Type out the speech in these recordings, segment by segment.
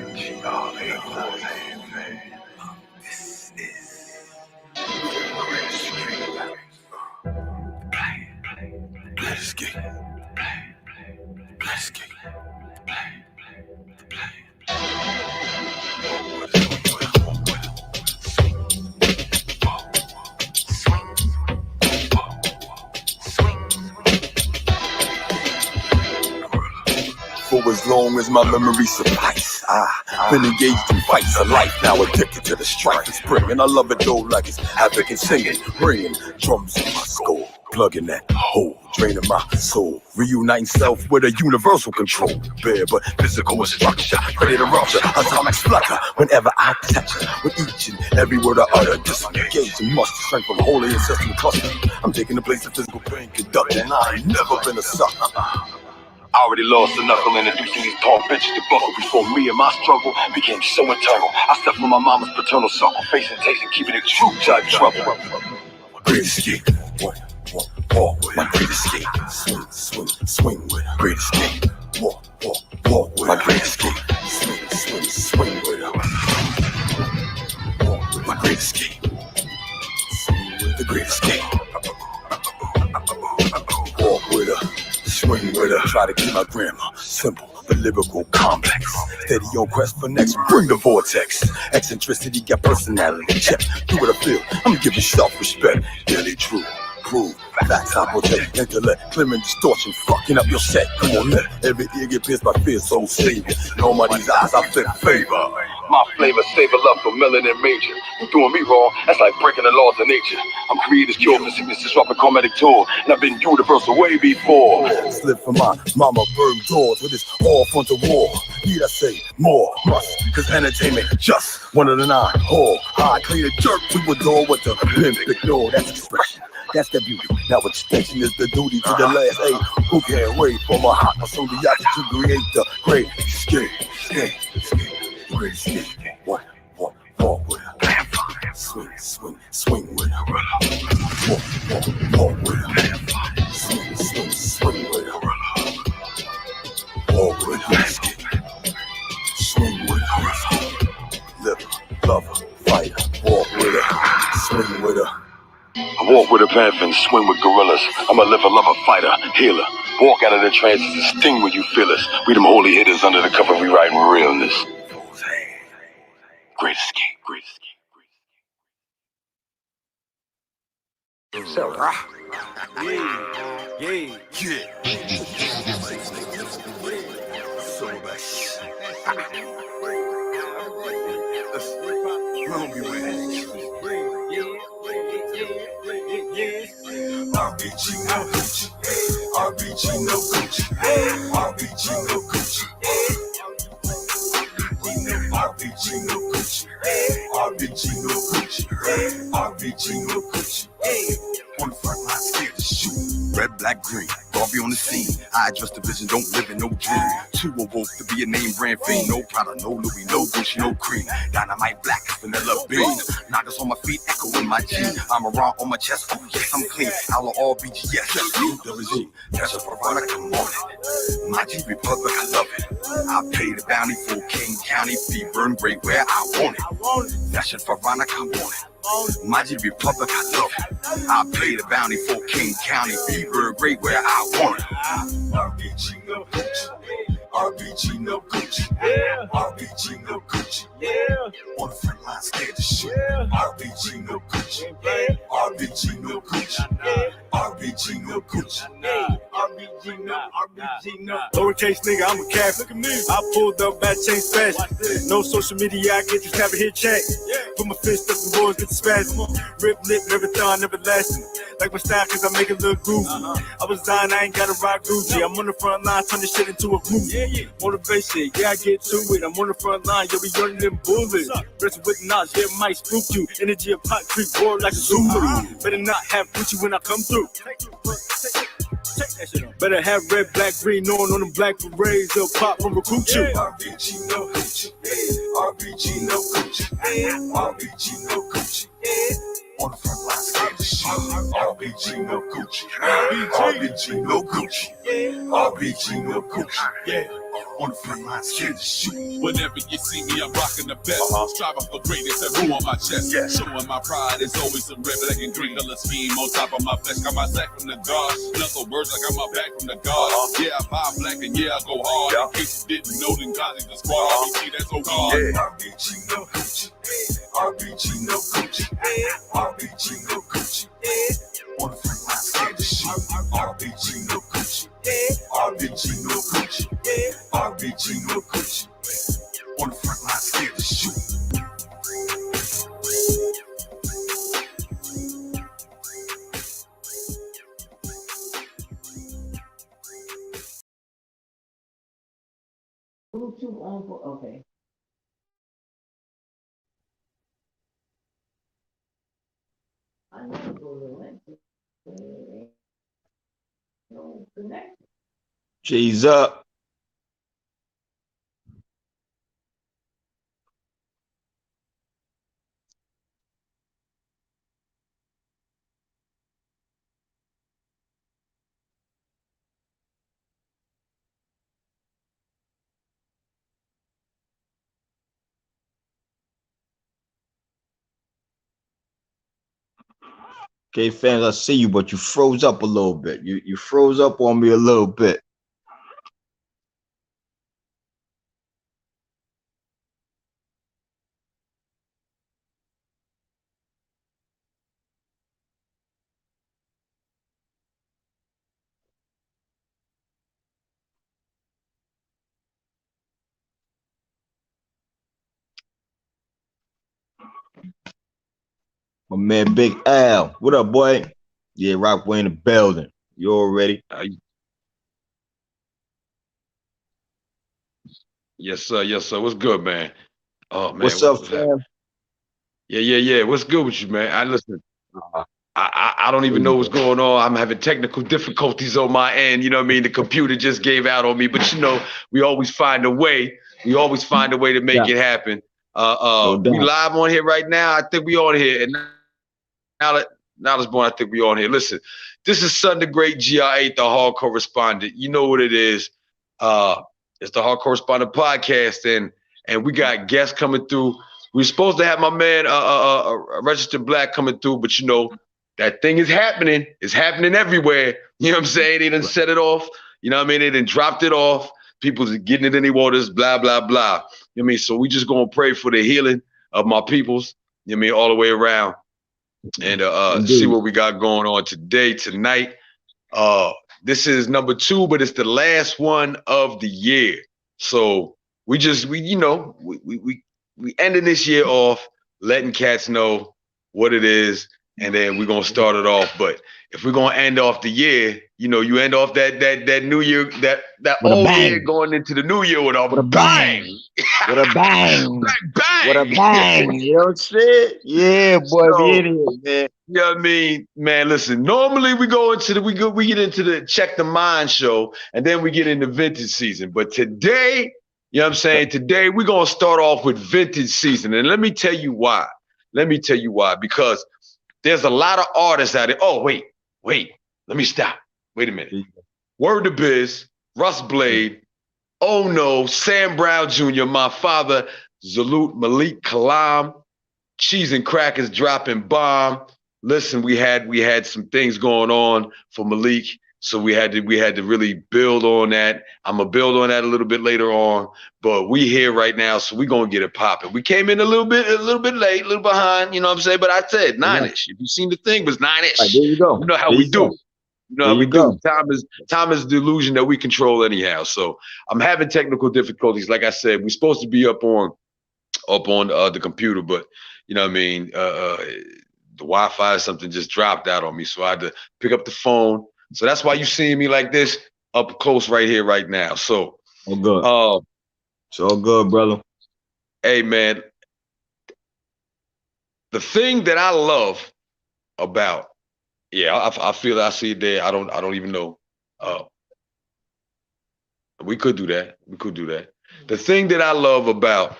GR8-The. This is the greatest game. Play this game. Play this game. For as long as my memory suffice, I've been engaged in fights of life, now addicted to the strife and spring. And I love it though like it's African singing, ringing drums in my skull, plugging that hole, draining my soul, reuniting self with a universal control, bare but physical structure, ready to rupture, atomic splutter whenever I touch her. With each and every word I utter, disengaging muster strength from holy ancestral cluster. I'm taking the place of physical pain conduction. I ain't never been a sucker. I already lost the knuckle introducing these tall bitches to buckle before me and my struggle became so entangled. I stepped from my mama's paternal circle, facing taste and keeping it true type trouble. Greatest escape, walk with my greatest escape. Swing with her. Greatest escape, walk with my greatest escape. Swing with her. Walk with my greatest escape. The greatest escape. Walk with her. Swing with her, try to keep my grammar simple, but lyrical complex. Steady on quest for next, bring the vortex. Eccentricity got personality, check. Do what I feel, I'm giving self-respect. Daily true, prove, facts I protect. Intellect, clearing distortion, fucking up your set. Come on, let every ear get pierced by fear, so save it. In all my these eyes, I fit favor. My flavor, savor love for melanin major. You doing me wrong, that's like breaking the laws of nature. I'm creator's cure for sickness, disrupting comedic tour. And I've been universal way before. Slip from my mama burn doors with this all front of war. Need I say more? Must, cause entertainment just one of the nine. Whore, high, clear the jerk to adore what the pimp ignore. That's expression. That's the beauty. Now extension is the duty to the last. Hey, who can't wait for my hot so the yacht to create the great escape. Great escape. Walk with her. Swing with her. Walk with her. Swing with her. Walk with her. Swing with her. Liver, lover, fighter. Walk with her. Swing with her. I walk with a panther and swing with gorillas. I'm a liver, lover, fighter, healer. Walk out of the trances and sting when you feel us. We them holy hitters under the cover, we writing realness. Great escape, great escape, great escape. So, yeah. So much. Don't be with RBG no Gucci, RBG no Gucci, RBG no Gucci, RBG no Gucci, RBG no Gucci, RBG no Gucci. On the front line, scared to shoot. Red, black, green, Barbie on the scene. I address the vision, don't live in no dream. Too awoke to be a name brand fiend. No Prada, no Louis, no Gucci, no cream. Dynamite black, vanilla bean. Knockers on my feet, echo in my jeans. I'm around on my chest, oh yes, I'm clean. I'll all BGS, just leave the regime. That's a Verona, come on it. My G Republic, I love it. I pay the bounty for King County, be burn great where I want it. That's a Verona, come on it. My G Republic, I love it. I pay the bounty for King County, be burn great where I want it. RBG no Gucci, RBG no Gucci, RBG no Gucci. On the front line, scared to shoot. RBG no Gucci, RBG no Gucci, RBG no Gucci. RBG no. Lowercase nigga, I'm a cat. Look at me. I pulled up bad chain special. No social media, I get you snap a hit check. Put my fist up and boys get the spasm. Rip lip, never thought, never lasting. Like my style, cause I make it look groovy. I was dying, I ain't gotta rock Gucci. I'm on the front line, turn this shit into a movie. Motivation, yeah, I get to it. I'm on the front line, yeah, we running them bullets. Wrestling with knowledge, yeah, it might spook you. Energy of pot, creep, roar like a Zulu. Better not have Gucci when I come through. Better have red, black, green on them black berets. They'll pop from a coochie. RBG no Gucci, RBG no Gucci, RBG no Gucci. On the front line, scared to shoot. RBG no Gucci, RBG no Gucci, RBG no Gucci. Yeah. On the front line, scared to shoot. Whenever you see me, I'm rocking the best. Striving for greatness and room on my chest. Showing my pride is always a red, black, and green color scheme on top of my flesh. Got my sack from the God. In other words, I got my back from the God. Yeah, I buy black and yeah, I go hard. In case you didn't know, then God is the squad. RBG, that's so God. RBG no Gucci. RBG no Gucci. RBG no Gucci. On the front line, scared to shoot. RBG no Gucci. RBG no Gucci. RBG no Gucci. On the front line, scared to shoot. Bluetooth on for okay. I never go to link. No connection. G's up. Okay, fans, I see you, but you froze up a little bit. You froze up on me a little bit. My man, Big Al. What up, boy? Yeah, Rockway in the building. You already? Yes, sir. Yes, sir. What's good, man? Oh, man. What's up, fam? Yeah. What's good with you, man? I listen. I don't even know what's going on. I'm having technical difficulties on my end. You know what I mean? The computer just gave out on me, but you know, we always find a way. We always find a way to make it happen. We live on here right now. I think we on here, and now that's born. I think we on here. Listen, this is Son the Great GR8, the Hard Correspondent. You know what it is. It's the Hardcorrespondent Podcast, and we got guests coming through. We're supposed to have my man Rejistrd Blac coming through, but you know, that thing is happening. It's happening everywhere. You know what I'm saying? They done set it off. You know what I mean? They done dropped it off. People's getting it in their waters, blah, blah, blah. You know what I mean? So we just gonna pray for the healing of my peoples, you know what I mean, all the way around. And see what we got going on tonight. This is number 2, but it's the last one of the year. So we ending this year off, letting cats know what it is, and then we're gonna start it off. But if we're gonna end off the year, you know, you end off that new year, that old year going into the new year with a bang. With a bang. Bang. With a bang. You know what I'm saying? Yeah, boy, So, we in here, man. You know what I mean? Man, listen, normally we get into the Check the Mind show, and then we get into vintage season. But today, you know what I'm saying? Today we're gonna start off with vintage season. And let me tell you why. Because there's a lot of artists out there. Oh, wait, let me stop. Wait a minute. Word to Biz, Russ Blade, Oh No, Sam Brown Jr., my father, Zalut Malik Kalam, Cheese and Crackers dropping bomb. Listen, we had some things going on for Malik, so we had to really build on that. I'm gonna build on that a little bit later on, but we here right now, so we gonna get it popping. We came in a little bit late, a little behind, you know what I'm saying? But I said 9-ish. If you seen the thing, it was 9-ish. Right, there you go. You know how we do. You know how we do. Time is the illusion that we control anyhow. So I'm having technical difficulties. Like I said, we're supposed to be up on the computer, but you know what I mean? The Wi-Fi or something just dropped out on me, so I had to pick up the phone. So that's why you seeing me like this up close right here, right now. So, all good. It's all good, brother. Hey, man, the thing that I love about, I feel I see it there. I don't even know. We could do that. The thing that I love about,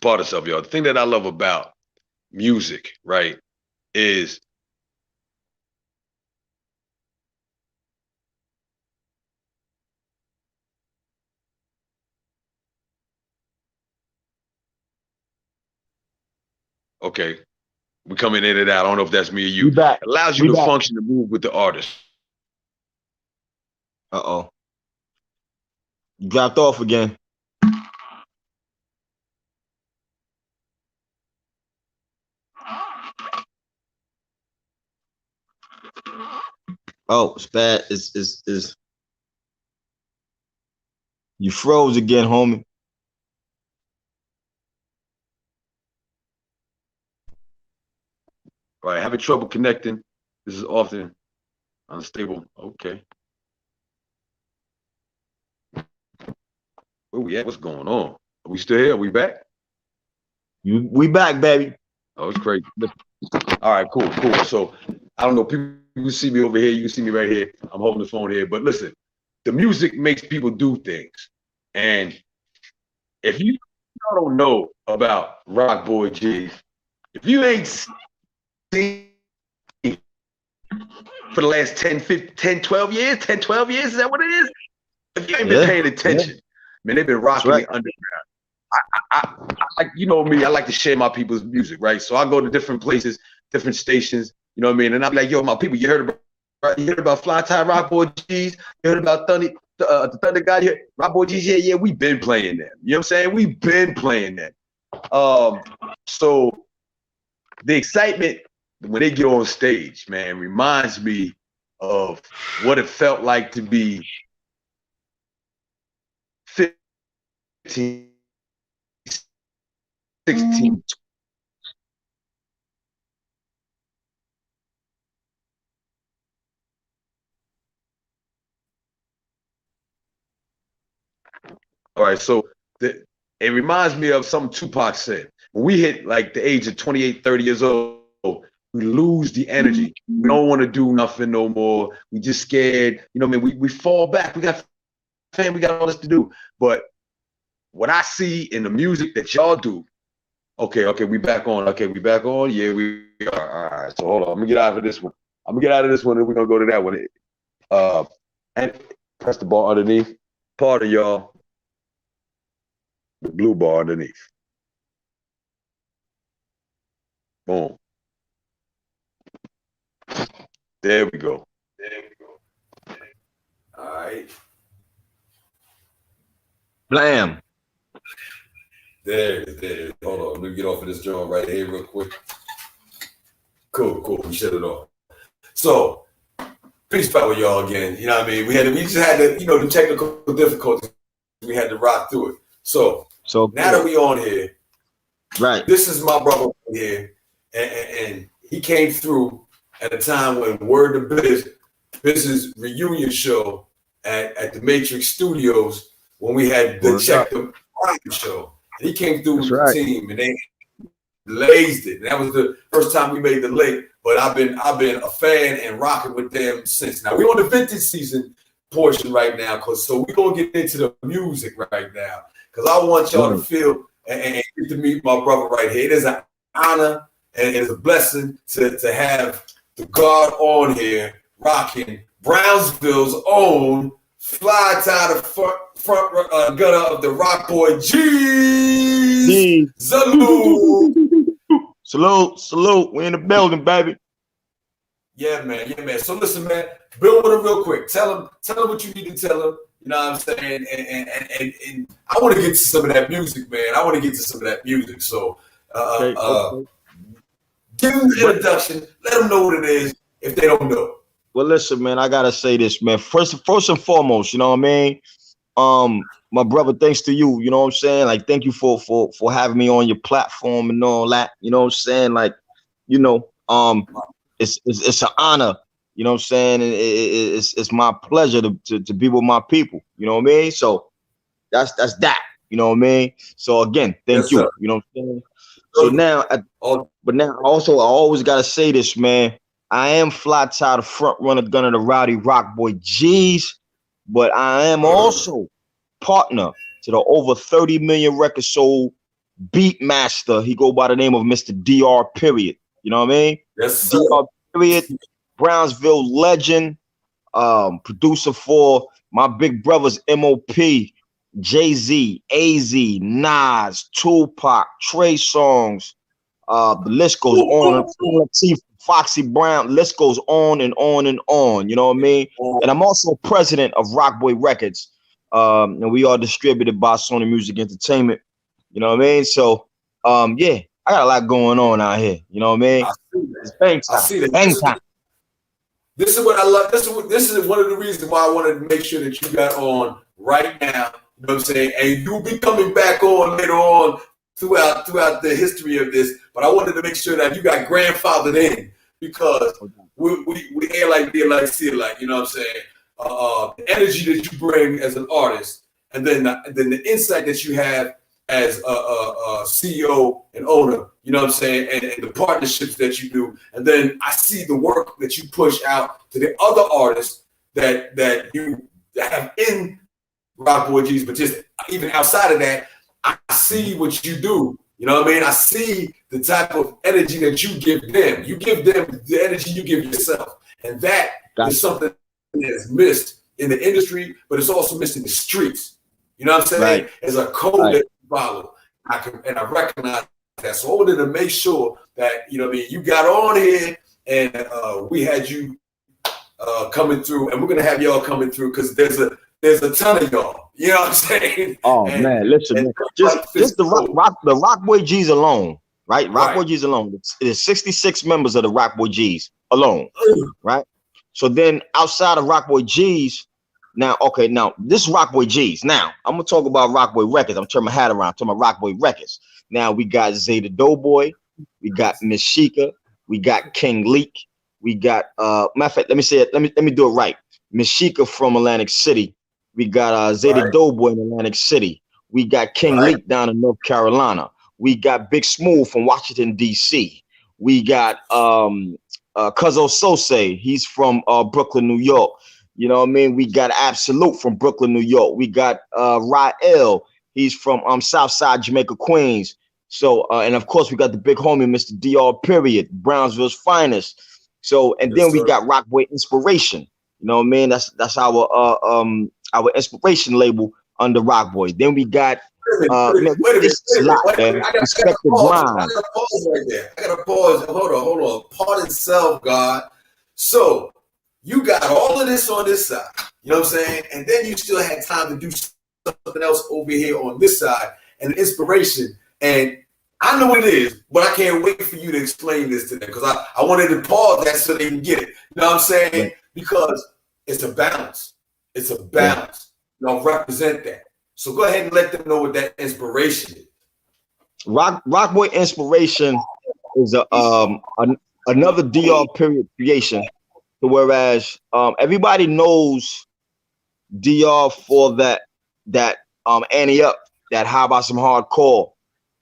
pardon yourself, y'all. The thing that I love about music, right, is Okay. We coming in and out. I don't know if that's me or you. We back. It allows you to function and move with the artist. Uh-oh. You dropped off again. Oh, it's bad. It's you froze again, homie. All right, having trouble connecting. This is often unstable. Okay. Where we at? What's going on? Are we still here? Are we back? We back, baby. Oh, it's crazy. All right, cool. So I don't know. People you see me over here. You can see me right here. I'm holding the phone here. But listen, the music makes people do things. And if you don't know about Rock Boy G's, if you ain't seen for the last 12 years, is that what it is? If you ain't been paying attention, man, they've been rocking the underground. I you know me, I like to share my people's music, right? So I go to different places, different stations, you know what I mean? And I'm like, yo, my people, you heard about Fly Tie Rock Boy G's? You heard about the Thunder guy here? Rock Boy G's? Yeah, we've been playing them. You know what I'm saying? We've been playing them. So the excitement when they get on stage, man, reminds me of what it felt like to be 15, 16. All right, so it reminds me of something Tupac said. When we hit like the age of 28, 30 years old, we lose the energy. We don't want to do nothing no more. We just scared. You know what I mean? We fall back. We got family, we got all this to do. But what I see in the music that y'all do, okay, we back on. Okay, we back on. Yeah, we are. All right, so hold on. I'm gonna get out of this one. And we're gonna go to that one. And press the bar underneath. Part of y'all, the blue bar underneath. Boom. There we go. All right. Blam. There it is. Hold on. Let me get off of this joint right here real quick. Cool. We shut it off. So, peace out with y'all again. You know what I mean? We just had to, the technical difficulties. We had to rock through it. So now that we on here, right? This is my brother here, and he came through at a time when Word to Biz's reunion show at the Matrix Studios when we had the Check the Prime show. And he came through with the team, and they blazed it. And that was the first time we made the link. But I've been a fan and rocking with them since. Now we're on the vintage season portion right now, so we're gonna get into the music right now, because I want y'all to feel and get to meet my brother right here. It is an honor and it is a blessing to have the God on here rocking Brownsville's own Fly Tie, the front gunner of the Rock Boy G's. Salute. We in the building, baby. Yeah, man. So listen, man, build with him real quick. Tell him what you need to tell him. You know what I'm saying? And I want to get to some of that music, man. So give them the introduction. Let them know what it is if they don't know. Well, listen, man, I gotta say this, man. First and foremost, you know what I mean? My brother, thanks to you, you know what I'm saying? Like, thank you for having me on your platform and all that. You know what I'm saying? Like, it's an honor, you know what I'm saying? It's my pleasure to be with my people, you know what I mean? So that's that, you know what I mean? So again, thank you, you know what I'm saying? So now, I always gotta say this, man. I am Fly Tie, the front runner gunner, the rowdy Rock Boy G's, but I am also partner to the over 30 million record sold beat master. He go by the name of Mr. DR period. You know what I mean? Yes, sir. DR period, Brownsville legend, producer for my big brothers MOP, Jay-Z, AZ, Nas, Tupac, Trey Songz, The list goes on. Foxy Brown, list goes on and on and on. You know what I mean? And I'm also president of Rockboy Records. And we are distributed by Sony Music Entertainment. You know what I mean? So yeah, I got a lot going on out here. You know what I mean? It's bang time. I see that. Bang time. This is what I love. This is one of the reasons why I wanted to make sure that you got on right now. You know what I'm saying? And you'll be coming back on later on throughout the history of this. But I wanted to make sure that you got grandfathered in, because we air like, be like, see it like. You know what I'm saying? The energy that you bring as an artist, and then the insight that you have as a CEO and owner, you know what I'm saying, and the partnerships that you do, and then I see the work that you push out to the other artists that you have in Rockboy G's, but just even outside of that, I see what you do. You know what I mean? I see the type of energy that you give them. You give them the energy you give yourself, and that is something that's missed in the industry, but it's also missed in the streets. You know what I'm saying? Right. As a code that you follow. I recognize that. So I wanted to make sure that, you know what I mean, you got on here and we had you coming through, and we're gonna have y'all coming through because there's a ton of y'all. You know what I'm saying? Oh man, listen, man. Just the Rockboy G's alone, right? Rockboy G's alone. There's 66 members of the Rockboy G's alone, right? So then outside of Rockboy G's, now this is Rockboy G's. Now I'm gonna talk about Rockboy Records. I'm turning my hat around, talking about Rockboy Records. Now we got Zay the Doughboy, we got Miss Sheikah, we got King Leak, we got matter of fact, let me say it, let me do it right. Miss Sheikah from Atlantic City, we got Zay the Doughboy in Atlantic City, we got King Leak down in North Carolina, we got Big Smooth from Washington DC, we got Cuzzo Sose, he's from Brooklyn, New York. You know what I mean? We got Absolute from Brooklyn, New York. We got Rael, he's from Southside Jamaica, Queens. So and of course we got the big homie, Mr. DR period, Brownsville's finest. So and then we got Rockboy Inspiration. You know what I mean? That's our inspiration label under Rockboy. Then we got wait a minute. Respected Mind. I gotta pause right there. I gotta pause. Hold on. Pardon self, God. So you got all of this on this side, you know what I'm saying? And then you still had time to do something else over here on this side, and inspiration. And I know what it is, but I can't wait for you to explain this to them, because I wanted to pause that so they can get it. You know what I'm saying? Because it's a balance. It's a balance. Y'all represent that. So go ahead and let them know what that inspiration is. Rockboy Inspiration is another DR period creation. Whereas everybody knows DR for that Annie Up, that How About Some Hardcore,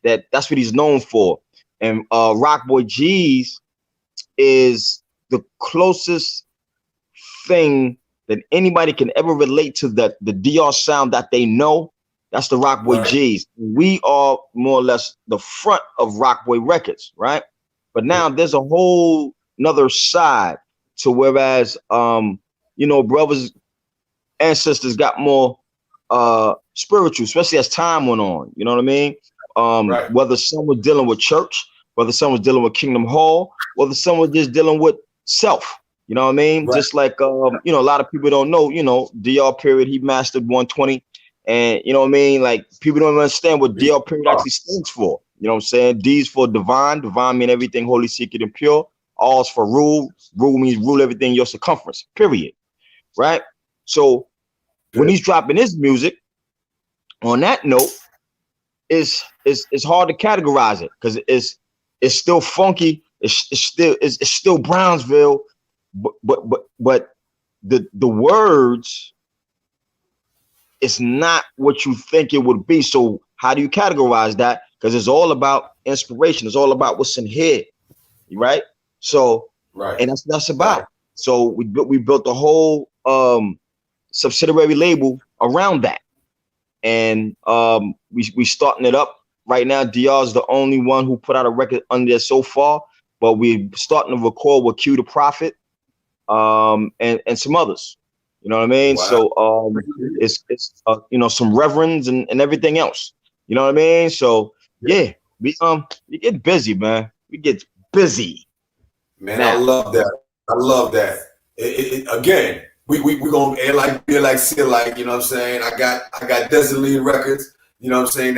that's what he's known for. And Rockboy G's is the closest thing that anybody can ever relate to the DR sound that they know. That's the Rockboy G's. We are more or less the front of Rockboy Records, right? But now there's a whole another side. So whereas, brothers and sisters got more spiritual, especially as time went on, you know what I mean? Whether some was dealing with church, whether some was dealing with Kingdom Hall, whether some was just dealing with self, you know what I mean? Right. Just like, a lot of people don't know, DR period, he mastered 120. And you know what I mean? Like people don't understand what DR period actually stands for. You know what I'm saying? D's for divine mean everything holy, secret, and pure. R's for rule means rule everything in your circumference, period. Right? So when he's dropping his music, on that note, it's hard to categorize it because it's still funky, it's still Brownsville, but the words, it's not what you think it would be. So how do you categorize that? Because it's all about inspiration, it's all about what's in here, right? So, and that's about it. So we built a whole subsidiary label around that, and we starting it up right now. DR is the only one who put out a record under there so far, but we're starting to record with Q the Prophet, and some others. You know what I mean? Wow. So it's some reverends and everything else. You know what I mean? So yeah, we get busy, man. We get busy. Man, now. I love that. I love that. Again, we gonna air like, be like, see like, you know what I'm saying? I got Desert Lean Records, you know what I'm saying,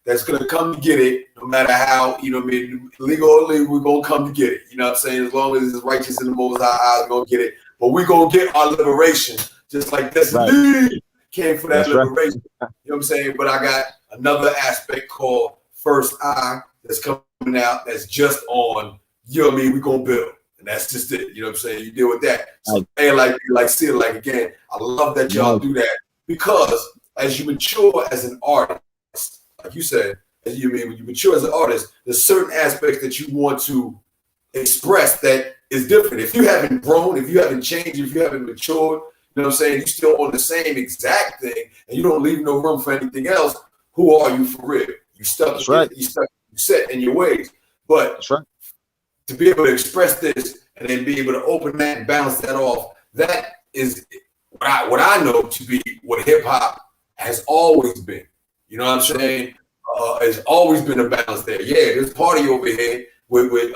that's gonna come to get it, no matter how, you know what I mean, legal or illegal, we're gonna come to get it. You know what I'm saying? As long as it's righteous in the Most High, we're gonna get it. But we're gonna get our liberation, just like Desert Lean came for that liberation. You know what I'm saying? But I got another aspect called First Eye that's coming out that's just on, you know what I mean, we're gonna build. And that's just it. You know what I'm saying? You deal with that. So, see it like again. I love that y'all do that, because as you mature as an artist, like you said, when you mature as an artist, there's certain aspects that you want to express that is different. If you haven't grown, if you haven't changed, if you haven't matured, you know what I'm saying? You're still on the same exact thing, and you don't leave no room for anything else. Who are you for real? You stuck. You set in your ways. But to be able to express this and then be able to open that and bounce that off, that is what I know to be what hip hop has always been. You know what I'm saying? It's always been a balance there. Yeah, there's party over here with the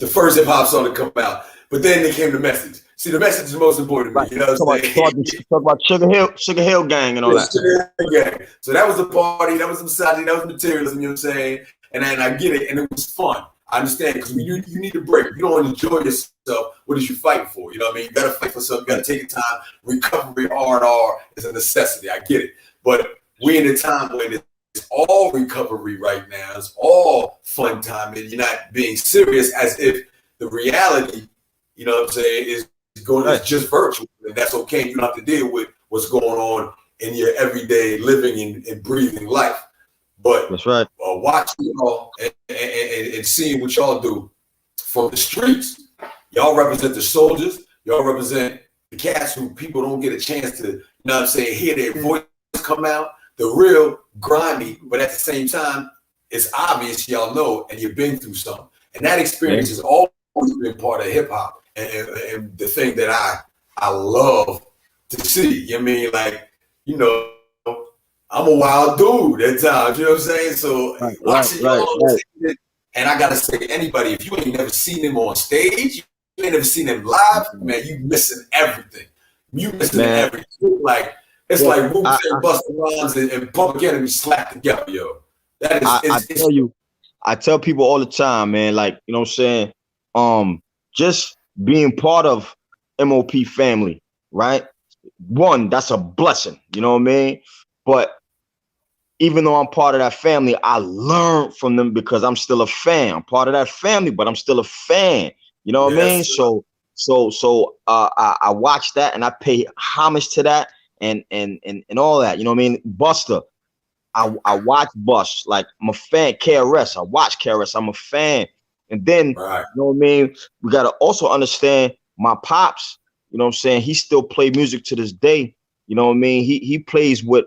first hip hop song to come out, but then they came the message. See, the message is most important to me. You know what I'm saying? Talk about Sugar Hill Gang and all that. Sugar Hill Gang. So that was the party, that was the misogyny, that was materialism, you know what I'm saying? And then I get it, and it was fun. I understand, because you need a break. You don't enjoy yourself, what is you fighting for? You know what I mean? You got to fight for something. You got to take your time. Recovery, R&R is a necessity. I get it. But we're in a time when it's all recovery right now. It's all fun time, and you're not being serious as if the reality, you know what I'm saying, is it's just virtual, and that's okay. You don't have to deal with what's going on in your everyday living and breathing life. But that's right. Watching y'all and seeing what y'all do from the streets, y'all represent the soldiers. Y'all represent the cats who people don't get a chance to, you know what I'm saying, hear their voice come out. The real grimy, but at the same time, it's obvious y'all know, and you've been through something. And that experience has always been part of hip hop. And the thing that I love to see, you know what I mean? Like, you know, I'm a wild dude at times, you know what I'm saying? So watching y'all, and I gotta say, anybody, if you ain't never seen them on stage, you ain't never seen them live, man, you missing everything. You missing everything. Like, it's like Wu-Tang, Busta Rhymes, and Public Enemy slapped together, yo. That is, I tell people all the time, man, like, you know what I'm saying? Just being part of MOP family, right? One, that's a blessing, you know what I mean? But even though I'm part of that family, I learned from them because I'm still a fan. I'm part of that family, but I'm still a fan. You know what I mean? So I watch that and I pay homage to that and all that. You know what I mean? Buster, I watch Bust. Like, I'm a fan. KRS, I watch KRS. I'm a fan. And then, you know what I mean? We got to also understand my pops, you know what I'm saying? He still play music to this day. You know what I mean? He plays with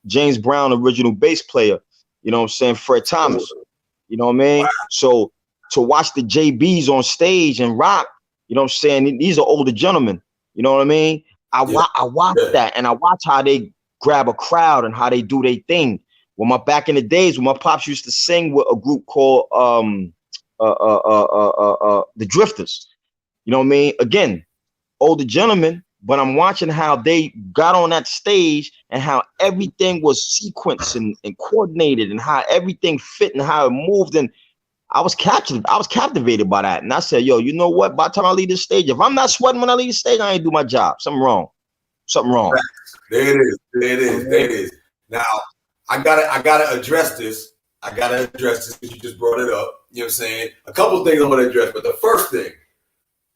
James Brown, original bass player, you know what I'm saying? Fred Thomas, you know what I mean? Wow. So to watch the JBs on stage and rock, you know what I'm saying? These are older gentlemen, you know what I mean? I watch that, and I watch how they grab a crowd and how they do their thing. When back in the days when my pops used to sing with a group called the Drifters, you know what I mean? Again, older gentlemen, but I'm watching how they got on that stage and how everything was sequenced and coordinated and how everything fit and how it moved. And I was captivated by that. And I said, yo, you know what? By the time I leave this stage, if I'm not sweating when I leave the stage, I ain't do my job. Something wrong. There it is. Now, I gotta address this. Because you just brought it up. You know what I'm saying? A couple of things I want to address, but the first thing,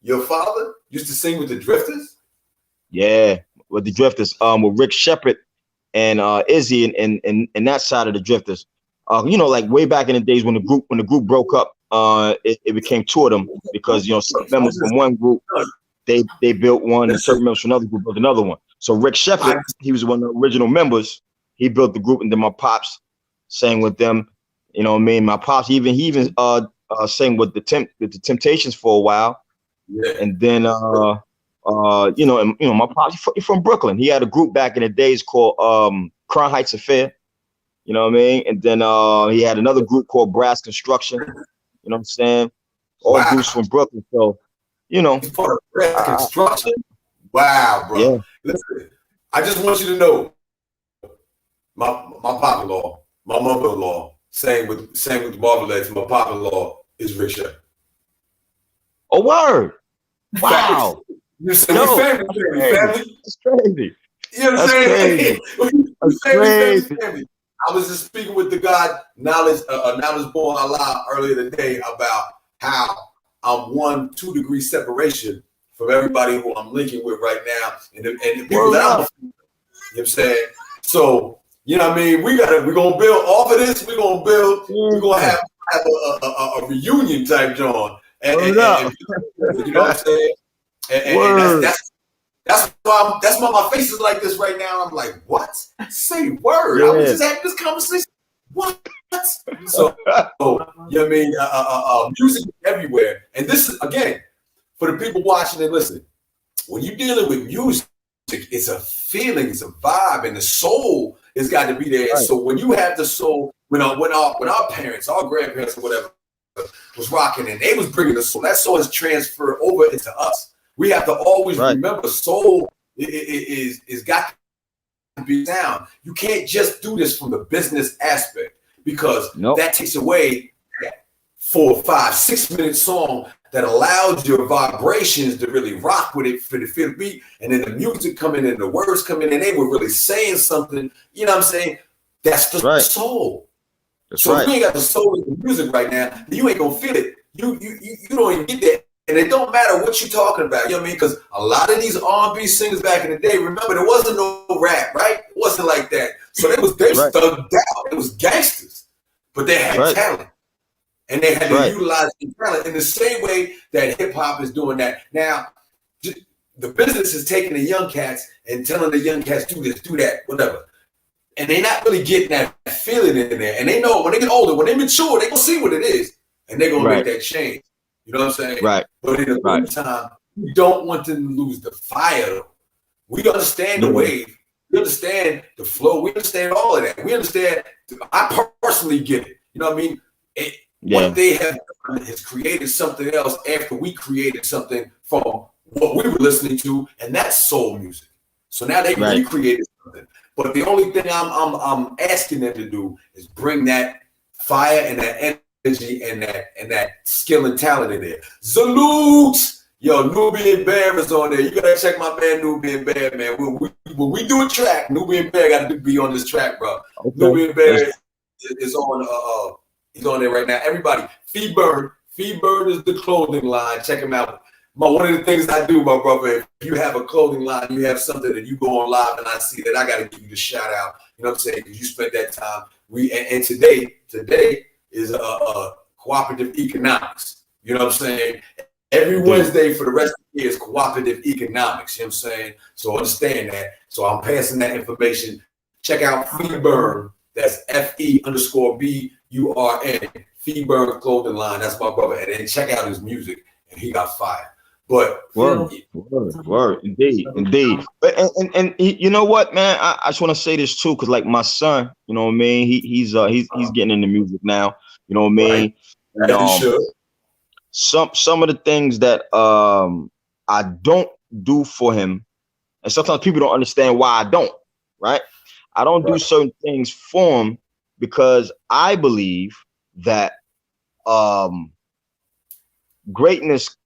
your father used to sing with the Drifters? Yeah, with the Drifters, with Rick Shepherd and Izzy and that side of the Drifters. You know, like way back in the days when the group broke up, it became two of them because, you know, some members from one group they built one and certain members from another group built another one. So Rick Shepherd, he was one of the original members. He built the group, and then my pops sang with them. You know what I mean? My pops he even sang with the Temptations for a while. Yeah. And then you know, and, you know, my pops from Brooklyn. He had a group back in the days called Crown Heights Affair. You know what I mean? And then he had another group called Brass Construction. You know what I'm saying? All groups from Brooklyn. So, you know. He's part of Brass Construction. Wow, bro. Yeah. Listen, I just want you to know, my papa-in-law, my mother-in-law, same with Marvelettes, my papa-in-law is Rejistrd. Oh, word. Wow. You're saying family. That's crazy. You know what I'm saying? Family. I was just speaking with the guy, Knowledge Born Allah, earlier today about how I'm 1-2 degree separation from everybody who I'm linking with right now, and the people that I'm, you know what I'm saying? So, you know what I mean? We're gonna build off of this. We're gonna have a reunion type joint. And you know what I'm saying? And that's why my face is like this right now. I'm like, what? Say word. I was just having this conversation. What? So you know what I mean? Music is everywhere. And this is, again, for the people watching and listening, when you're dealing with music, it's a feeling, it's a vibe, and the soul has got to be there. Right. So when you have the soul, when our parents, our grandparents, or whatever, was rocking and they was bringing the soul, that soul is transferred over into us. We have to always remember, soul is got to be sound. You can't just do this from the business aspect, because that takes away that 4, 5, 6 minute song that allows your vibrations to really rock with it for the feel beat, and then the music coming in, the words coming in, they were really saying something. You know what I'm saying? That's the soul. So if you ain't got the soul in the music right now, you ain't gonna feel it. You don't even get that. And it don't matter what you're talking about, you know what I mean? Because a lot of these R&B singers back in the day, remember, there wasn't no rap, right? It wasn't like that. So they thugged out. It was gangsters, but they had talent, and they had to utilize the talent in the same way that hip hop is doing that now. The business is taking the young cats and telling the young cats, do this, do that, whatever. And they're not really getting that feeling in there. And they know when they get older, when they mature, they're going to see what it is. And they're going to make that change. You know what I'm saying? Right. But in the meantime, we don't want them to lose the fire. We understand the wave. We understand the flow. We understand all of that. We understand. I personally get it. You know what I mean? What they have done is created something else after we created something from what we were listening to, and that's soul music. So now they recreated something. But the only thing I'm asking them to do is bring that fire and that energy and that skill and talent in there. Salute! Yo, Nubian Bear is on there. You gotta check my man Nubian Bear, man. When we do a track, Nubian Bear gotta be on this track, bro. Okay. Nubian Bear is on he's on there right now. Everybody, Feedburn is the clothing line. Check him out. One of the things I do, my brother, if you have a clothing line, you have something that you go on live and I see that, I got to give you the shout out. You know what I'm saying? Because you spent that time. And today is cooperative economics. You know what I'm saying? Every Wednesday for the rest of the year is cooperative economics. You know what I'm saying? So understand that. So I'm passing that information. Check out Feedburn. That's FE_BURN. Feedburn clothing line. That's my brother. And then check out his music. And he got fired. But word, indeed. And you know what, man? I just want to say this too, because like my son, you know what I mean? He's getting into music now. You know what I mean? And, some of the things that I don't do for him, and sometimes people don't understand why I don't. Right? I don't do certain things for him because I believe that greatness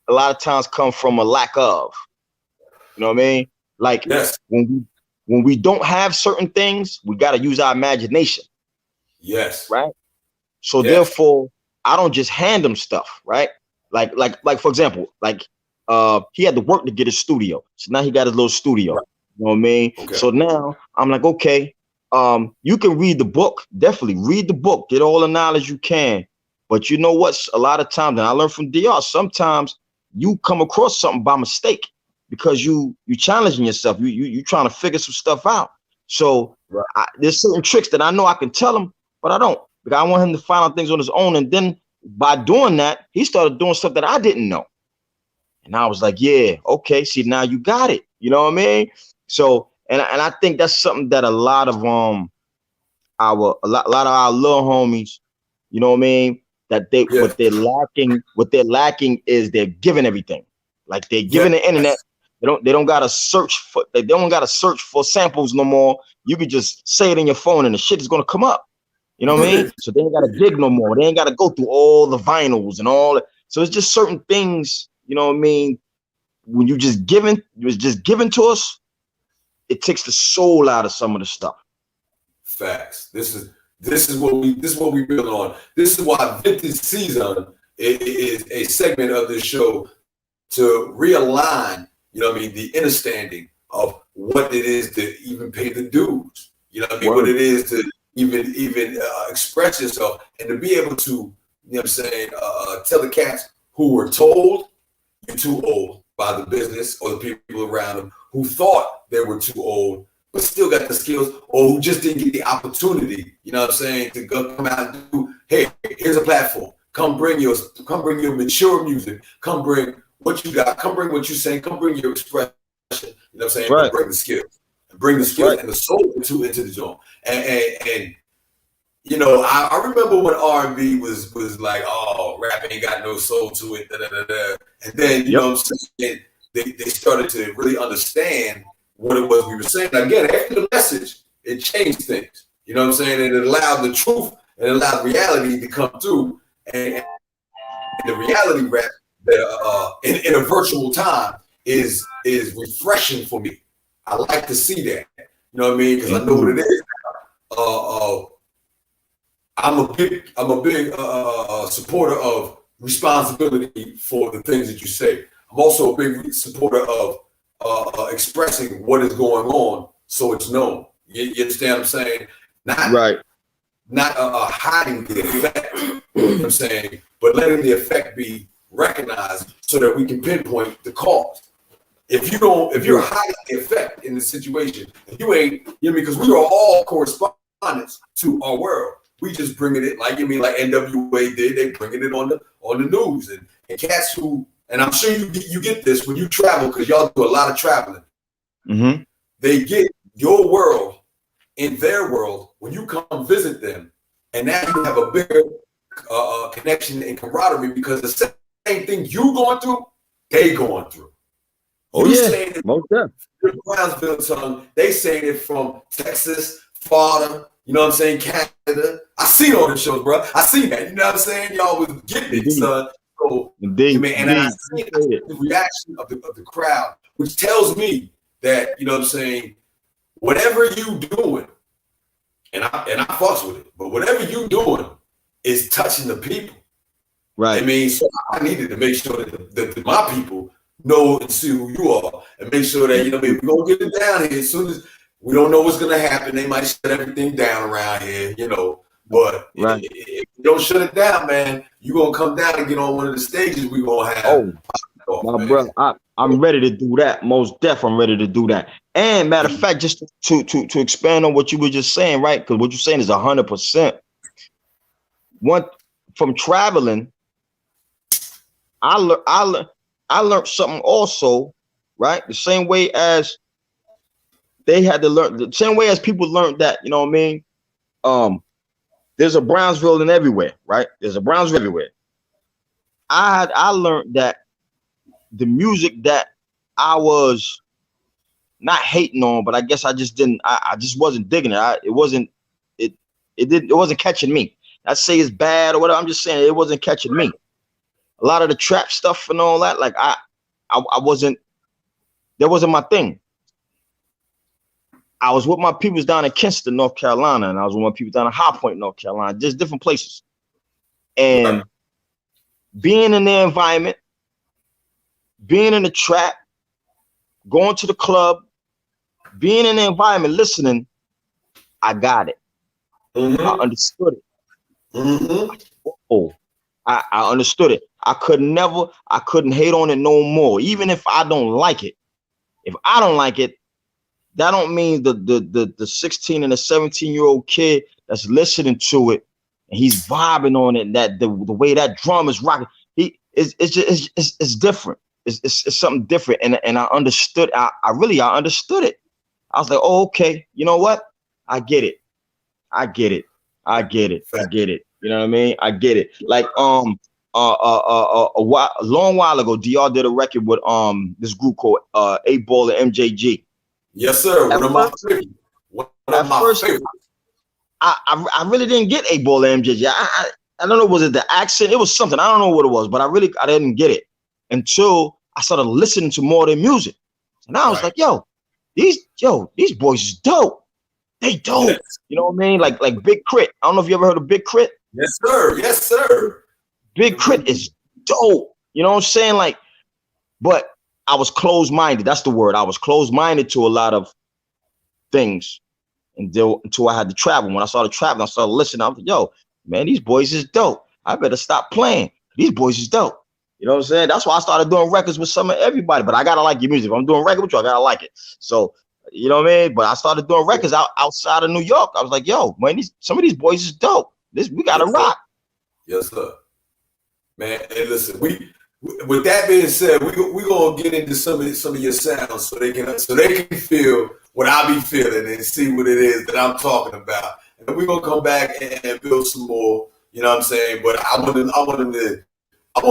a lot of times come from a lack of, you know what I mean? Like when we don't have certain things, we got to use our imagination. Yes. Right. So therefore, I don't just hand him stuff. Right. Like for example, like he had to work to get his studio. So now he got his little studio. Right. You know what I mean? Okay. So now I'm like, okay, you can read the book. Definitely read the book. Get all the knowledge you can. But you know what? A lot of times, and I learned from DR, sometimes you come across something by mistake because you challenging yourself. You trying to figure some stuff out. So there's certain tricks that I know I can tell him, but I don't, because I want him to find out things on his own. And then by doing that, he started doing stuff that I didn't know. And I was like, yeah, okay, see, now you got it. You know what I mean? So, and I think that's something that a lot of our little homies, you know what I mean, that what they're lacking is they're giving everything. Like they're giving the internet. They don't gotta search for samples no more. You could just say it in your phone and the shit is gonna come up. You know what I mean? So they ain't gotta dig no more. They ain't gotta go through all the vinyls and all that. So it's just certain things, you know what I mean? When it was just given to us, it takes the soul out of some of the stuff. Facts. This is what we build on. This is why Vintage ZeeZun is a segment of this show to realign, you know what I mean, the understanding of what it is to even pay the dues. You know what I mean? What it is to even express yourself and to be able to, you know what I'm saying, tell the cats who were told you're too old by the business or the people around them who thought they were too old but still got the skills, or who just didn't get the opportunity, you know what I'm saying, to go come out and do, hey, here's a platform. Come bring your mature music. Come bring what you got. Come bring what you saying. Come bring your expression. You know what I'm saying? Right. Bring the skills. Bring the skills and the soul into the joint. And you know, I remember when R&B was like, oh, rap ain't got no soul to it. Da, da, da, da. And then, you know what I'm saying, they started to really understand what it was we were saying. Again, after the message, it changed things. You know what I'm saying? And it allowed the truth and allowed reality to come through. And the reality rap in a virtual time is refreshing for me. I like to see that. You know what I mean? Because I know what it is. I'm a big supporter of responsibility for the things that you say. I'm also a big supporter of expressing what is going on so it's known. You understand what I'm saying? Not hiding the effect, you know what I'm saying, but letting the effect be recognized so that we can pinpoint the cause. If you're hiding the effect in the situation, you ain't, you know, because we are all correspondents to our world. We just bringing it like NWA did. They bringing it on the news and cats who, and I'm sure you get this when you travel, because y'all do a lot of traveling. Mm-hmm. They get your world in their world when you come visit them, and now you have a bigger connection and camaraderie, because the same thing you going through, they going through. Most definitely. Brownsville tongue, they saying it from Texas, Florida, you know what I'm saying, Canada. I seen all the shows, bro. I seen that. You know what I'm saying? Y'all was getting it, son. So, man, and I see the reaction of the crowd, which tells me that, you know what I'm saying, whatever you doing, and I fuss with it, but whatever you doing is touching the people. Right. I mean, so I needed to make sure that my people know and see who you are, and make sure that, you know, we're gonna get it down here as soon as we don't know what's gonna happen. They might shut everything down around here, you know. But if you don't shut it down, man, you're gonna come down and get on one of the stages we're gonna have. My brother, I'm ready to do that. Most definitely, I'm ready to do that. And matter of fact, just to expand on what you were just saying, right? Because what you're saying is 100%. From traveling, I learned something also, right? The same way as they had to learn, the same way as people learned that, you know what I mean? There's a Brownsville in everywhere, right? There's a Brownsville everywhere. I learned that the music that I was not hating on, but I guess I just didn't, I just wasn't digging it. It wasn't catching me. I'd say it's bad or whatever. I'm just saying it wasn't catching me. A lot of the trap stuff and all that, like I wasn't, that wasn't my thing. I was with my peoples down in Kinston, North Carolina, and I was with my people down in High Point, North Carolina, just different places. And being in their environment, being in the trap, going to the club, being in the environment, listening, I got it. Mm-hmm. I understood it. Mm-hmm. I understood it. I couldn't hate on it no more. Even if I don't like it. If I don't like it, that don't mean the 16 and the 17-year-old kid that's listening to it and he's vibing on it, that the way that drum is rocking, it's different. it's something different. And I understood. I understood it. I was like, oh, okay. You know what? I get it. You know what I mean? I get it. Like a long while ago, DR did a record with this group called 8-Ball and MJG. Yes, sir. One of my favorites. I really didn't get 8-Ball and MJG. I don't know, was it the accent? It was something. I don't know what it was, but I didn't get it until I started listening to more of their music. And I was like, yo, these boys is dope. They dope. Yes. You know what I mean? Like Big Crit. I don't know if you ever heard of Big Crit. Yes, sir. Yes, sir. Big Crit is dope. You know what I'm saying? Like, but I was closed-minded. That's the word. I was closed-minded to a lot of things until I had to travel. When I started traveling, I started listening. I was like, yo, man, these boys is dope. I better stop playing. These boys is dope. You know what I'm saying? That's why I started doing records with some of everybody. But I gotta like your music. If I'm doing record with you, I gotta like it. So, you know what I mean? But I started doing records outside of New York. I was like, yo, man, some of these boys is dope. We gotta rock. Yes, sir. Man, hey, listen, with that being said, we gonna get into some of your sounds so they can feel what I be feeling and see what it is that I'm talking about. And we're gonna come back and build some more, you know what I'm saying? But I want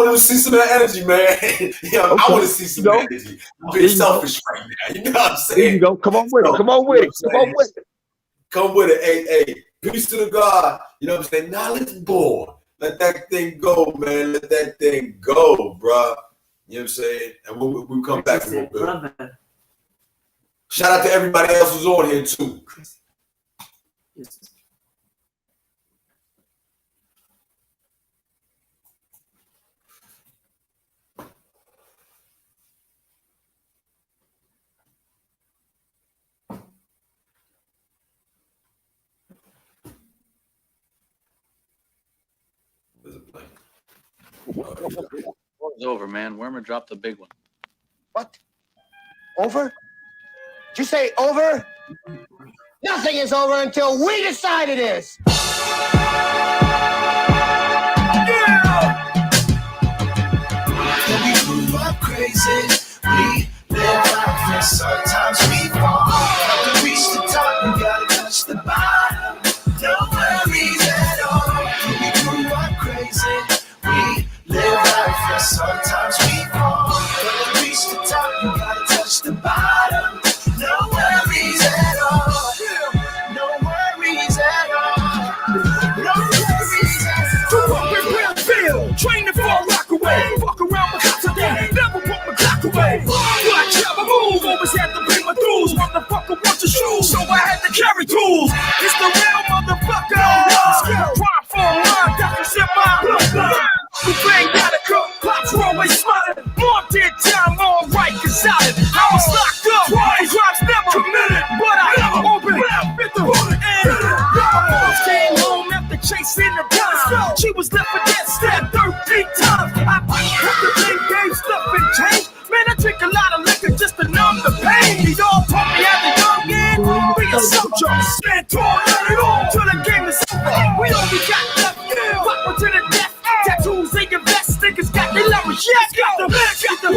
them to see some of that energy, man. You know, okay. I want to see some energy. I'm being selfish right now. You know what I'm saying? There you go. Come on with it. Come on with it. Come with it. Hey, peace to the God. You know what I'm saying? Knowledge born. Let that thing go, man. Let that thing go, bro. You know what I'm saying? And we'll come back a little bit. Shout out to everybody else who's on here, too. It's over, man. Wormer dropped the big one. What? Over? Did you say over? Nothing is over until we decide it is. We grew up crazy. We live life and sometimes we fall. To reach the top, you gotta touch the bottom. No worries at all. We grew up crazy. We live life and sometimes we fall. To reach the top, you gotta touch the bottom. No worries at all. No worries at all. No worries at all. Grew up in Brownsville, training for a rock away. Fuck around with cops again, never put my clock away. Watch how I move, always had to pay my dues. Motherfucker wants your shoes, so I had to carry tools. It's the real motherfucker. Crime for line, that's in my blood. Who bang got a cook, pops were always smiling. Mom did time, all right, cause I was locked up. Crimes never committed, but I opened fit the hood and my mom came home after chasing the dime. She was left for dead, stabbed 13 times. I put the thing, gave stuff and change. Man, I drink a lot of liquor just to numb the pain. They all taught me as a young man, be a soldier. Stand tall, let it all till the game is over. We only got left, rock to the death. Tattoos in your vest, niggas got their leverage. Yes, got the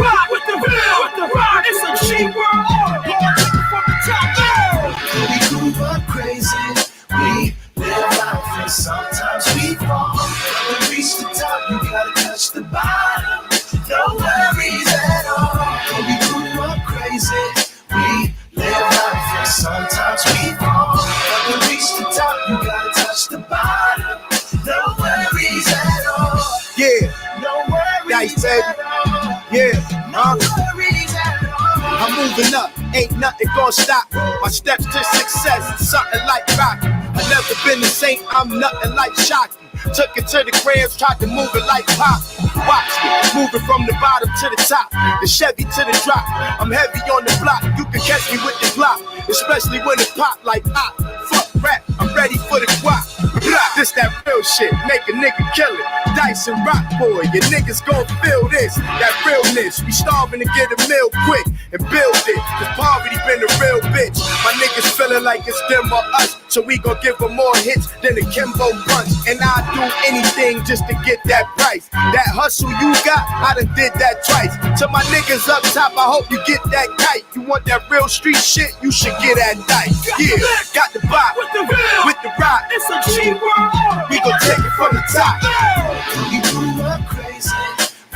ride with the ride, with the ride. It's a G-word order, from the top. We grew up crazy. We live life and sometimes we fall. To reach the top, you gotta touch the bottom. No worries at all. We grew up crazy. We live life and sometimes we fall. To reach the top, you gotta touch the bottom. No worries at all. Yeah. No worries Nice, baby. at all. Yeah. No worries at all. I'm moving up, ain't nothing gonna stop me. My steps to success, something like rocket. I never been the same, I'm nothing like Shocky. Took it to the grams, tried to move it like pop. Watch me, moving from the bottom to the top. The Chevy to the drop. I'm heavy on the block, you can catch me with the Glock. Especially when it pop like fuck rap, I'm ready for the guap. This that real shit, make a nigga kill it. Dice and rock boy, your niggas gon' feel this. That realness, we starving to get a meal quick and build it. Cause poverty been a real bitch. My niggas feeling like it's them or us. So so we gon' give them more hits than a Kimbo punch. And I'd do anything just to get that price. That hustle you got, I done did that twice. To my niggas up top, I hope you get that kite. You want that real street shit, you should get that dice. Yeah, got the bop with the rock. It's a G-World. We gon' take it from the top. We grew up crazy.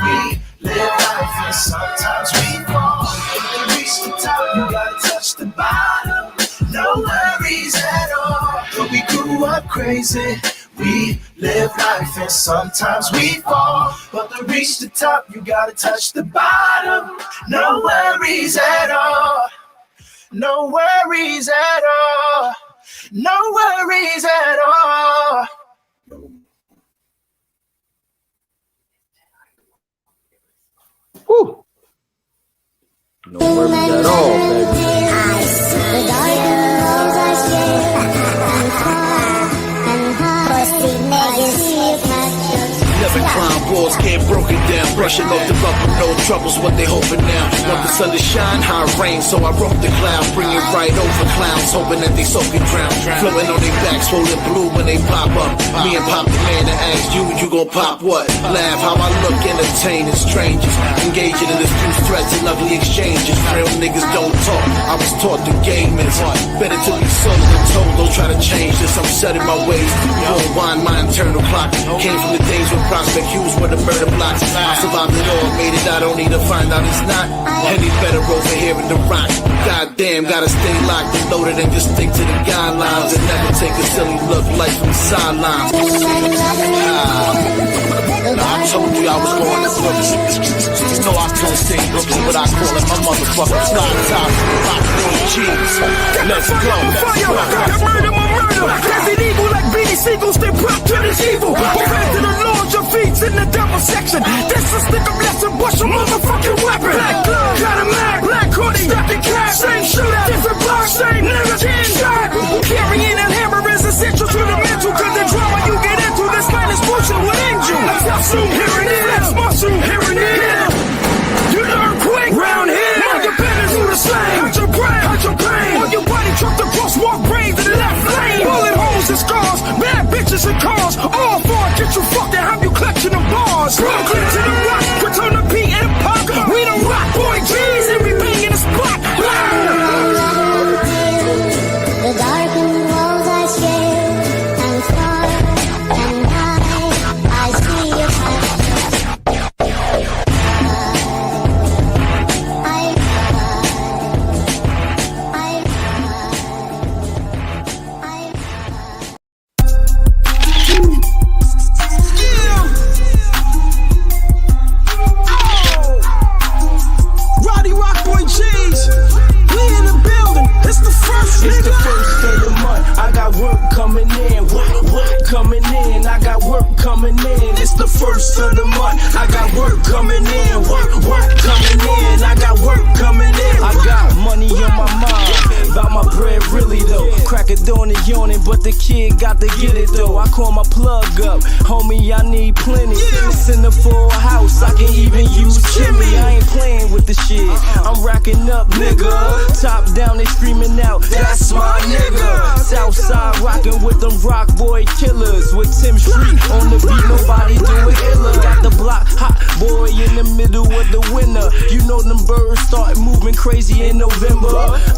We live life and sometimes we fall. When you reach the top, you gotta touch the bottom. No worries at all. But we grew up crazy. We live life and sometimes we fall. But to reach the top, you gotta touch the bottom. No worries at all. No worries at all. No worries at all. Woo. No worries at all, baby. Never climb walls, get broken down. Brushing off the rubber, no troubles, what they hoping now. Want the sun to shine, high rain, so I broke the cloud. Bring it right over clowns, hoping that they soak and drown. Flowing on their backs, swollen blue when they pop up. Me and Pop the man that asked you gon' pop what? Laugh how I look, entertaining strangers. Engaging in disputes, threats, and ugly exchanges. Real niggas don't talk, I was taught the game is better to be sold than told. Don't try to change this, I'm setting my ways. You won't wind my internal clock. Came from the days when Prospect Hughes were the murder blocks. I survived it all, made it, I don't need to find out it's not any better over here in the rock. Goddamn, gotta stay locked and loaded and just stick to the guidelines and never take a silly look like from the sidelines. I told you I was going to Brooklyn. You know I can't say Brooklyn, but I call it my motherfucking sky top. Let's go. Murder. Resident Evil like Beanie Siegel, stay prop to this evil. Prepare to the Lord, your feet's in the devil section. This is stick of lesson, bust your motherfucking weapon. Black glove, got a mag, black hoodie, stuck in cap, same shootout, different block, same nigga, 10 shot. Carrying a hammer is essential to the mental, cause the drama you get into, this man is pushing with angel. Zoom, here it is, muscle, here it is. You the earthquake, round here. More dependence who the same. Hurt your brain, hurt your pain. On your body, truck the crosswalk, brains in the left lane. Bullet holes and scars, bad bitches and cars. All four get you fucked and have you clutching the bars. Brooklyn to the rock, return to P and Pop. We the rock boy G's and we bang in the spot. The darkened walls I scale and far and high. I see your First of the month, I got work coming in, work coming in, I got work coming in. I got money on my mind, about my bread really though. Cracker doing it yawning, but the kid got to get it though. I call my plug up, homie, I need plenty. Send her for a house, I can even use chimney. I ain't playing with the shit, I'm racking up, nigga. Top down, they screaming out, that's my nigga. Southside rocking with them rock boy killers. With Tim Street on the beat, nobody do it iller. Got the block hot boy in the middle of the winter. You know them birds start moving crazy in November.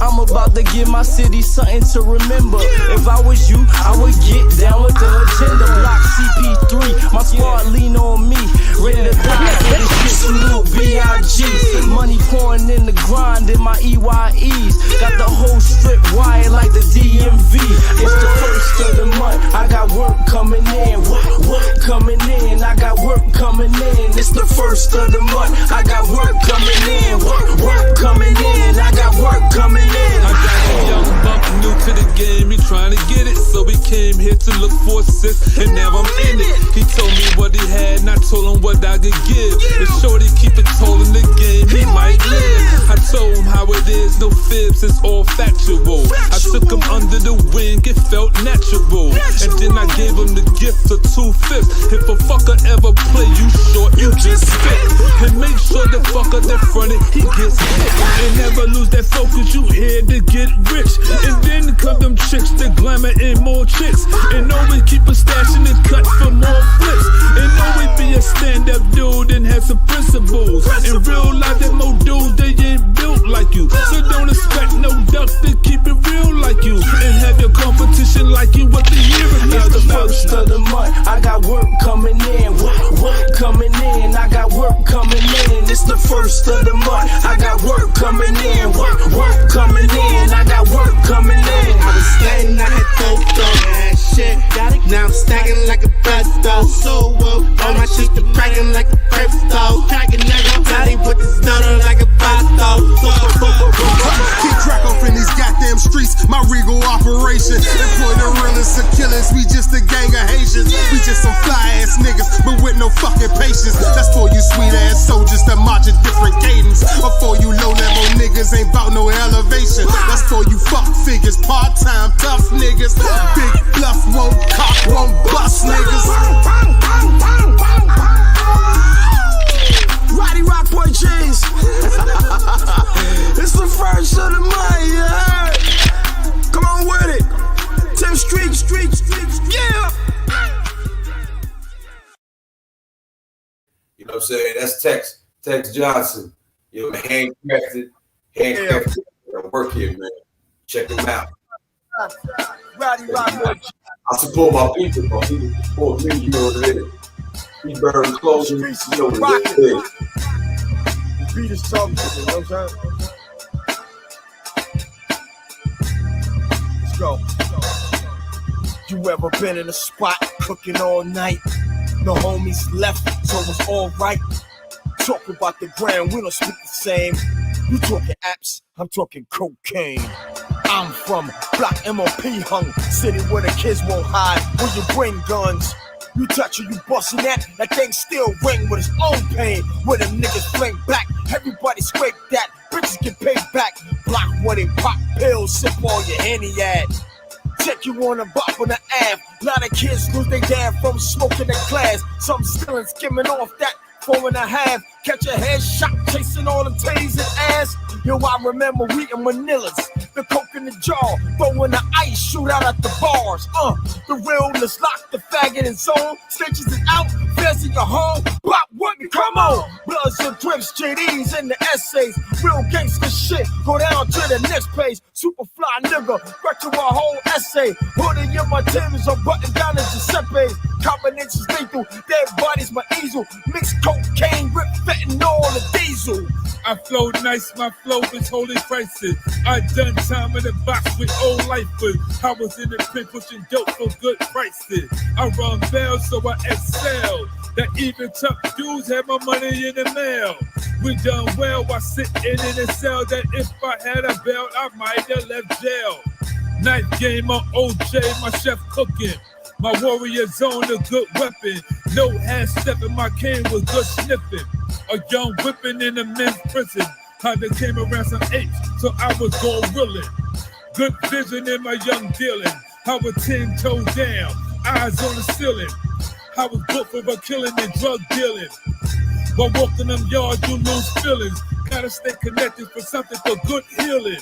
I'm about to give my city something to remember. If I was you, I would get down with the agenda. Block CP3, my squad lean on me. Ready to die for this shit, salute B.I.G. Money pouring in the grind in my EYEs. Got the whole strip wired like the DMV. It's the first of the month, I got work coming in, work coming in, I got work coming in. It's the first of the month, I got work coming in, work coming in, I got work coming in. I got a young buck new to the game, he trying to get it, so we came here to look for assist, and now I'm in it. He told me what he had, and I told him what I could give. If shorty keep it tall in the game, he might live. I told him how it is, no fibs, it's all factual. I took him under the wing, it felt natural. And then I gave him the gift of 2/5. If a fucker ever play you short, you just spit. And make sure the fucker that fronted, he gets hit. And never lose that focus, you here to get rich. And then come them chicks, the glamour and more chicks. And always keep a stash in the cut for more flips. And always be a stand-up dude and have some principles. In real life, that more dudes, they ain't built like you. So don't expect no duck to keep it real like you. And have your competition like you what the year is. It's the first of the month, I got work coming in. Work coming in, I got work coming in. It's the first of the month, I got work coming in. Work coming in, I got work coming in. I was standing, I had that shit. Now I'm stacking like a pesto. So all my shit keep cracking like a crypto. Cracking nigga, body with the stutter like a basto. Keep track off in these goddamn streets, my regal operation. Employ the realest of killers, we just a gang of Haitians. We just some fly ass niggas, but with no fucking patience. That's for you sweet ass soldiers that march a different cadence. Or for you low level niggas, ain't bout no elevation. That's for you fuck figures, part time tough niggas. Big bluff won't cock, won't bust niggas. Roddy Rock Boy James. It's the first of the month, you heard? Come on with it. Tim Street, yeah. You know what I'm saying? That's Tex Johnson. You know, handcrafted. Work here, man. Check him out. Roddy Rock Boy. I support my people, bro. People support me, you know what it is. We burn clothes, you know what it is. Beat is talking to me, you know what I'm saying? Let's go. You ever been in a spot cooking all night? No homies left, so it's alright. Talk about the brand, we don't speak the same. You talking apps, I'm talking cocaine. I'm from Blac MOP hung city where the kids won't hide. When you bring guns, you touch it, you bustin' that thing still ring with its own pain. When them niggas fling back, everybody scrape that. Bitches get paid back. Block when they pop pills, sip all your Henny ad. Check you on a bop on the ab. Lot of kids lose their dad from smoking in class. Some still skimming off that 4.5. Catch a head shot, chasing all the T's and ass. Yo, I remember we in Manilas, the coke in the jar, throwing the ice, shoot out at the bars. The realness locked the faggot in zone. Stitches it out, fancy your home. Pop what? Come on. Bloods and drips, JDs in the essays. Real gangster shit, go down to the next page. Super fly nigga, got you a whole essay. Hoodie in my Timbs, I'm button down in Giuseppe's. Combinations lethal, dead bodies my easel. Mixed cocaine, rip fentanyl and diesel. I flow nice, my flow is holy crisis. I done time in the box with old lifers. I was in the pit pushing dope for good prices. I run bells so I excel. That even tough dudes have my money in the mail. We done well while sitting in a cell. That if I had a belt, I might have left jail. Night game on OJ, my chef cooking. My warrior zone, a good weapon. No half stepping, my cane was good sniffing. A young whipping in a men's prison. I done came around some apes, so I was going reeling. Good vision in my young dealing. I was 10 toes down, eyes on the ceiling. I was booked for a killing and drug dealing. While walking them yards, you lose feelings. Gotta stay connected for something for good healing.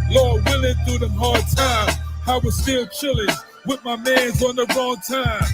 Lord willing, through them hard times, I was still chilling with my mans on the wrong time.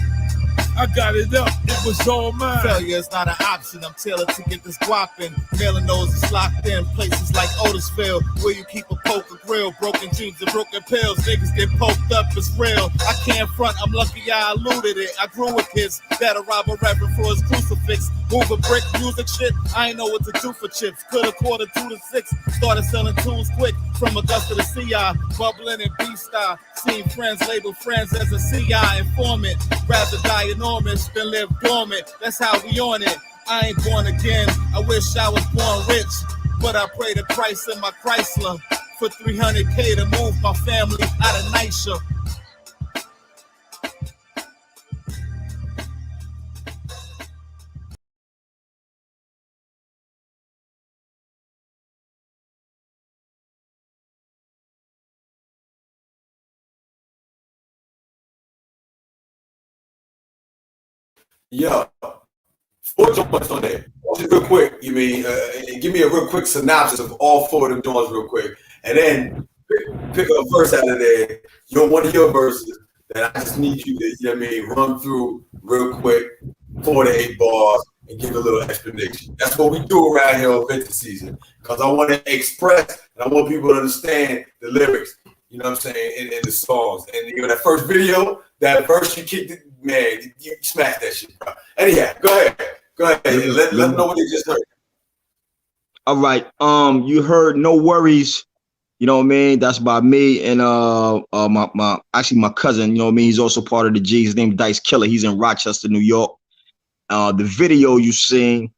I got it up, it was all mine. Failure is not an option, I'm tailored to get this guapping. Mailing those is locked in places like Otisville, where you keep a poker grill. Broken dreams and broken pills, niggas get poked up, it's real. I can't front, I'm lucky I eluded it. I grew with kids that'll rob a reverend for his crucifix. Move a brick, music shit, I ain't know what to do for chips. Could've quarter 2 to 6, started selling tools quick. From Augusta to CI, bubbling in B-style. Seeing friends label friends as a CI informant. Rather die enormous than live dormant. That's how we on it. I ain't born again. I wish I was born rich, but I pray to Christ in my Chrysler for $300K to move my family out of NYCHA. Yeah. What's on there? Just real quick, give me a real quick synopsis of all 4 of them joints real quick. And then pick a verse out of there, one of your verses that I just need you to, you know what I mean, run through real quick, 4 to 8 bars, and give a little explanation. That's what we do around here on Vintage Season, because I want to express and I want people to understand the lyrics, you know what I'm saying, in the songs. And you know, that first video, that verse you kicked it, man, you smashed that shit, bro. Anyhow, go ahead. Let them know what they just heard. All right. You heard No Worries. You know what I mean? That's by me and my cousin, you know what I mean? He's also part of the G. His name is Dice Killer. He's in Rochester, New York. The video you seen,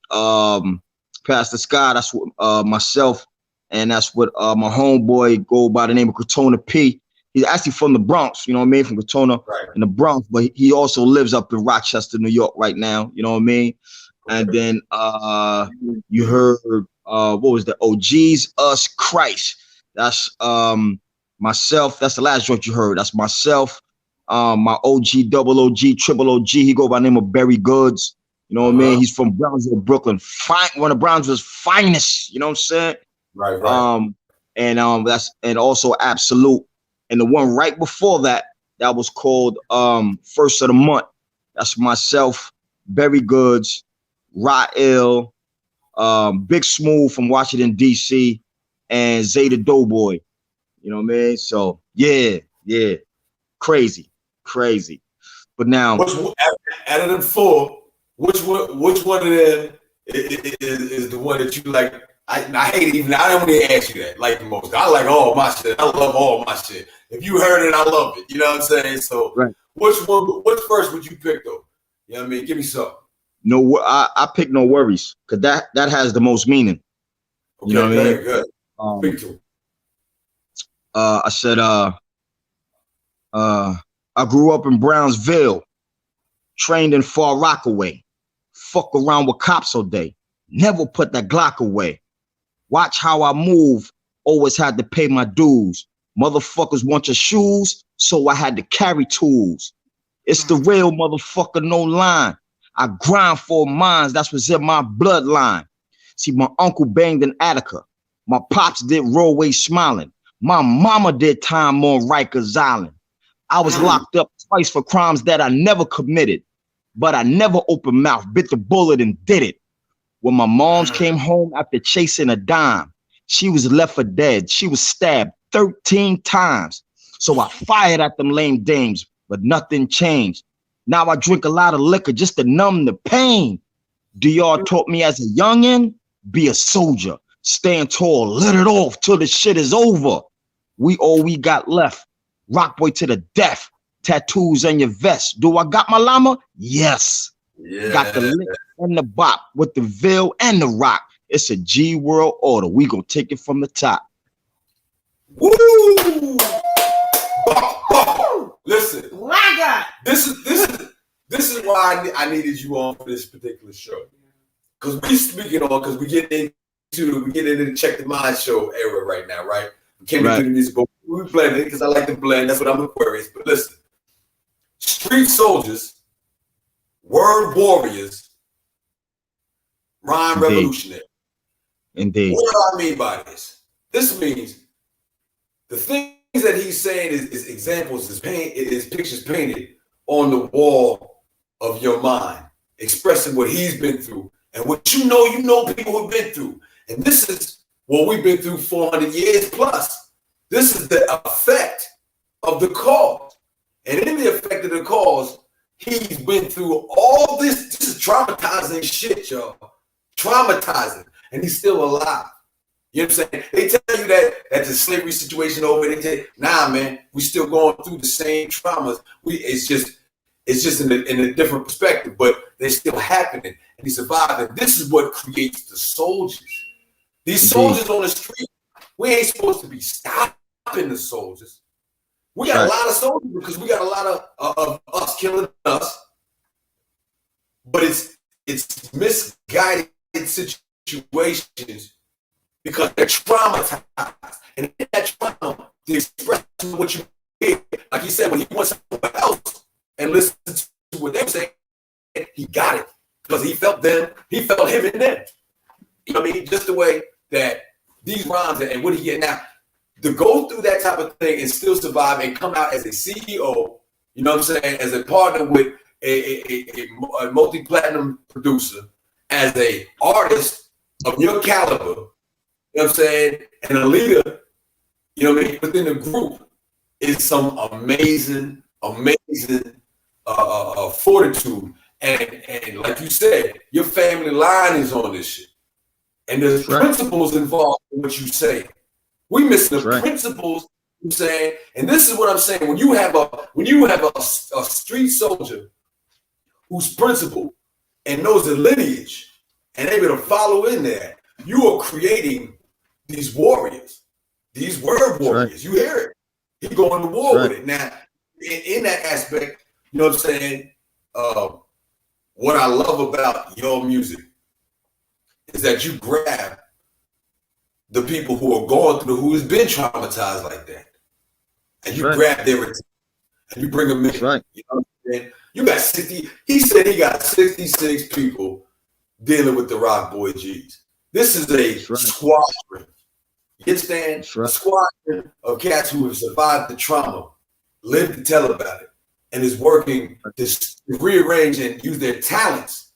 Pastor Scott, that's what myself, and that's what my homeboy go by the name of Katona P. He's actually from the Bronx, you know what I mean? From Katona in the Bronx, but he also lives up in Rochester, New York right now, you know what I mean? And then you heard what was the OGs Us Christ. That's myself. That's the last joint you heard. That's myself. My OG, double OG, triple OG. He go by the name of Barry Goods. You know what I mean? He's from Brownsville, Brooklyn. One of Brownsville's finest. You know what I'm saying? Right. And also Absolute. And the one right before that was called First of the Month. That's myself, Barry Goods, Ra'el, Big Smooth from Washington, D.C., and Zay the Doughboy. You know what I mean? So, yeah. Crazy. But now, out of them 4, which one of them is the one that you like? I hate it even. I don't want to ask you that like the most. I like all my shit. I love all my shit. If you heard it, I love it. You know what I'm saying? So, which verse would you pick though? You know what I mean? Give me some. No, I pick No Worries because that has the most meaning. Okay, you know what I mean? Good. Pick two. I said, I grew up in Brownsville, trained in Far Rockaway, fuck around with cops all day, never put that Glock away. Watch how I move, always had to pay my dues. Motherfuckers want your shoes, so I had to carry tools. It's the real motherfucker, no line. I grind for mines, that's what's in my bloodline. See, my uncle banged in Attica. My pops did roadway smiling. My mama did time on Rikers Island. I was locked up twice for crimes that I never committed, but I never opened mouth, bit the bullet and did it. When my moms came home after chasing a dime, she was left for dead. She was stabbed 13 times. So I fired at them lame dames, but nothing changed. Now I drink a lot of liquor just to numb the pain. DR taught me as a youngin', be a soldier, stand tall, let it off till the shit is over. We all we got left. Rock boy to the death. Tattoos on your vest. Do I got my llama? Yes. Yeah. Got the lick and the bop with the veil and the rock. It's a G world order. We gonna take it from the top. Woo! Listen, my God, this is why I needed you on for this particular show. Because we get into the Check the Mind show era right now, right? We can't do the music, but we blend it because I like to blend. That's what I'm Aquarius. But listen, street soldiers, word warriors, rhyme revolutionary. Indeed. What do I mean by this? This means the things that he's saying is examples, is pictures painted on the wall of your mind, expressing what he's been through and what you know people have been through. And this is what we've been through 400 years plus. This is the effect of the cause. And in the effect of the cause, he's been through all this. This is traumatizing shit, y'all. Traumatizing. And he's still alive. You know what I'm saying? They tell you that the slavery situation over. They tell you, nah, man, we still going through the same traumas. It's just in a different perspective, but they're still happening. And he survived. And this is what creates the soldiers. These soldiers on the street, we ain't supposed to be stopping the soldiers. We got a lot of soldiers because we got a lot of us killing us. But it's misguided situations because they're traumatized. And in that trauma, the expression of what you hear, like he said, when he went somewhere else and listened to what they were saying, he got it. Because he felt them, he felt him in them. You know what I mean? Just the way that these rhymes, and what he get now, to go through that type of thing and still survive and come out as a CEO, you know what I'm saying, as a partner with a multi-platinum producer, as a artist of your caliber, you know what I'm saying, and a leader, you know what I mean, within the group, is some amazing fortitude. And like you said, your family line is on this shit. And there's principles involved in what you say. We miss the principles, you know what I'm saying? And this is what I'm saying. When you have a street soldier who's principled and knows the lineage and able to follow in there, you are creating these warriors, these word warriors. You hear it. He going to war with it. Now, in that aspect, you know what I'm saying? What I love about your music is that you grab the people who are going through, who has been traumatized like that, and you grab their attention and you bring them in. You know what I'm saying? You got 60. He said he got 66 people dealing with the Rock Boy G's. This is a squadron. You understand? A squadron of cats who have survived the trauma, lived to tell about it, and is working to rearrange and use their talents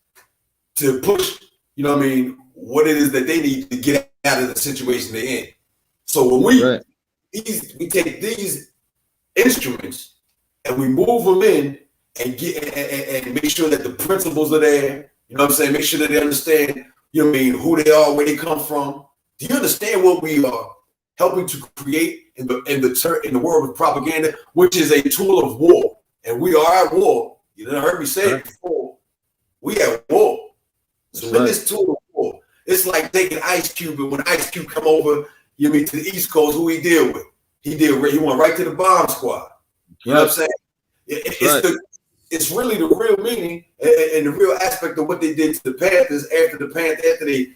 to push, you know what I mean, what it is that they need to get out of the situation they're in. So when we take these instruments and we move them in and get and make sure that the principles are there, you know what I'm saying? Make sure that they understand, you know what I mean, who they are, where they come from. Do you understand what we are helping to create in the world of propaganda, which is a tool of war? And we are at war. You done heard me say it before. We at war. So in this tool of war, it's like taking Ice Cube, and when Ice Cube come over, you mean, to the East Coast, who he deal with? He went right to the bomb squad. You know what I'm saying? It's really the real meaning and the real aspect of what they did to the Panthers after they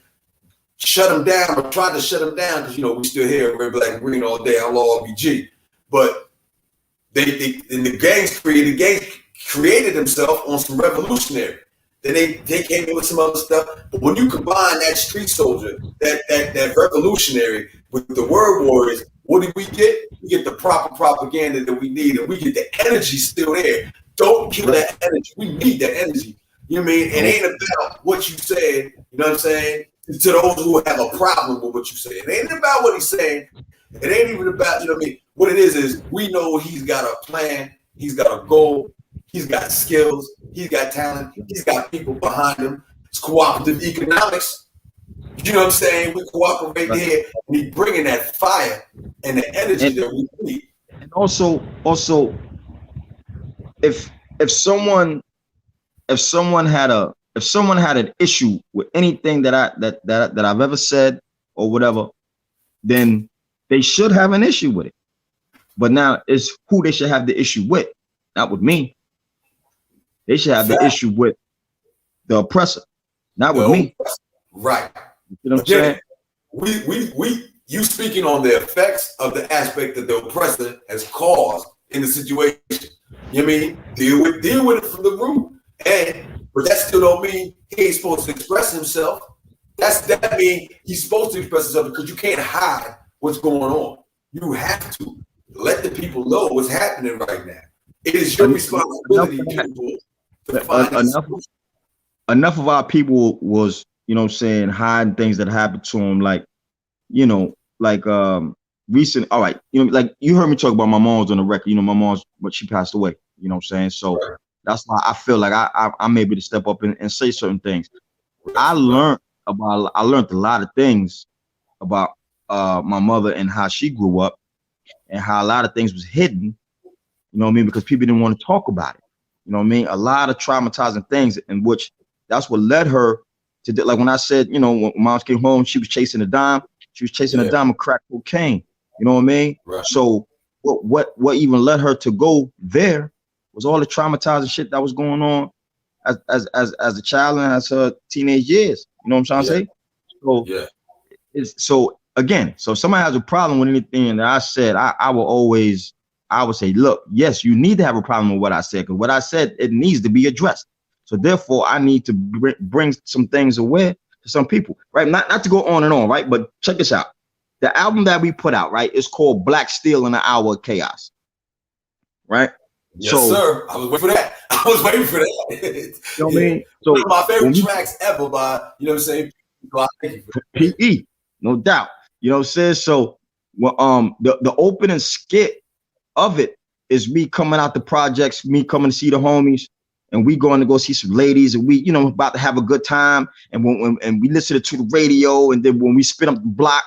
shut them down or tried to shut them down, because, you know, we still here red, black, and green all day, outlaw RBG. But the gangs created themselves on some revolutionary. Then they came in with some other stuff. But when you combine that street soldier, that revolutionary with the word warriors, what do we get? We get the proper propaganda that we need, and we get the energy still there. Don't kill that energy. We need that energy. You know what I mean? It ain't about what you said, you know what I'm saying? To those who have a problem with what you say. It ain't about what he's saying. It ain't even about, you know what I mean? What it is we know he's got a plan, he's got a goal, he's got skills, he's got talent, he's got people behind him. It's cooperative economics. You know what I'm saying? We cooperate here, and he's bringing that fire and the energy that we need. And also, if someone had an issue with anything that I've ever said or whatever, then they should have an issue with it. But now it's who they should have the issue with, not with me. They should have the issue with the oppressor, not with me. Right. You know what I'm saying? You speaking on the effects of the aspect that the oppressor has caused in the situation. You know what I mean? Deal with it from the root. But that still don't mean he ain't supposed to express himself. That means he's supposed to express himself, because you can't hide what's going on. You have to let the people know what's happening right now. It is your responsibility to find enough of our people was, you know what I'm saying, hiding things that happened to them, like, you know, like recent, all right, you know, like you heard me talk about my mom's on the record, you know, my mom's, but she passed away, you know what I'm saying? So that's why I feel like I'm able to step up and say certain things. I learned a lot of things about my mother and how she grew up, and how a lot of things was hidden, you know what I mean, because people didn't want to talk about it. You know what I mean? A lot of traumatizing things, in which that's what led her to, like when I said, you know, when Mom came home, she was chasing a dime. She was chasing a dime of crack cocaine. You know what I mean? Right. So what even led her to go there was all the traumatizing shit that was going on as a child and as her teenage years. You know what I'm trying to say? So again, so if somebody has a problem with anything that I said, I would say, look, yes, you need to have a problem with what I said, because what I said, it needs to be addressed. So therefore, I need to bring some things aware to some people, right? Not to go on and on, right? But check this out. the album that we put out, right, is called Black Steel in an Hour of Chaos. Right? Yes, sir. I was waiting for that. You know what I mean? So one of my favorite tracks ever by, you know what I'm saying? So PE, no doubt. You know what I'm saying? So the opening skit of it is me coming out the projects, me coming to see the homies, and we going to go see some ladies, and we, you know, about to have a good time. And when we listen to the radio, and then when we spin up the block,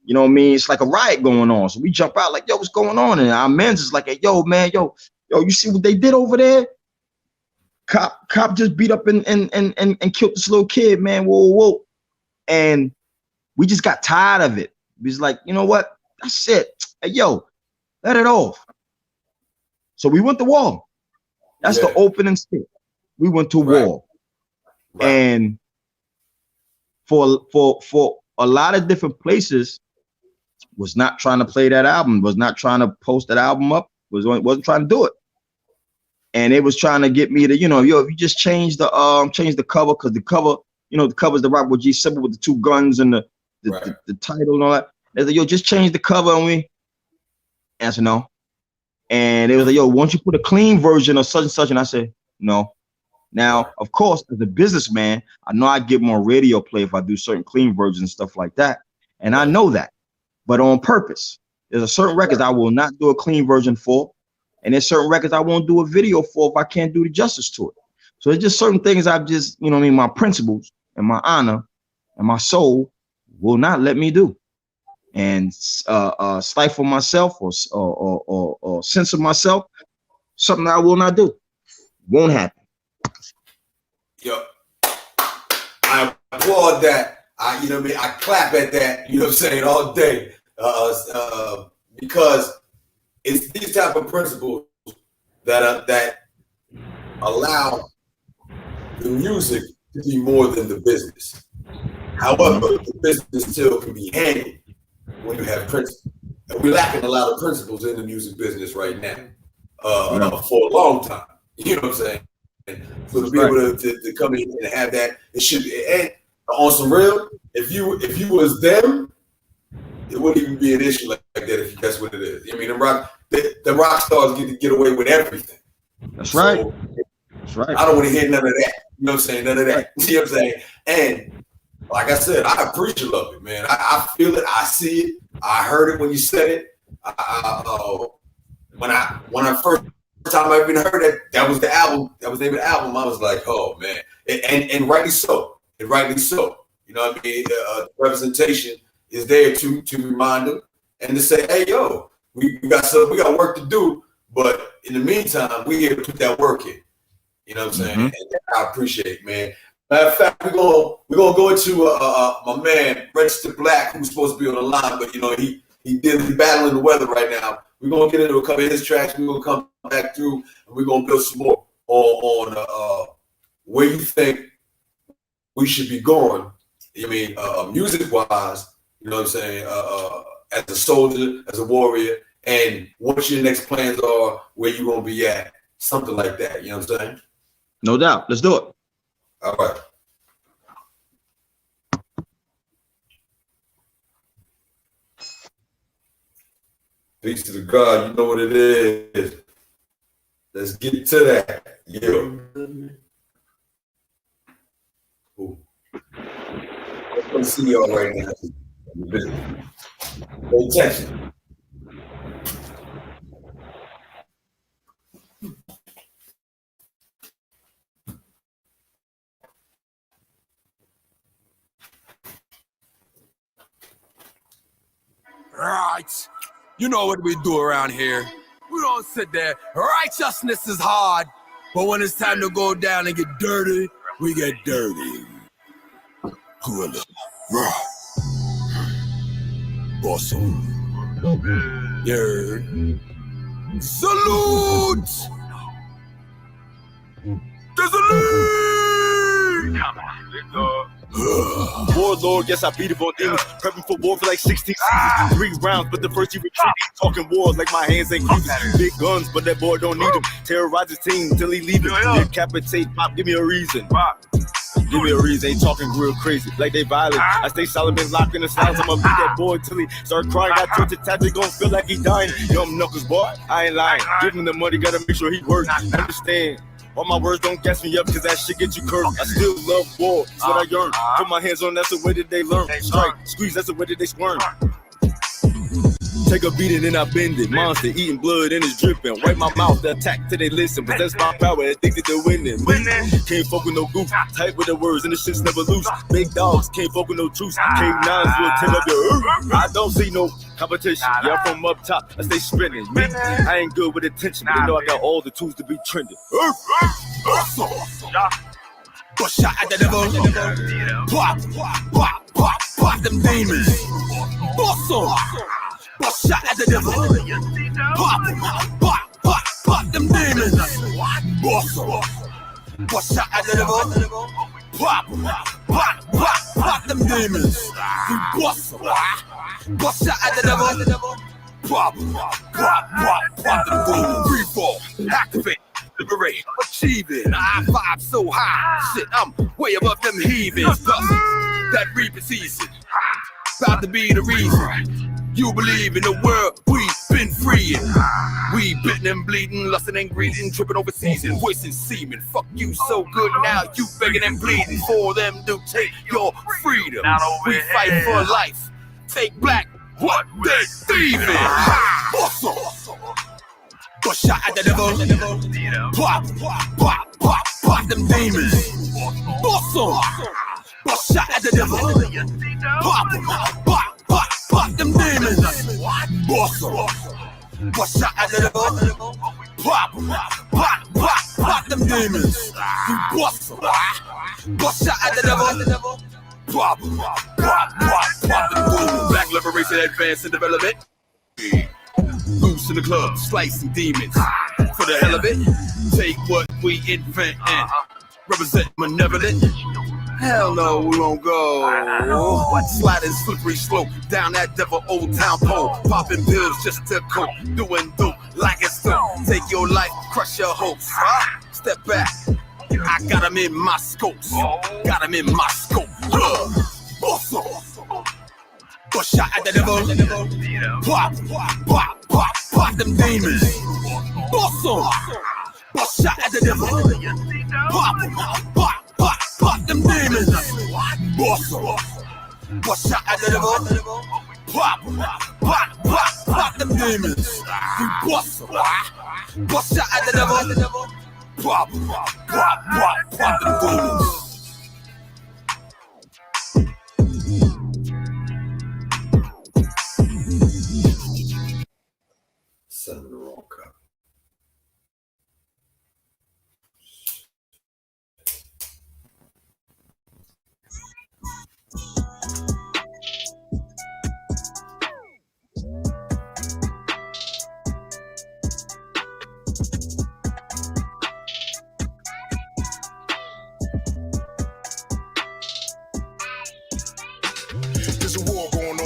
you know what I mean? It's like a riot going on. So we jump out like, yo, what's going on? And our men's is like, hey, yo, man, yo, you see what they did over there? Cop just beat up and killed this little kid, man. Whoa. And we just got tired of it. We was like, you know what? That's it. Hey, yo, let it off. So we went to war. That's the opening skit. We went to war. Right. And for a lot of different places, was not trying to play that album, was not trying to post that album up, wasn't trying to do it. And it was trying to get me to, you know, yo, if you just change the cover, because the cover, you know, the cover's the Rock with G symbol with the two guns and the title and all that. They said, yo, just change the cover, and we answer no. And it was like, yo, won't you put a clean version of such and such? And I said, no. Now, of course, as a businessman, I know I get more radio play if I do certain clean versions and stuff like that. And I know that, but on purpose. There's a certain records I will not do a clean version for. And there's certain records I won't do a video for if I can't do the justice to it. So it's just certain things I've just, you know what I mean, my principles and my honor and my soul will not let me do. And stifle myself or censor myself, something I will not do. Won't happen. Yo, I applaud that. You know what I mean? I clap at that, you know what I'm saying, all day. Because it's these type of principles that allow the music to be more than the business. However, the business still can be handled when you have principles. And we're lacking a lot of principles in the music business right now for a long time. You know what I'm saying? And so to be able to come in and have that, it should be, and on some real, if you was them, it wouldn't even be an issue like that if that's what it is. I mean, the rock stars get away with everything. That's right. That's right. I don't want to hear none of that. You know what I'm saying? None of that. You know what I'm saying? And like I said, I appreciate it, man. I feel it. I see it. I heard it when you said it. When I first time I even heard it, that was the album. That was the name of the album. I was like, oh man, and rightly so. And rightly so. You know what I mean? Representation is there to remind them and to say, hey, yo, we got work to do, but in the meantime, we here to put that work in. You know what I'm saying? Mm-hmm. And I appreciate, man. Matter of fact, we're gonna go into my man Rejistrd Blac, who's supposed to be on the line, but you know he's battling the weather right now. We're gonna get into a couple of his tracks. We're gonna come back through, and we're gonna build some more on where you think we should be going. I mean, music wise, you know what I'm saying? As a soldier, as a warrior, and what your next plans are, where you gonna be at, something like that. You know what I'm saying? No doubt. Let's do it. All right. Peace to the God. You know what it is. Let's get to that. Yo. Let's see y'all right now. Pay attention. Right. You know what we do around here. We don't sit there. Righteousness is hard, but when it's time to go down and get dirty, we get dirty. Gorilla. Awesome. Yeah. Salute! There's a lead! Come on, let's go. Warlord, yes, I beat up on demons. Prepping for war for like 16 seasons. 3 rounds, but the first you retreat. Talking wars like my hands ain't clean. Big guns, but that boy don't need them. Terrorize his team till he leave it. Decapitate, pop, give me a reason. Give me a reason, ain't talking real crazy, like they violent. I stay solid, been locked in the silence. I'ma beat that boy till he start crying. Got twisted tats, they gon' feel like he dying. Young knuckles, boy, I ain't lying. Give him the money, gotta make sure he works. Understand? All my words don't gas me up, cause that shit get you curved. I still love war, that's what I yearn. Put my hands on, that's the way that they learn. Strike, squeeze, that's the way that they squirm. Take a beating and I bend it. Monster eating blood and it's dripping. Wipe my mouth, the attack till they listen. But that's my power, addicted to winning. Can't fuck with no goof. Tight with the words and the shit's never loose. Big dogs can't fuck with no truce. K9s will tear up your I don't see no competition. Yeah, I'm from up top, I stay spinning. Me, I ain't good with attention, but they know I got all the tools to be trending. Bust shot at the devil. Pop, pop, pop, pop them demons. Bust on. Bust shot at the devil. Pop, pop, pop, pop them demons. Bust on. Bust shot at the devil. Pop, pop, pop, pop them demons. Bust on. Bust shot at the devil. Pop, pop, pop, pop them demons. Free fall, activate. Liberate, achieving. I vibe so high. Shit, I'm way above them heathens. That reaping season, about to be the reason you believe in the world we've been freeing. We bitten and bleeding, lusting and greeding, tripping over season, wasting semen. Fuck you so good now, you begging and bleeding for them to take your freedom. We fight for life. Take Blac, what they thieving. Awesome. Bust shot at the devil. Pop, pop, pop, pop them demons. Awesome. Bust shot at the devil. Pop, pop, pop, pop them demons. Awesome. Bust shot at the devil. Pop, pop, pop, pop them demons. Awesome. Bust shot at the devil. Pop, pop, pop, pop them demons. Black liberation, advance and development. Loose in the club, slicing demons. For the hell of it, take what we invent and represent malevolent. Hell no, we won't go. Sliding slippery slope down that devil old town pole. Popping pills just to cope, doing dope like it's dope. Take your life, crush your hopes. Step back, I got him in my scopes. Got him in my scope. Awesome. Bust shot at the devil. Pop, pop, pop, pop them demons. Awesome. Bust shot at the devil. Pop, pop, pop, pop them demons. Awesome. Bust shot at the devil. Pop, pop, pop, pop them demons. Awesome. Bust shot at the devil. Pop, pop, pop, pop them demons. Send the wrong copy.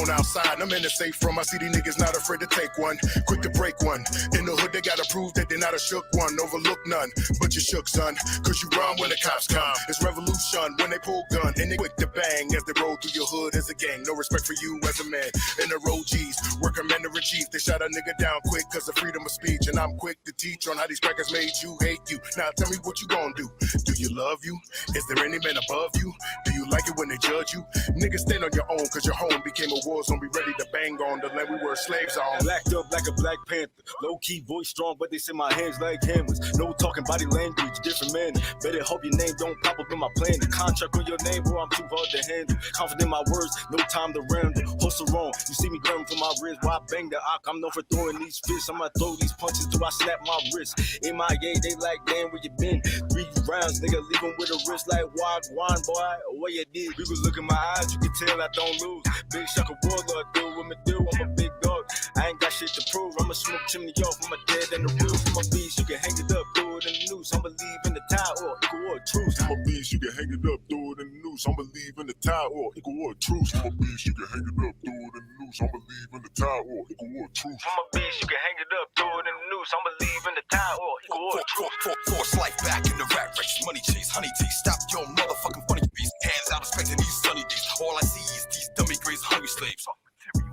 Outside, I'm in the safe from. I see these niggas not afraid to take one, quick to break one. In the hood, they gotta prove that they're not a shook one. Overlook none, but you shook, son. Cause you run when the cops come. It's revolution when they pull gun and they quick to bang as they roll through your hood as a gang. No respect for you as a man. In the road G's, work commander-in-chief. They shot a nigga down quick cause of freedom of speech. And I'm quick to teach on how these crackers made you hate you. Now tell me what you gonna do. Do you love you? Is there any man above you? Do you like it when they judge you? Niggas stand on your own cause your home became a war zone. Be ready to bang on the land we were slaves on. Blacked up like a Black Panther. Low key, voice strong, but they say my hands like hammers. No talking body language, different man. Better hope your name don't pop up in my plan. The contract on your name, bro, I'm too hard to handle. Confident in my words, no time to ramble. Hustle wrong, you see me grabbing for my wrist. While I bang the ock, I'm known for throwing these fists. I'ma throw these punches till I snap my wrist. MIA, they like, damn, where you been? 3 rounds, nigga, leave him with a wrist like wild wine, boy. What you did? You can look in my eyes, you can tell I don't lose. Big shaka warlord, do what me do. I'm a big dog, I ain't got shit to prove. I'ma smoke chimney off, I'm a dead in the roof. I'm a beast, you can hang it up, throw it in the noose. I'ma leave in the towel or equal or truce. I'm a beast, you can hang it up, throw it in the noose. news. I'm believing the tide or equal or truth. I'm a beast, you can hang it up, throw it in the news. I'm believing the tide or equal or truth. I'm a beast, you can hang it up, throw it in the news. I'm believing the tide or equal or truth. Force life back in the rat race. Money chase, honey taste. Stop your motherfucking funny face. Hands out expecting these sunny days. All I see is these dummy grays, hungry slaves.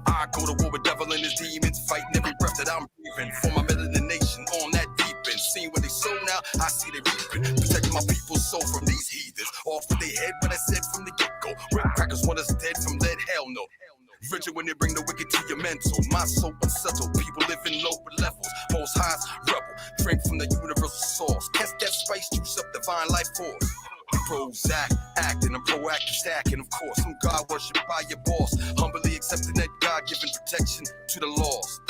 I go to war with devil and his demons, fighting every breath that I'm breathing. For my melanin nation on that deep end. Seeing what they sow now, I see they reaping. Protecting my people's soul from these heathens. Off with their head, but I said from the get-go. Red crackers want us dead from lead, hell no. Rigid when they bring the wicked to your mental. My soul unsettled, people living low levels. Most highs rebel, drink from the universal source. Catch that spice, juice up divine life force. Prozac, acting, I'm proactive stacking, of course. I'm God worshipped by your boss. Humbly accepting that God-given protection to the lost.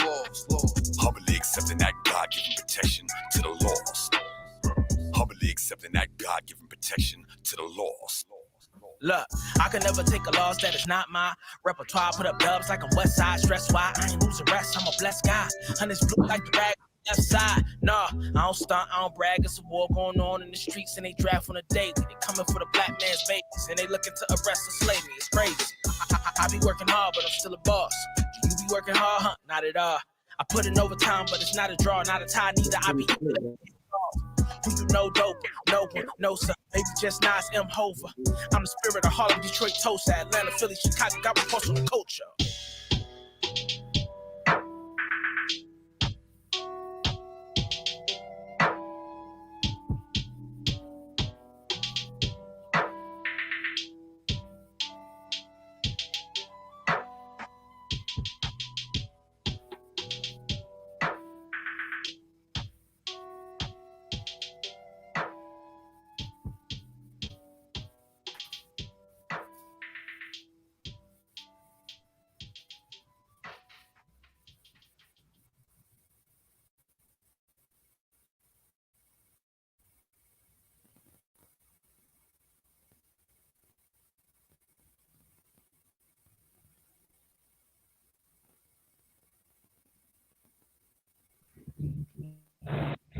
Humbly accepting that God-given protection to the lost. Humbly accepting that God-given protection to the lost. Look, I can never take a loss that is not my repertoire. Put up dubs like I'm West Side. Stress why I ain't losing rest. I'm a blessed guy. Honey's blue like the rag. Left side, nah, I don't stunt, I don't brag. It's a war going on in the streets and they draft on a daily. They coming for the black man's babies and they looking to arrest or slay me. It's crazy. I be working hard, but I'm still a boss. Do you be working hard? Huh? Not at all. I put in overtime, but it's not a draw, not a tie. Neither I be. Who you know, dope? No one, no sir. Maybe just Nas M. Hover. I'm the spirit of Harlem, Detroit, Tulsa, Atlanta, Philly, Chicago. Got my pulse on the culture.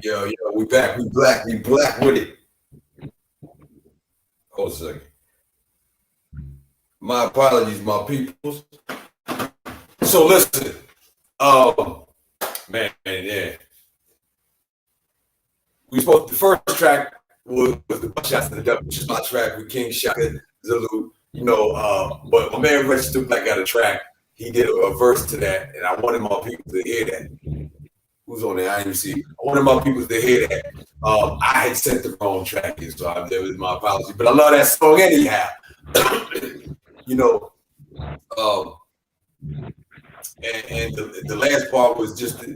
Yo, we back, we black with it. Hold a second. My apologies, my peoples. So listen, man, yeah. The first track was the Shots to the Devil, which is my track with King Shaka Zulu, but my man Rejistrd Blac got a track. He did a verse to that, and I wanted my people to hear that. Who's on there? I didn't see. I wanted my people to hear that. I had sent the wrong track in, so there was my apology. But I love that song anyhow. And the last part was just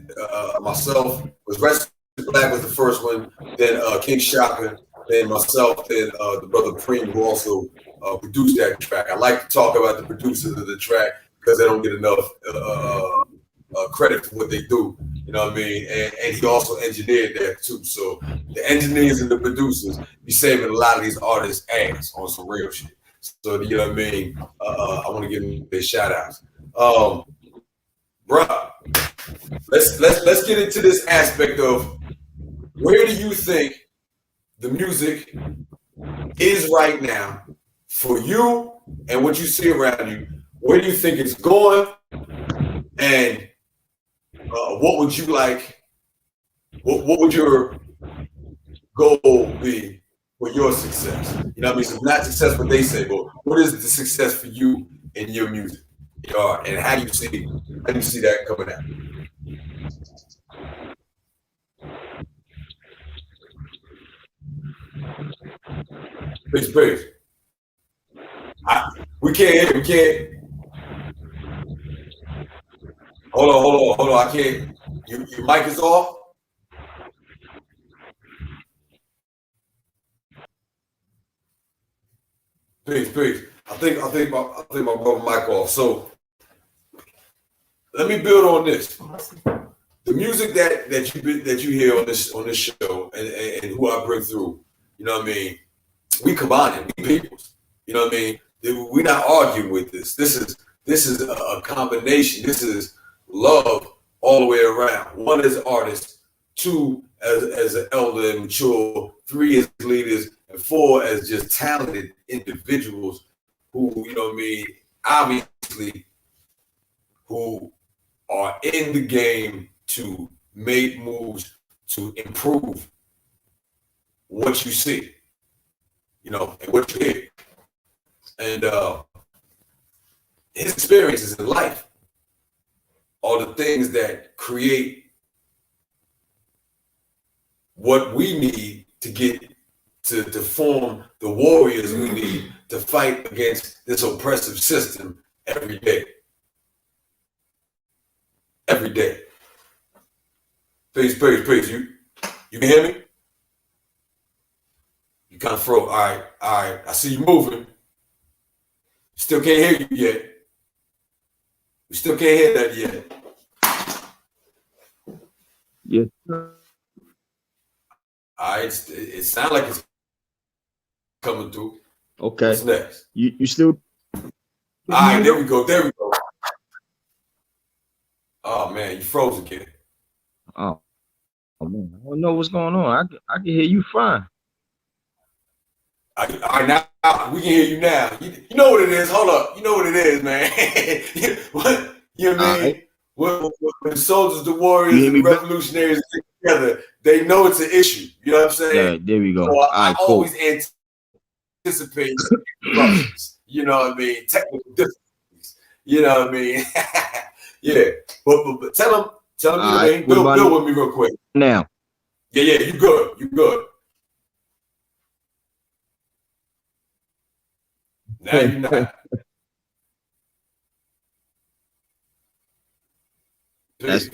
myself. Was Rejistrd Blac was the first one. Then King Shaka. Then myself. Then the brother Preem, who also produced that track. I like to talk about the producers of the track because they don't get enough credit for what they do. You know what I mean? And he also engineered that too. So the engineers and the producers be saving a lot of these artists' ass on some real shit. So you know what I mean? I want to give them their shout outs. Bruh, let's get into this aspect of where do you think the music is right now for you and what you see around you? Where do you think it's going? And what would you like? What would your goal be for your success? You know what I mean? So not success what they say, but what is the success for you in your music? And how do you see that coming out? Please. We can't hear. We can't. Hold on. I can't. Your mic is off. Please. I think my brother mic off. So let me build on this. The music that you hear on this show and who I bring through, you know what I mean? We combine it, we peoples. You know what I mean? We're not arguing with this. This is a combination. This is love all the way around. One as artists, two as an elder and mature, three as leaders, and 4 as just talented individuals who, you know what I mean, obviously, who are in the game to make moves to improve what you see, you know, and what you hear. And his experiences in life are the things that create what we need to get to form the warriors we need to fight against this oppressive system every day. Every day. Peace. You can hear me? You kind of froze. All right. I see you moving. Still can't hear you yet. We still can't hear that yet. Yes. All right. It sounds like it's coming through. Okay. What's next? You still? All right. There we go. Oh man, you froze again. Oh man, I don't know what's going on. I can hear you fine. All right, now we can hear you now. You know what it is. Hold up. You know what it is, man. What you know what I mean? When the soldiers, the warriors, and the revolutionaries get together, they know it's an issue. You know what I'm saying? Yeah, there we go. So I cool. always anticipate interruptions. You know what I mean? Technical difficulties. You know what I mean? Yeah, but tell him your name. Build with me real quick. Now. Yeah, you good. Now you're not. Peace.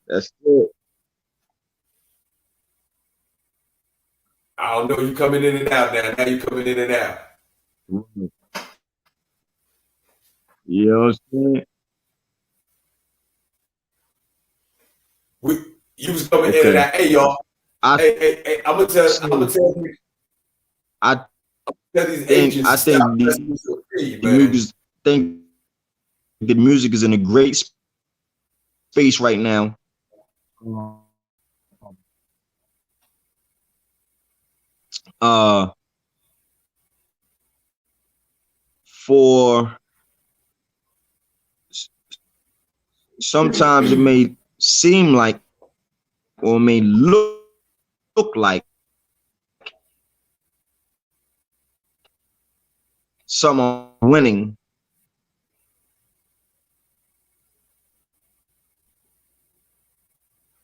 That's it. I don't know, you coming in and out now. Now you coming in and out. You know what I'm saying? You was coming in and out. Hey, y'all. Hey, I'm gonna tell you. I these agents think the music is in a great space right now. For sometimes it may seem like or may look like some are winning.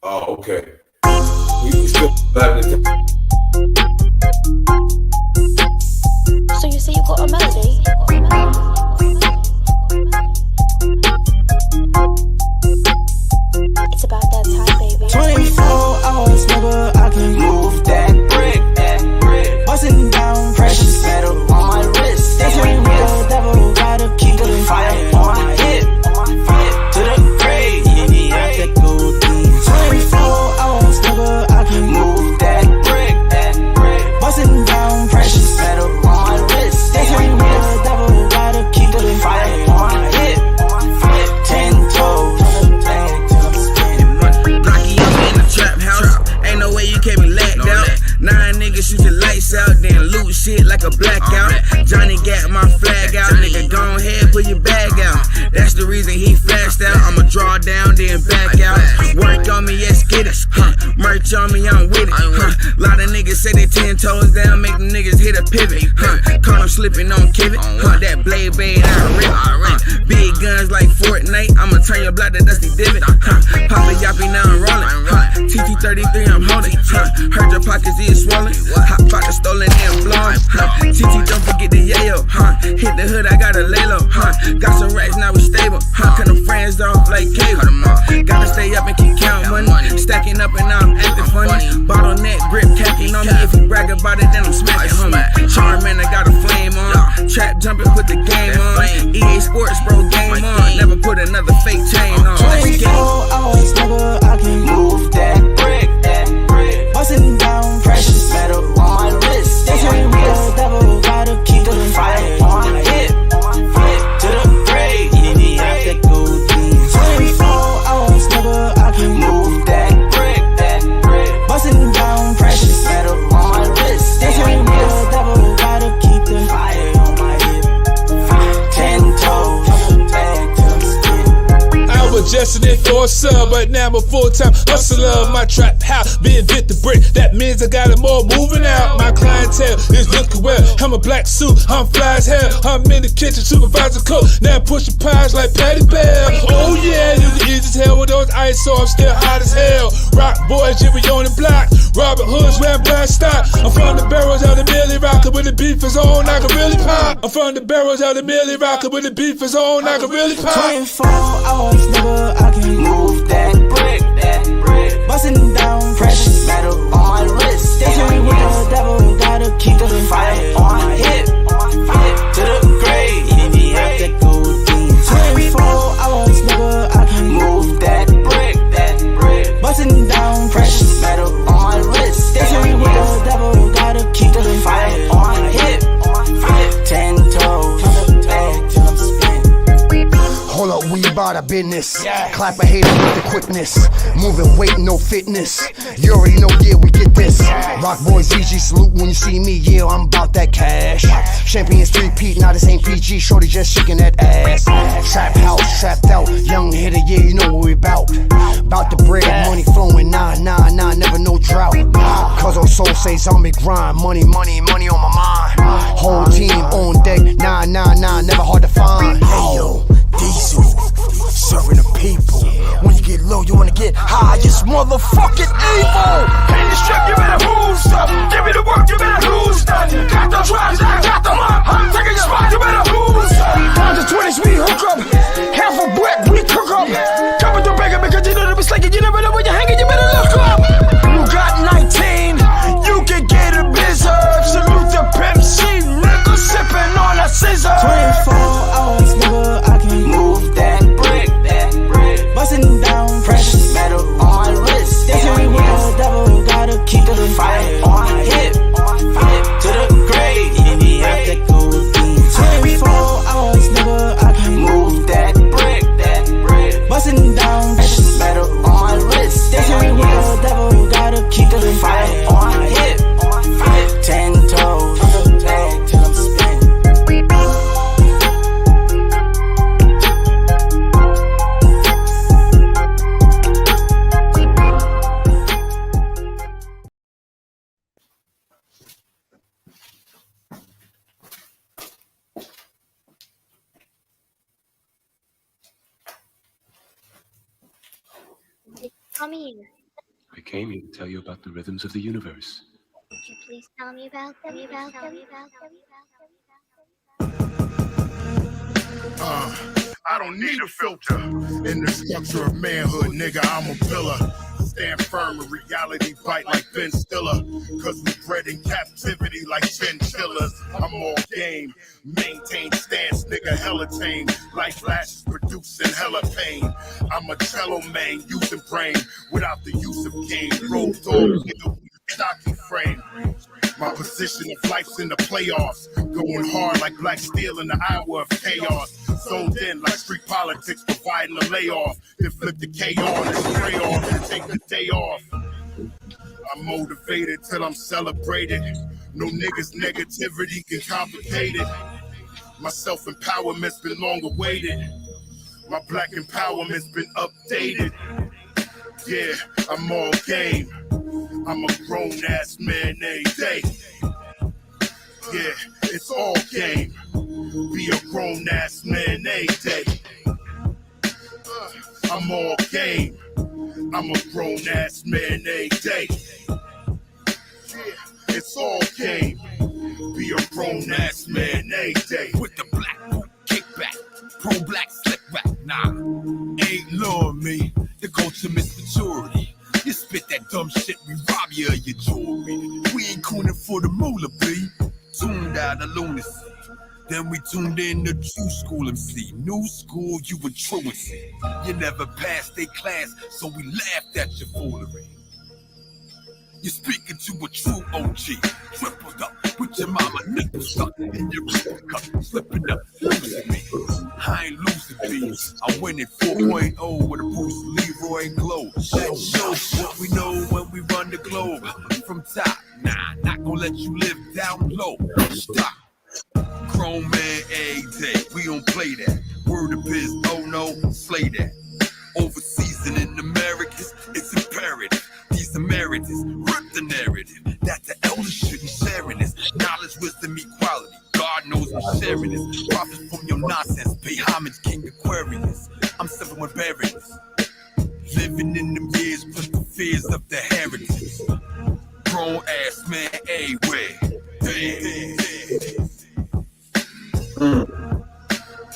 Oh, okay. We still having So you say you got a melody? It's about that time, baby. 24 hours, nigga, I can move that brick. Busting down precious metal on my wrist. They say the devil gotta keep the fire on my hip. To the grave, yeah, I have to go deep. 24 hours, nigga, I can move that brick. Busting down precious metal on my wrist. They say the devil gotta keep the fire on my hip. 10 toes. Blocky up in the trap house. Ain't no way you can't be lagged out. 9 niggas shoot your lights out, then loot shit like a blackout. Johnny got my flag out, nigga, go ahead, put your bag out. That's the reason he flashed out. I'ma draw down, then back out. Work on me, yes, get it. Merch on me, I'm with it. Lot of niggas say they 10 toes down, make them niggas hit a pivot. Caught him slipping on Kivit. That blade I rip. Big guns like Fortnite, I'ma turn your block to dusty divot. Papa Yappy, now I'm rolling. TT33, I'm holding. Heard your pockets is swollen. Hot pot the stolen and blowing. TT, don't forget the yayo. Hit the hood, I gotta lay low. Got some racks, now we stable. Cut them friends off like cable. Gotta stay up and keep counting money. Stacking up and now I'm acting funny. Bottleneck grip, capping on me. If you brag about it, then I'm smacking, homie. Charmin, I got a flame on. Trap jumping, put the game on. EA Sports, bro, game on. Never put another fake chain on. 24 hours, nigga, I can move that brick. Busting down precious metal on my wrist. They say the devil gotta keep the fire on my hip. To the grave, yeah, I have to go deep. 24 hours, nigga, I can move that brick. Busting down precious metal on my was just an enforcer, but now I'm a full-time hustler. My trap house being fit to brick. That means I got it more moving out. My clientele is looking well. I'm a black suit, I'm fly as hell. I'm in the kitchen, supervisor cook. Now I'm pushing pies like Patty Bell. Oh yeah, you can easy tell with those ice, so I'm still hot as hell. Rock boys, Jimmy on the block. Robert Hood's wearing black stock. I'm from the barrels of the Millie Rocker. When the beef is on, I can really pop. I'm from the barrels of the Millie Rocker. When the beef is on, I can really pop. 24 hours, nigga, I can move that brick. Bustin' down precious metal on my wrist. They say with the devil, gotta keep the fire on hip. To the grave, we have to go deep. 24 hours, nigga, I can move that brick. Bustin' down precious metal on my wrist. They say with the devil, gotta keep the fire on hip. 10 toes, till I'm spinning. Hold up, we about our business. Clap a hater with the quickness. Moving weight, no fitness. You already know, yeah, we get this. Rock boy GG, salute when you see me, yeah, I'm about that cash. Champions 3-peat, now this ain't PG, shorty just shaking that ass. Trap house, trapped out, young hitter, yeah, you know what we about. About the bread, money flowing, nah, never no drought. Cause on soul say zombie grind, money on my mind. Whole team on deck, nah, never hard to find. Hey yo, diesel, serving the people. When you get low, you wanna get high, it's motherfucking evil. In the strip, you better move stuff. Give me the work, you better lose nothing. Got the tribes, I got them up. I'm taking your spot, you better lose something. Down to 20s, we hook up. Half a brick, we cook up. Coming through bigger because you know the mistake. You never know when you're hanging, you better look up. You got 19, you can get a blizzard. Salute the Pimp C, nigga sipping on a scissor. 24 hours, nigga, I can move that brick. Bustin' down precious metal on my wrist. They say with the devil, gotta keep the fire on hip. To the grave, we have to go deep. 24 hours, nigga, I can move that brick. Bustin' down precious metal on my wrist. They say with the devil, gotta keep the fire on hip. 10 toes, till I'm spinning. Come here. I came here to tell you about the rhythms of the universe. Would you please tell me about them? I don't need a filter. In the structure of manhood, nigga, I'm a pillar. Stand firm in reality, bite like Ben Stiller. Cause we bred in captivity like chinchillas. I'm all game, maintain stance, nigga, hella tame. Light flashes producing hella pain. I'm a cello man, using brain without the use of game. Roll dog, nigga, with a stocky frame. My position of life's in the playoffs. Going hard like black steel in the hour of chaos. Zoned in like street politics, providing a layoff. Then flip the K on and spray off and take the day off. I'm motivated till I'm celebrated. No niggas negativity can complicate it. My self-empowerment's been long awaited. My black empowerment's been updated. Yeah, I'm all game. I'm a grown-ass man every day. Yeah, it's all game. Be a grown-ass man every day. I'm all game. I'm a grown-ass man every day. Yeah, it's all game. Be a grown-ass man every day. With the black boot, kickback, pro-black slick rap, nah. Ain't luring me to go to maturity. You spit that dumb shit, we rob you of your jewelry. We ain't cooning for the moolah, B. Tuned out of lunacy. Then we tuned in to true school MC. New school, you were truancy. You never passed a class, so we laughed at your foolery. You're speaking to a true OG. Tripled up with your mama nipples stuck in your cup. Slipping up, losing me. I ain't losing beats. I win it 4.0 with a Bruce Leroy glow. That shows what we know when we run the globe. From top, nah, not gonna let you live down low. Stop. Chrome man, every day. We don't play that. Word of biz, oh no, slay that. Overseas and in Americas, it's imperative. These Americans rip the narrative that the elders should be sharing this. Knowledge, wisdom, equality. God knows we're sharing this. Profit from your nonsense. Pay homage, King Aquarius. I'm serving with barriers. Living in them years, plus the fears of the heritage. Grown ass man, A-way.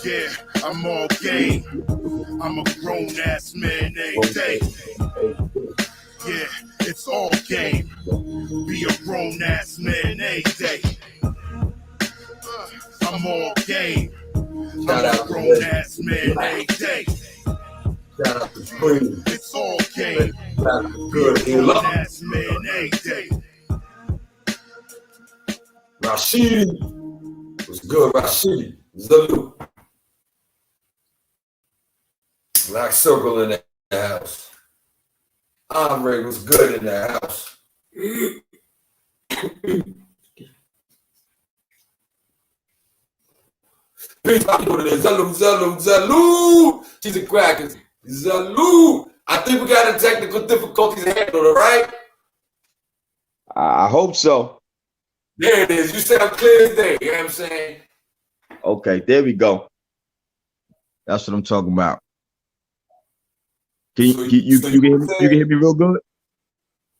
Yeah, I'm all game. I'm a grown ass man every day. Yeah, it's all game. Be a grown ass man every day. I'm all game. I'm a grown ass man every day. Shout out to Spring. It's all game. Good. Be a grown ass man every day. Rashidi was good. Rashidi. Zulu. Black Circle in the house. Anray was good in the house. Peace out to the Zulu. She's a cracker. Zulu. I think we got the technical difficulties handled, right? I hope so. There it is. You sound clear as day. You know what I'm saying? Okay, there we go. That's what I'm talking about. Can you can hear me real good?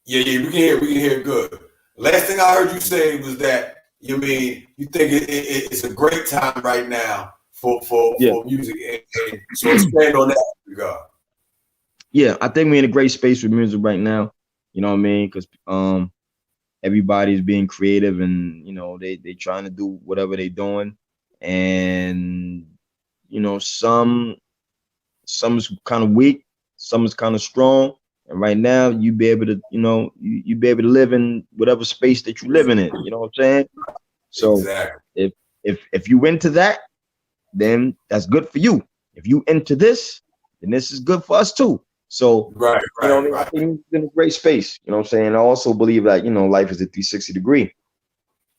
Yeah, we can hear it good. Last thing I heard you say was that you think it's a great time right now for music, and so expand on that regard. Yeah, I think we're in a great space with music right now. You know what I mean? Because everybody's being creative, and you know they trying to do whatever they're doing, and you know some is kind of weak, some is kind of strong, and right now you be able to you be able to live in whatever space that you're living in. You know what I'm saying? So exactly. if you into that, then that's good for you. If you into this, then this is good for us too. So I think it's in a great space. You know what I'm saying? I also believe that life is a 360 degree.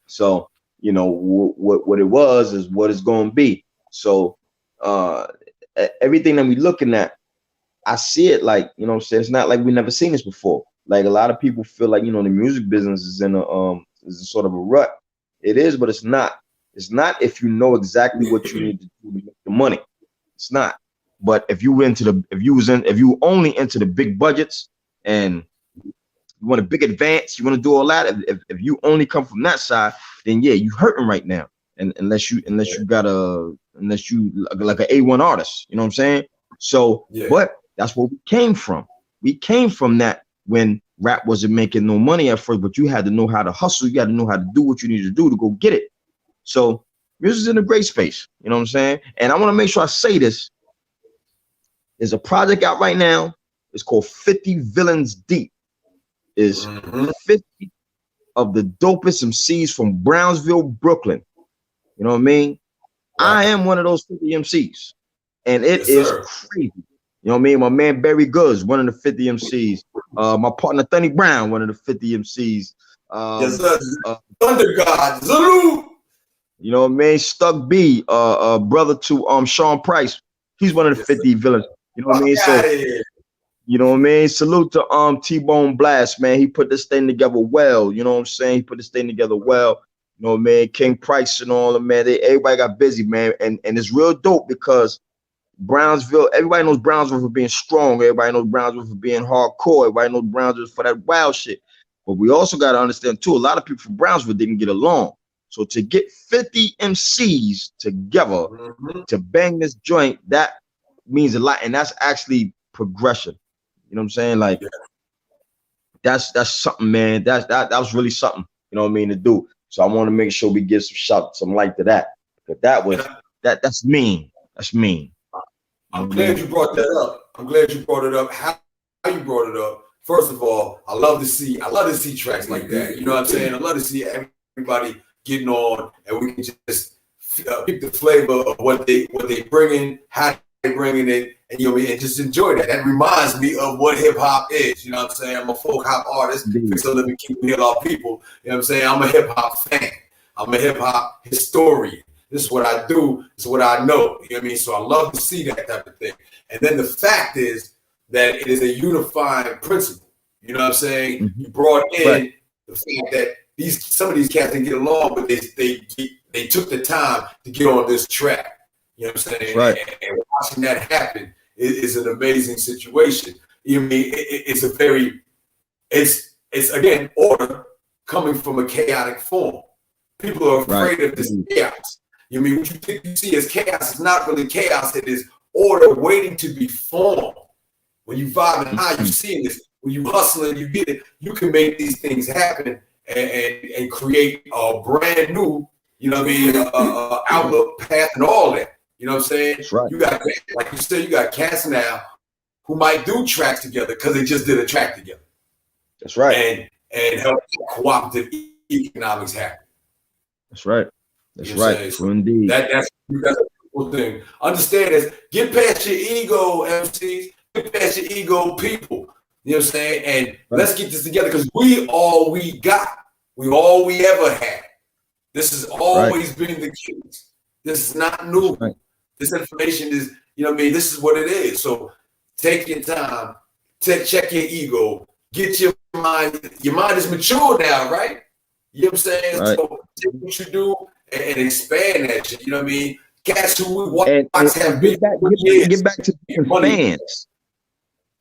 So what it was is what it's going to be. So everything that we're looking at, I see it like it's not like we never seen this before. Like a lot of people feel like the music business is in is a sort of a rut. It is, but it's not. It's not if you know exactly what you need to do to make the money. It's not. But if you only into the big budgets and you want a big advance, you want to do all that. If you only come from that side, then yeah, you hurting right now. And unless you like an A1 artist, you know what I'm saying? So, but that's where we came from. We came from that when rap wasn't making no money at first, but you had to know how to hustle. You had to know how to do what you need to do to go get it. So music's in a great space. You know what I'm saying? And I want to make sure I say this. There's a project out right now. It's called 50 Villains Deep. Is 50 of the dopest MCs from Brownsville, Brooklyn. You know what I mean? I am one of those 50 MCs. And it is crazy. You know what I mean? My man Barry Goods, one of the 50 MCs. My partner Thunny Brown, one of the 50 MCs. Thunder God, Zulu. You know what I mean? Stuck B, brother to Sean Price. He's one of the 50 villains. You know what I mean? So, you know what I mean? Salute to T-Bone Blast, man. He put this thing together well. You know what I'm saying? He put this thing together well. You know what I mean? King Price and all them, man. Everybody got busy, man. And it's real dope because Brownsville, everybody knows Brownsville for being strong. Everybody knows Brownsville for being hardcore. Everybody knows Brownsville for that wild shit. But we also got to understand, too, a lot of people from Brownsville didn't get along. So to get 50 MCs together to bang this joint, that means a lot. And that's actually progression. You know what I'm saying? Like, that's something, man. That was really something, you know what I mean, to do. So I want to make sure we give some light to that. But that's mean. That's mean. I'm glad you brought that up. I'm glad you brought it up. How you brought it up. First of all, I love to see tracks like that. You know what I'm saying? I love to see everybody getting on, and we can just pick the flavor of what they bringing, how they bringing it, and and just enjoy that. That reminds me of what hip hop is. You know what I'm saying? I'm a folk hop artist, so let me keep it all people. You know what I'm saying? I'm a hip hop fan. I'm a hip hop historian. This is what I do. This is what I know. You know what I mean? So I love to see that type of thing. And then the fact is, that it is a unifying principle. You know what I'm saying? You brought in the fact that some of these cats didn't get along, but they took the time to get on this track. You know what I'm saying? Right. And watching that happen is an amazing situation. You know what I mean? It's again order coming from a chaotic form. People are afraid of this chaos. You know what I mean? What you think you see as chaos is not really chaos. It is order waiting to be formed. When you vibe and high, you see this. When you hustle and you get it, you can make these things happen and create a brand new, you know what I mean, outlook, path, and all that. You know what I'm saying? That's right. You got, like you said, you got cats now who might do tracks together because they just did a track together. That's right. And help cooperative economics happen. That's right. That's right. So indeed. That's a cool thing. Understand this. Get past your ego, MCs. Get past your ego, people. You know what I'm saying? And let's get this together because we all we got. We all we ever had. This has always been the case. This is not new. This information is, you know what I mean? This is what it is. So take your time. Check your ego. Get your mind. Your mind is mature now, right? You know what I'm saying? Right. So take what you do and expand that shit. You know what I mean? Cats who we watch have been get back to being fans.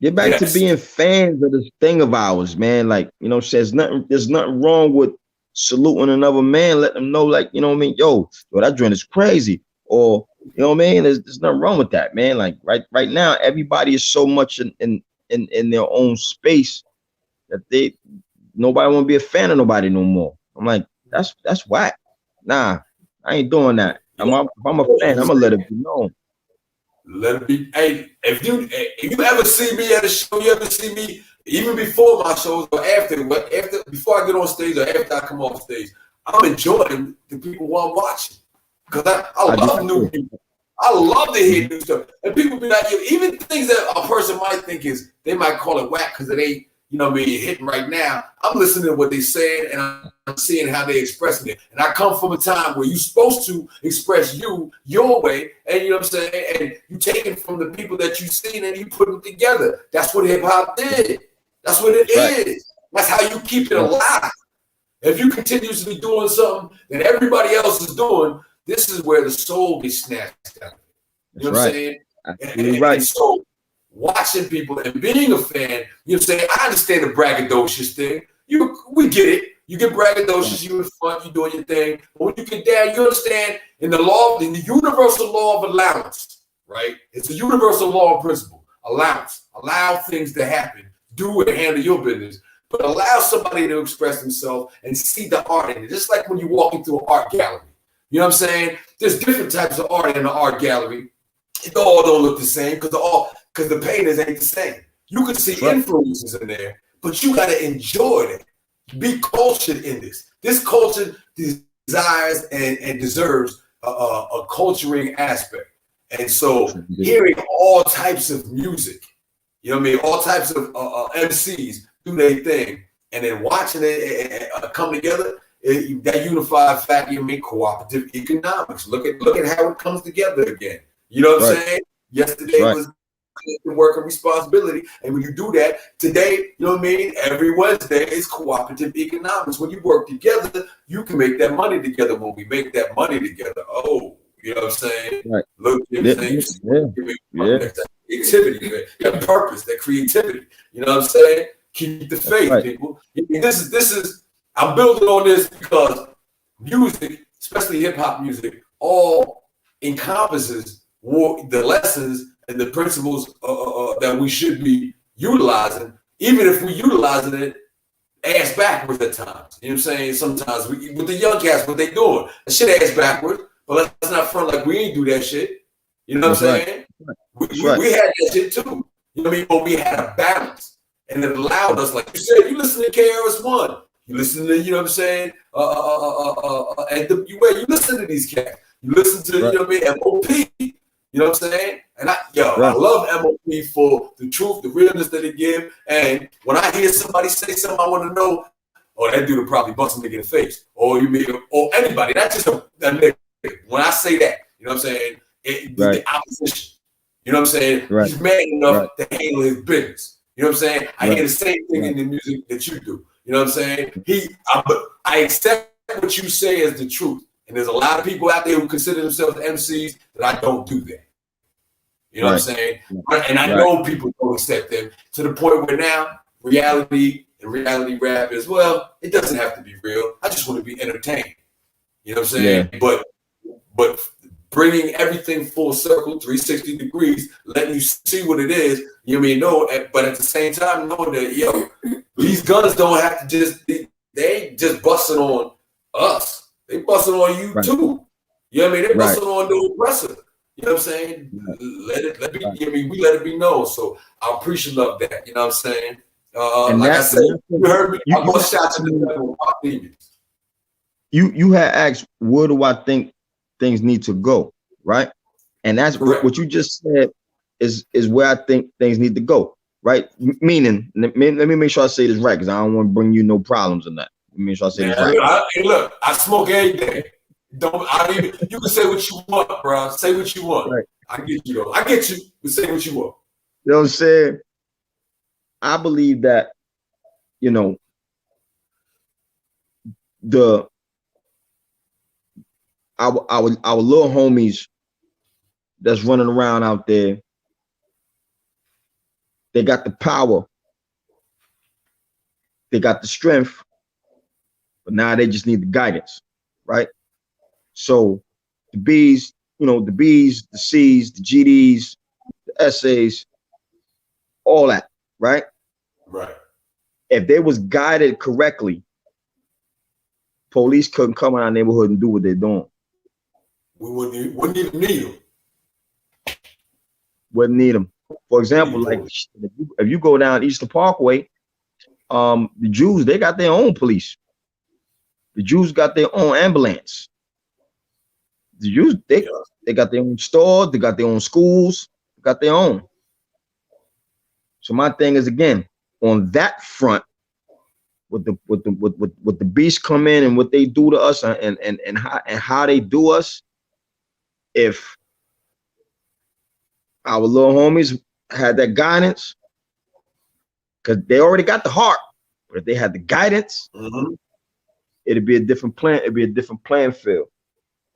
Get back to being fans of this thing of ours, man. Like, you know, there's nothing wrong with saluting another man, let them know, like, you know what I mean, yo, that joint is crazy. Or, you know what I mean? There's nothing wrong with that, man. Like right now, everybody is so much in their own space that nobody want to be a fan of nobody no more. I'm like, that's whack. Nah, I ain't doing that. If I'm a fan, I'm gonna let it be known. Let it be. Hey, if you ever see me at a show, you ever see me even before my shows or after, before I get on stage or after I come off stage, I'm enjoying the people who I'm watching because I love new people. I love to hear new stuff, and people be like, even things that a person might think is they might call it whack because it ain't, you know what I mean, hitting right now. I'm listening to what they saying and I'm seeing how they expressing it. And I come from a time where you're supposed to express your way, and you know what I'm saying, and you take it from the people that you seen and you put them together. That's what hip hop did. That's what it is. That's how you keep it alive. If you continuously doing something that everybody else is doing, this is where the soul gets snatched out. You know what I'm saying? And so watching people and being a fan, you know what I'm saying? I understand the braggadocious thing. We get it. You get braggadocious, you in front, you doing your thing. But when you get down, you understand in the universal law of allowance, right? It's a universal law and principle. Allowance. Allow things to happen. Do and handle your business. But allow somebody to express themselves and see the art in it. Just like when you walk into an art gallery. You know what I'm saying? There's different types of art in an art gallery. It all don't look the same because the painters ain't the same. You can see influences in there, but you got to enjoy it. Be cultured in this. This culture desires and deserves a culturing aspect. And so hearing all types of music, you know what I mean? All types of MCs do their thing. And then watching it come together, that unified factor, you mean cooperative economics. Look at how it comes together again. You know what I'm saying? Yesterday was work and responsibility. And when you do that, today, you know what I mean? Every Wednesday is cooperative economics. When you work together, you can make that money together. When we make that money together, you know what I'm saying? Right. Look, you know what I'm saying? Creativity, that purpose, that creativity. You know what I'm saying? Keep the faith, people. This is I'm building on this because music, especially hip hop music, all encompasses the lessons and the principles that we should be utilizing, even if we're utilizing it ass backwards at times. You know what I'm saying? Sometimes with the young cats, what they doing, that shit ass backwards, but let's not front like we ain't do that shit. You know what I'm saying? We had that shit too. You know what I mean? But we had a balance, and it allowed us, like you said, you listen to KRS-One, you listen to, you know what I'm saying, NWA, you listen to these cats, you listen to, you know what I mean, MOP, you know what I'm saying? And I love MOP for the truth, the realness that they give. And when I hear somebody say something, I want to know, that dude will probably bust a nigga in the face, or anybody, not just a nigga. When I say that, you know what I'm saying, the opposition. You know what I'm saying? Right. He's man enough Right. to handle his business. You know what I'm saying? I Right. hear the same thing in the music that you do. You know what I'm saying? I accept what you say as the truth. And there's a lot of people out there who consider themselves MCs that I don't do that. You know what I'm saying? And I know people don't accept them to the point where now reality and reality rap as well, it doesn't have to be real. I just want to be entertained. You know what I'm saying? Yeah. But bringing everything full circle, 360 degrees, letting you see what it is, you know what I mean? No, but at the same time, know that, yo, these guns don't have to just, they ain't just busting on us. They busting on you too. You know what I mean? They busting on the aggressor. You know what I'm saying? Let it be, you know what I mean? We let it be known. So I appreciate that. You know what I'm saying? Like I said, you heard me. I bust shots to the devil. You had asked, where do I think things need to go, right? And that's what you just said is where I think things need to go, right? Meaning, let me make sure I say this right, because I don't want to bring you no problems in that. Let me make sure I say this right. Look, I smoke every day. You can say what you want, bro. Say what you want. Right. I get you, though. I get you. But say what you want. You know what I'm saying? I believe that, you know, our little homies that's running around out there, they got the power, they got the strength, but now they just need the guidance, right? So the B's, you know, the B's, the C's, the GDs, the SAs, all that, right? Right. If they was guided correctly, police couldn't come in our neighborhood and do what they're doing. We wouldn't even need them. Wouldn't need them. For example, like if you go down Eastern Parkway, the Jews, they got their own police. The Jews got their own ambulance. The Jews, they got their own stores, they got their own schools, they got their own. So my thing is, again, on that front, with the beasts come in and what they do to us and how they do us, if our little homies had that guidance, because they already got the heart, but if they had the guidance, it'd be a different plan. It'd be a different playing field.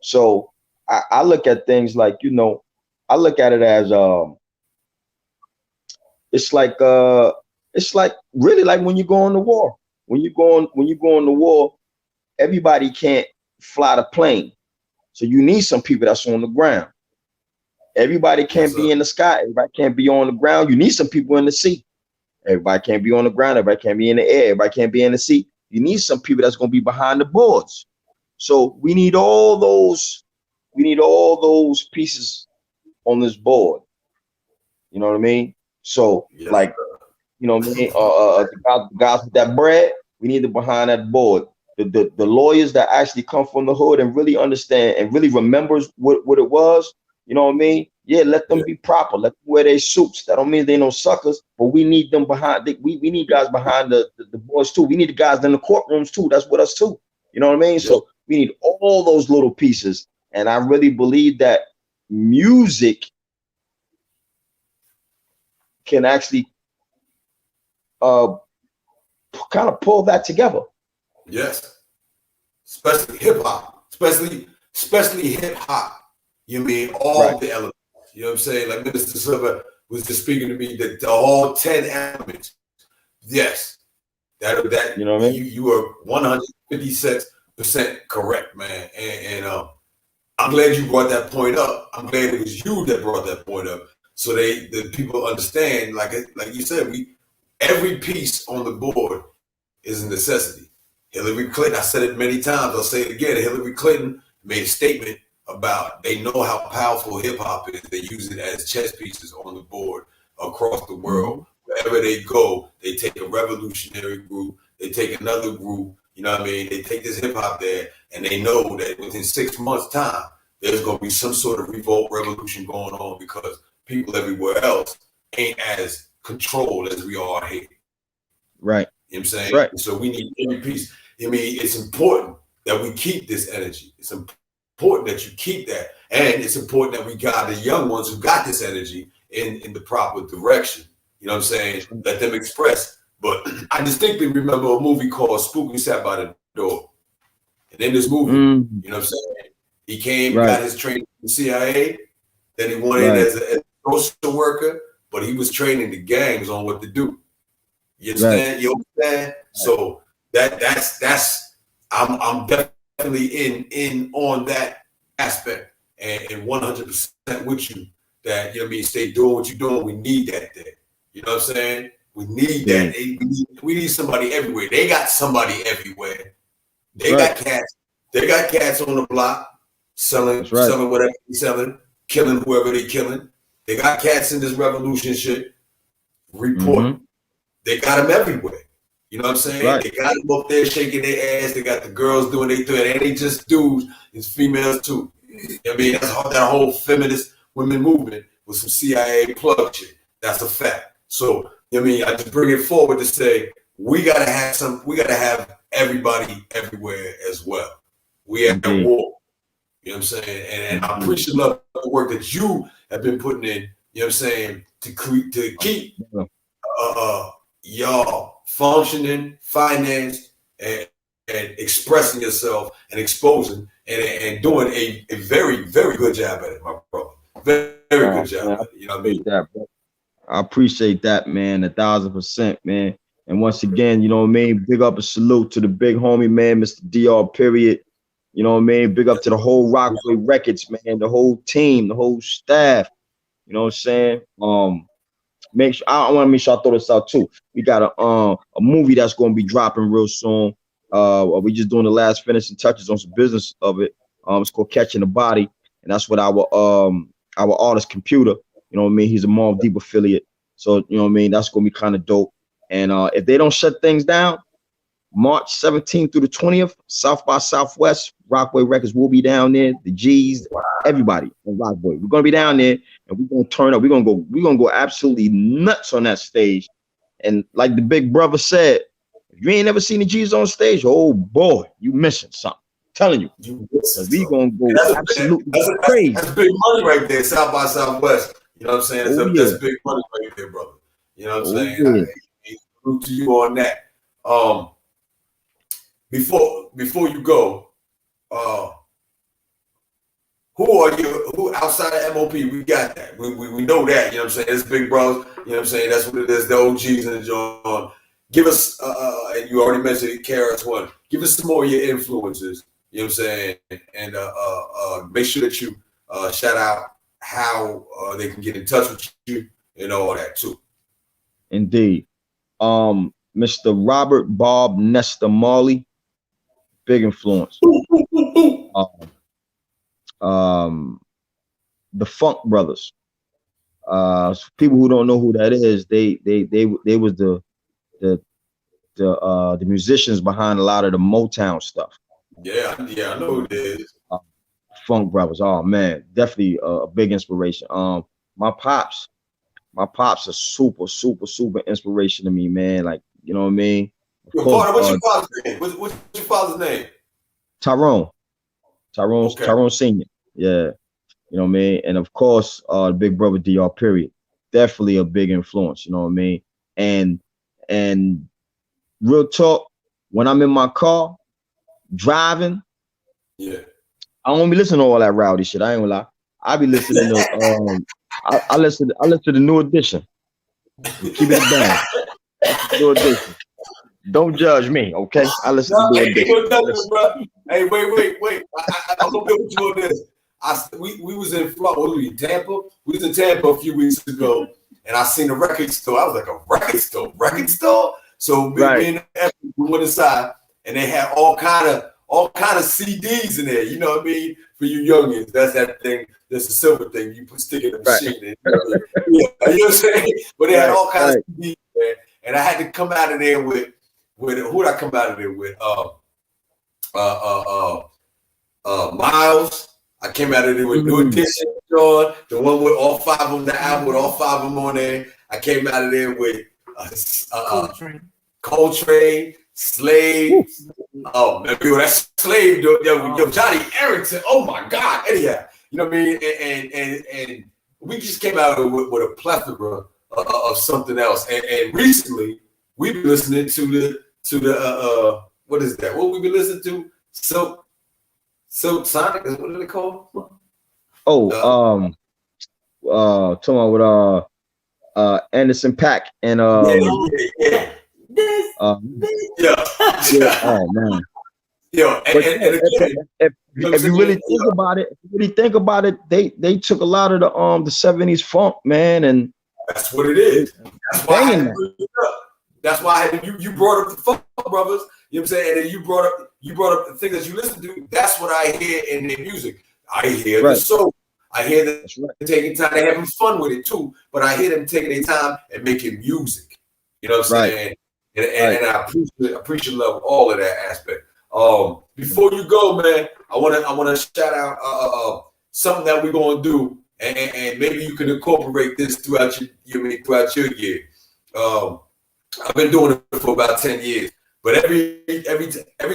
So I look at things like, you know, I look at it as it's like really like when you go on the war. When you go on the war, everybody can't fly the plane. So you need some people that's on the ground. Everybody can't be in the sky. Everybody can't be on the ground. You need some people in the sea. Everybody can't be on the ground. Everybody can't be in the air. Everybody can't be in the sea. You need some people that's going to be behind the boards. So we need all those pieces on this board. You know what I mean? So like, you know what I mean? The guys with that bread, we need them behind that board. The lawyers that actually come from the hood and really understand and really remembers what it was. You know what I mean? Yeah, let them be proper. Let them wear their suits. That don't mean they no suckers, but we need them behind. We need guys behind the boards too. We need the guys in the courtrooms too. That's with us too. You know what I mean? Yeah. So we need all those little pieces. And I really believe that music can actually kind of pull that together. Yes. Especially hip hop. Especially hip hop. You mean all the elements. You know what I'm saying? Like Minister Silver was just speaking to me that all 10 elements. Yes. That you know what I mean? You are 156% correct, man. And I'm glad you brought that point up. I'm glad it was you that brought that point up. So the people understand, like you said, every piece on the board is a necessity. Hillary Clinton, I said it many times, I'll say it again. Hillary Clinton made a statement about they know how powerful hip hop is. They use it as chess pieces on the board across the world. Wherever they go, they take a revolutionary group, they take another group, you know what I mean? They take this hip hop there and they know that within 6 months' time, there's going to be some sort of revolt revolution going on because people everywhere else ain't as controlled as we are here. Right. You know what I'm saying? Right. So we need every piece. I mean, it's important that we keep this energy. It's important important that you keep that. And it's important that we got the young ones who got this energy in the proper direction. You know what I'm saying? Let them express. But I distinctly remember a movie called Spooky Sat by the Door. And in this movie, you know what I'm saying? He came, got his training from the CIA. Then he went in as a social worker, but he was training the gangs on what to do. You understand? You understand? So that's I'm definitely in on that aspect and 100% with you that, you know what I mean, stay doing what you're doing. We need that there. You know what I'm saying? We need that. We need somebody everywhere. They got somebody everywhere. They got cats. They got cats on the block selling whatever they selling, killing whoever they killing. They got cats in this revolution shit. Report. They got them everywhere. You know what I'm saying? They got them up there shaking their ass. They got the girls doing their thing. It ain't just dudes, it's females too. You know what I mean? That's that whole feminist women movement with some CIA plug shit. That's a fact. So, you know what I mean? I just bring it forward to say we gotta have everybody everywhere as well. We at war. You know what I'm saying? And I appreciate the work that you have been putting in, you know what I'm saying, to keep y'all functioning, financed, and expressing yourself and exposing and doing a very, very good job at it, my brother. Very, very good job at it. You know what I mean? I appreciate that, man, 1,000%, man. And once again, you know what I mean? Big up a salute to the big homie, man, Mr. DR, period. You know what I mean? Big up to the whole Rockaway Records, man, the whole team, the whole staff. You know what I'm saying? Make sure I want to make sure I throw this out too. We got a movie that's going to be dropping real soon. We just doing the last finishing touches on some business of it. It's called Catching the Body, and that's what our artist Computer. You know what I mean? He's a Mobb Deep affiliate, so you know what I mean. That's going to be kind of dope. And if they don't shut things down, March 17th through the 20th, South by Southwest, Rockaway Records will be down there. The G's, everybody on Rockaway. We're gonna be down there and we're gonna turn up. We're gonna go absolutely nuts on that stage. And like the big brother said, if you ain't never seen the G's on stage, oh boy, you missing something. I'm telling you. We gonna go absolutely crazy. That's big money right there, South by Southwest. You know what I'm saying? That's big money right there, brother. You know what I'm saying? I salute to you on that. Before you go, who outside of MOP, we got that. We know that, you know what I'm saying? It's big bros, you know what I'm saying? That's what it is, the OGs and the John. Give us, and you already mentioned it, KRS-One. Give us some more of your influences, you know what I'm saying? And make sure that you shout out how they can get in touch with you and all that too. Indeed. Mr. Robert Bob Nestor Marley, big influence. The Funk Brothers. People who don't know who that is, they was the musicians behind a lot of the Motown stuff. Yeah, I know who it is. Funk Brothers. Oh man, definitely a big inspiration. My pops are super inspiration to me, man. Like, you know what I mean? What's your father's name? What's your father's name? Tyrone Senior. Yeah. You know what I mean? And of course, big brother DR, period. Definitely a big influence, you know what I mean? And real talk, when I'm in my car driving, I don't be listening to all that rowdy shit. I ain't gonna lie. I be listening to I listen to the New Edition. Keep it down. New Edition. Don't judge me, okay? I listen to New Edition. Hey, wait. I'm gonna go with you on this. We was in Florida. What were we, Tampa? We was in Tampa a few weeks ago, and I seen a record store. I was like, a record store? So me and F, we went inside, and they had all kind of CDs in there. You know what I mean? For you youngins, that's that thing. That's the silver thing you stick in the machine. You know what I'm saying? But they had all kinds of CDs there, and I had to come out of there with who did I come out of there with? Miles. I came out of there with New Edition, John, the one with all five of them, the album with all five of them on there. I came out of there with Coltrane, Slave. Oh man, that's Slave. Yo, Johnny Arrington. Oh my God. Anyhow, you know what I mean? And we just came out with a plethora of something else. And recently we've been listening to the what is that? What we been listening to? Silk Sonic. What are they called? Oh, talking about with Anderson .Paak and yeah. Oh man. Yo, if you really think about it, they took a lot of the 70s funk, man, and that's what it is. That's why that's why I had you brought up the Funk Brothers. You know what I'm saying? And then you brought up the things that you listen to. That's what I hear in their music. I hear the soul. I hear them taking time. They're having fun with it too. But I hear them taking their time and making music. You know what I'm saying? And I appreciate love all of that aspect. Before you go, man, I wanna shout out something that we're gonna do, and maybe you can incorporate this throughout your year. I've been doing it for about 10 years, but every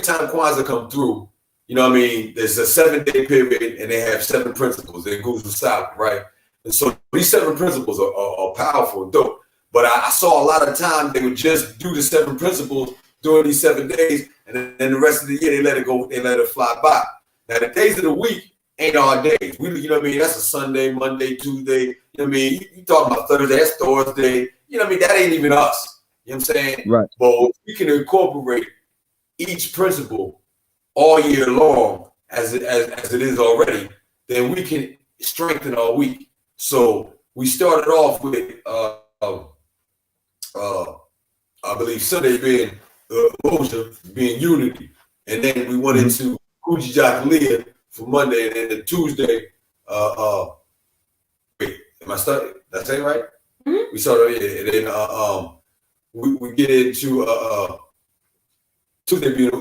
time Kwanzaa come through, you know what I mean, there's a 7-day period and they have 7 principles. They goes to stop, right? And so these 7 principles are powerful and dope. But I saw a lot of times they would just do the 7 principles during these 7 days, and then the rest of the year they let it go, they let it fly by. Now the days of the week ain't our days. You know what I mean? That's a Sunday, Monday, Tuesday. You know what I mean? You talking about Thursday, that's Thursday. You know what I mean? That ain't even us. You know what I'm saying? Right. But we can incorporate each principle all year long as it is already, then we can strengthen our week. So we started off with I believe Sunday being being unity, and then we went into Kujijakulia for Monday, and then the Tuesday. Wait, am I starting? Did I say it right? We started, and then we get into Tuesday being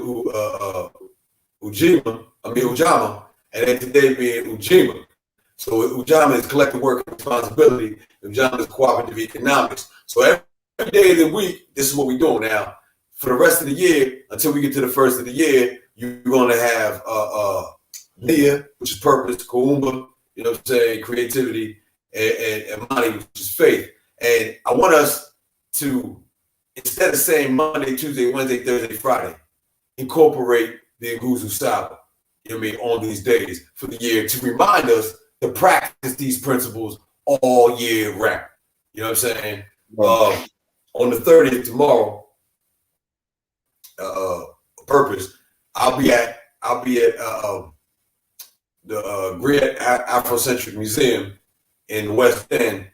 Ujama, and then today being Ujima. So Ujama is collective work and responsibility. Ujama is cooperative economics. So every day of the week, this is what we're doing now. For the rest of the year, until we get to the first of the year, you're going to have Nia, which is purpose, Kuumba, you know what I'm saying, creativity, and Mani, which is faith. And I want us to, instead of saying Monday, Tuesday, Wednesday, Thursday, Friday, incorporate the Nguzu Saba, you know what I mean, on these days for the year to remind us to practice these principles all year round. You know what I'm saying? On the 30th tomorrow, purpose, I'll be at the Great Afrocentric Museum in the West End,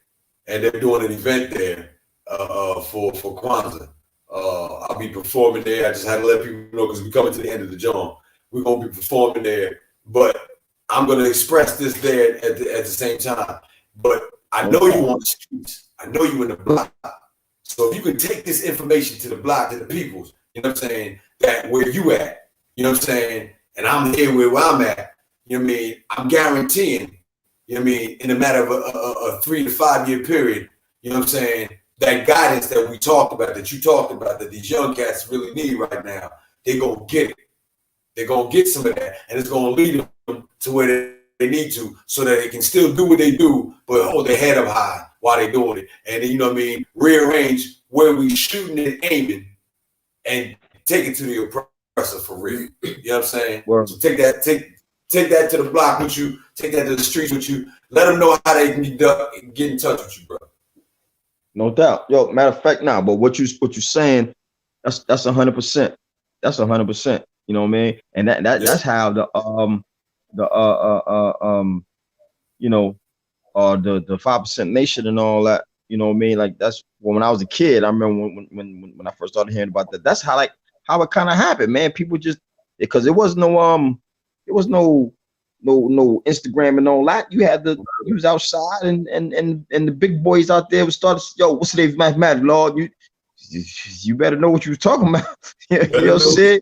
and they're doing an event there for Kwanzaa. I'll be performing there. I just had to let people know because we're coming to the end of the job. We're gonna be performing there, but I'm gonna express this there at the same time. But I know you on the streets. I know you in the block. So if you can take this information to the block, to the peoples, you know what I'm saying, that where you at, you know what I'm saying, and I'm here where I'm at, you know what I mean, I'm guaranteeing, you know what I mean, in a matter of a 3 to 5 year period, you know what I'm saying, that guidance that we talked about, that you talked about, that these young cats really need right now, they're going to get it. They're going to get some of that, and it's going to lead them to where they need to so that they can still do what they do, but hold their head up high while they're doing it. And then, you know what I mean, rearrange where we shooting and aiming and take it to the oppressor for real. You know what I'm saying? Word. So take that to the block with you, take that to the streets with you, let them know how they can get in touch with you, bro. No doubt. Yo, matter of fact, now, but what you're saying, that's 100%. That's 100%. You know what I mean? And that's how the 5% nation and all that, you know what I mean? Like that's when I was a kid. I remember when I first started hearing about that. That's how it kind of happened, man. People just, because it was no Instagram and all that. You was outside and the big boys out there would start, yo, what's today's mathematics, Lord? You better know what you was talking about. You know what I'm saying?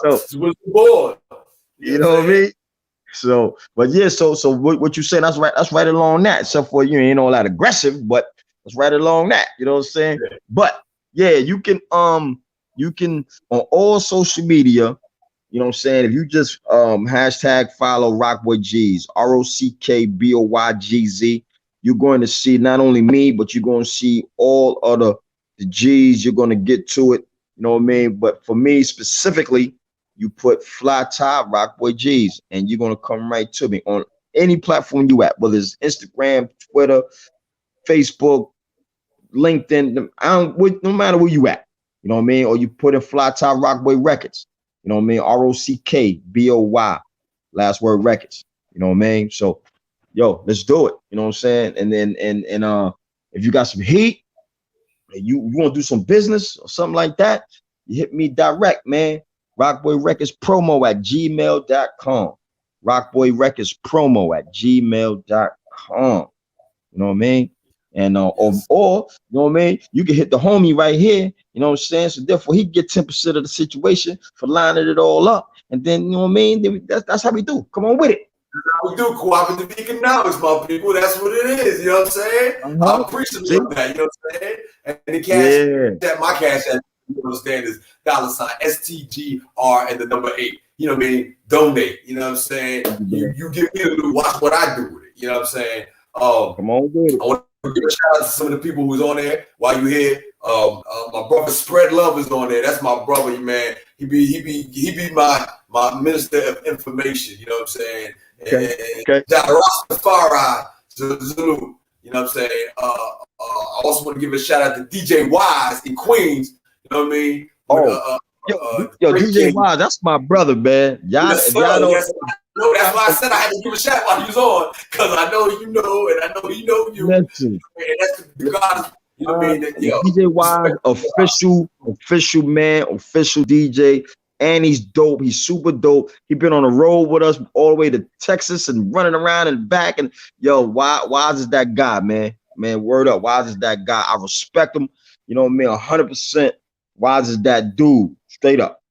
So, you know what I mean? So, but yeah, so what you saying, that's right along that. Except for you ain't all that aggressive, but that's right along that. You know what I'm saying? Yeah. But yeah, you can you can on all social media. You know what I'm saying? If you just hashtag follow Rockboy G's, ROCKBOYGZ, you're going to see not only me, but you're going to see all other the G's. You're going to get to it. You know what I mean? But for me specifically, you put Fly Tie Rockboy G's, and you're going to come right to me on any platform you at, whether it's Instagram, Twitter, Facebook, LinkedIn, no matter where you at. You know what I mean? Or you put in Fly Tie Rockboy Records. You know what I mean? ROCKBOY, last word Records. You know what I mean? So, yo, let's do it. You know what I'm saying? And then, if you got some heat, you want to do some business or something like that, you hit me direct, man. Rockboy Records promo at gmail.com. Rockboy Records promo at gmail.com. You know what I mean? And or you know what I mean? You can hit the homie right here. You know what I'm saying? So therefore, he get 10% of the situation for lining it all up. And then, you know what I mean? That's how we do. Come on with it. That's how we do cooperative economics, my people. That's what it is. You know what I'm saying? I'm appreciative of that. You know what I'm saying? And the cash, that my cash, you understand, is $STGR and the number 8. You know what I mean? Donate. You know what I'm saying? You give me a little, watch what I do with it. You know what I'm saying? Come on with it. I want to give a shout out to some of the people who's on there while you here. My brother Spread Love is on there. That's my brother, man. He be my minister of information. You know what I'm saying? Okay. Rastafari, Zulu. You know what I'm saying? I also want to give a shout out to DJ Wise in Queens. You know what I mean? Yo, DJ Wise, that's my brother, man. Y'all, yes, y'all don't. No, that's why I said I had to give a shout while he was on, because I know you know, and I know he know you. And that's the God. You know what I mean? DJ Wise, official man, official DJ, and he's dope. He's super dope. He been on the road with us all the way to Texas and running around and back. And yo, Wise is that guy, man. Man, word up, Wise is that guy. I respect him. You know what I mean? 100%. Wise is that dude, straight up.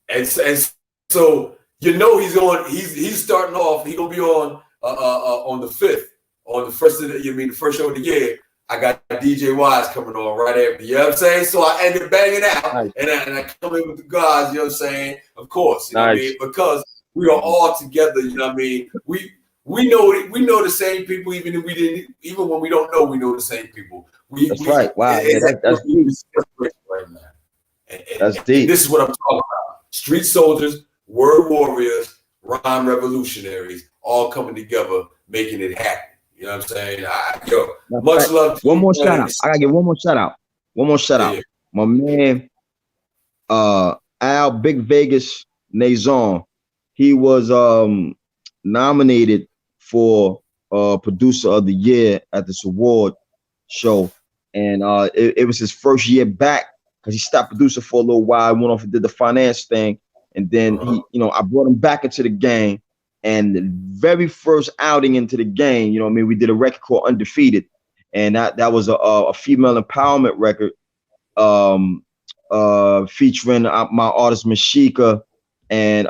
And so you know he's starting off. He's gonna be on the 5th, on the first of the first show of the year. I got DJ Wise coming on right after. You know what I'm saying? So I ended banging out, nice. and I come in with the guys. You know what I'm saying? Of course, you know what I mean? Because we are all together. You know what I mean? We know the same people, even when we don't know, we know the same people. That's right. Wow, that's deep. Right now. That's deep. This is what I'm talking about. Street soldiers, word warriors, rhyme revolutionaries, all coming together, making it happen. You know what I'm saying? Much love. One more shout out. I gotta give one more shout out. Yeah. My man, Al Big Vegas Nazon. He was nominated for producer of the year at this award show, and it was his first year back because he stopped producing for a little while. Went off and did the finance thing, and then I brought him back into the game. And the very first outing into the game, you know what I mean, we did a record called Undefeated, and that was a female empowerment record featuring my artist Mashika and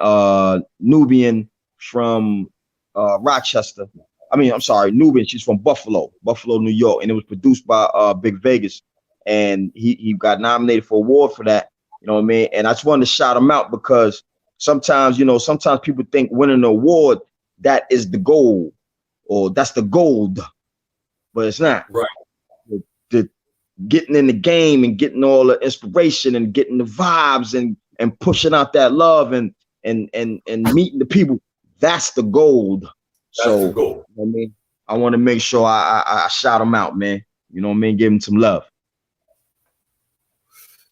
Nubian from Rochester. Nubian, she's from Buffalo, New York, and it was produced by Big Vegas, and he got nominated for an award for that, you know what I mean? And I just wanted to shout him out because sometimes people think winning an award, that is the goal, or that's the gold, but it's not. Right. The getting in the game and getting all the inspiration and getting the vibes and pushing out that love and meeting the people, that's the gold. That's the goal. You know what I mean, I want to make sure I shout him out, man. You know what I mean? Give him some love.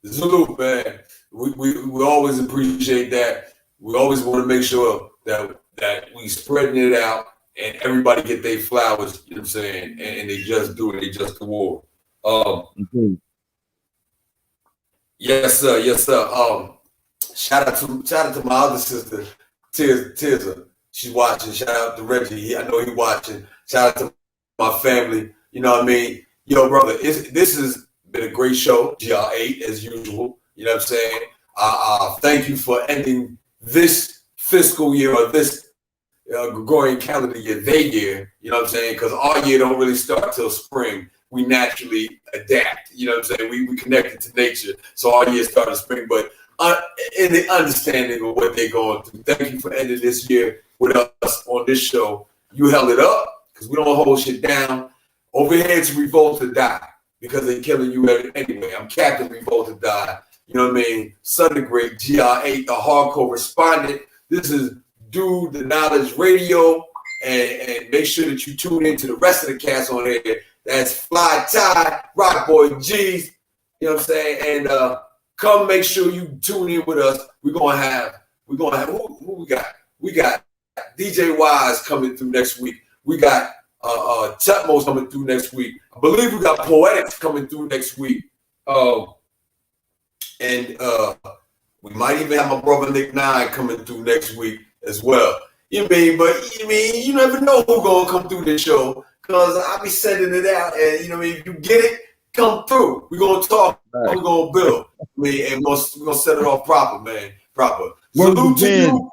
Zulu, man. We always appreciate that. We always want to make sure that we spreading it out and everybody get their flowers, you know what I'm saying? And they just do it. They just award. Yes, sir. Shout out to my other sister, Tiza. She's watching. Shout out to Reggie. I know he's watching. Shout out to my family. You know what I mean? Yo, brother, this has been a great show. GR8 as usual. You know what I'm saying? Thank you for ending this fiscal year or this Gregorian calendar year, their year, you know what I'm saying? Because our year don't really start till spring. We naturally adapt, you know what I'm saying? We connected to nature, so our year started spring. But in the understanding of what they're going through, thank you for ending this year with us on this show. You held it up because we don't hold shit down. Over here, it's Revolt to Die because they're killing you anyway. I'm Captain Revolt to Die. You know what I mean? Son of Great, GR8, the Hardcorrespondent. This is Do the Knowledge Radio. And make sure that you tune in to the rest of the cast on here. That's Fly Ty, Rock Boy G's. You know what I'm saying? And come make sure you tune in with us. We're gonna have who we got? We got DJ Wise coming through next week. We got Tutmo's coming through next week. I believe we got Poetics coming through next week. And we might even have my brother Nick 9 coming through next week as well. You know what I mean? But you never know who's gonna come through this show because I'll be sending it out, and you know what I mean. If you get it, come through. We're gonna talk. Right. We're gonna build. And we're gonna set it off proper, man. Proper. Salute to you.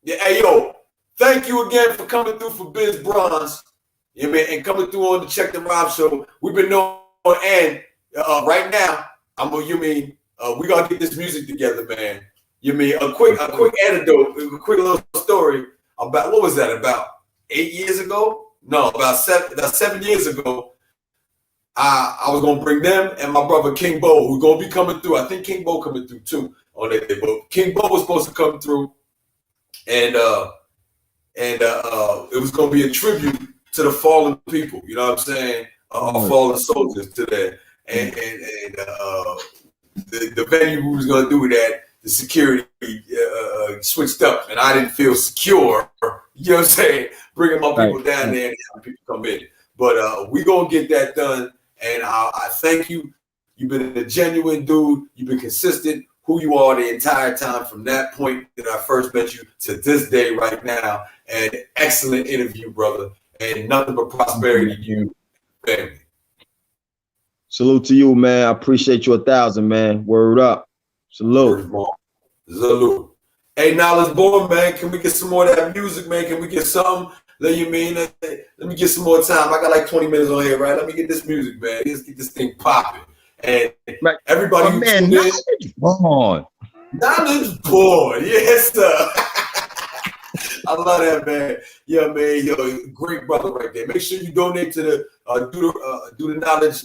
Yeah, hey yo, thank you again for coming through for Biz Bronze. You know what I mean? And coming through on the Check the Rob show. We've been on, and right now, we gotta get this music together, man. You mean a quick anecdote, a quick little story about what was that? About 8 years ago? No, about 7 years ago. I was gonna bring them and my brother King Bo, who's gonna be coming through. I think King Bo coming through too on that day. But King Bo was supposed to come through, and it was gonna be a tribute to the fallen people. You know what I'm saying? Fallen soldiers to that, and the venue who was gonna do that. The security switched up, and I didn't feel secure. You know what I'm saying? Bringing my people down there and having people come in. But we gonna get that done, and I thank you. You've been a genuine dude. You've been consistent. Who you are the entire time from that point that I first met you to this day right now. And excellent interview, brother. And nothing but prosperity to you, family. Salute to you, man. I appreciate you 1,000, man. Word up. Salute. Salute. Hey, Knowledge Boy, man, can we get some more of that music, man? Can we get something? Let me get some more time. I got like 20 minutes on here, right? Let me get this music, man. Let's get this thing popping. And everybody who tuned in. Knowledge Boy. Yes, sir. I love that, man. Yeah, man. Yo, great brother right there. Make sure you donate to the Do the Knowledge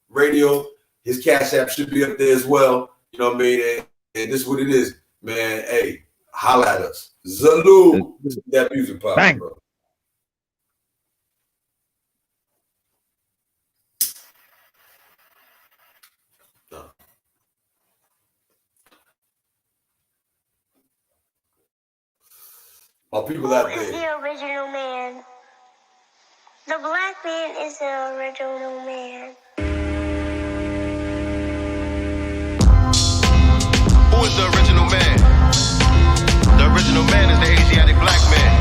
Radio. His Cash App should be up there as well. You know what I mean? And this is what it is, man. Hey, holla at us. Salute to that music pop, bro. My people out there. Who is the original man? The black man is the original man. Who is the original man? The original man is the Asiatic black man.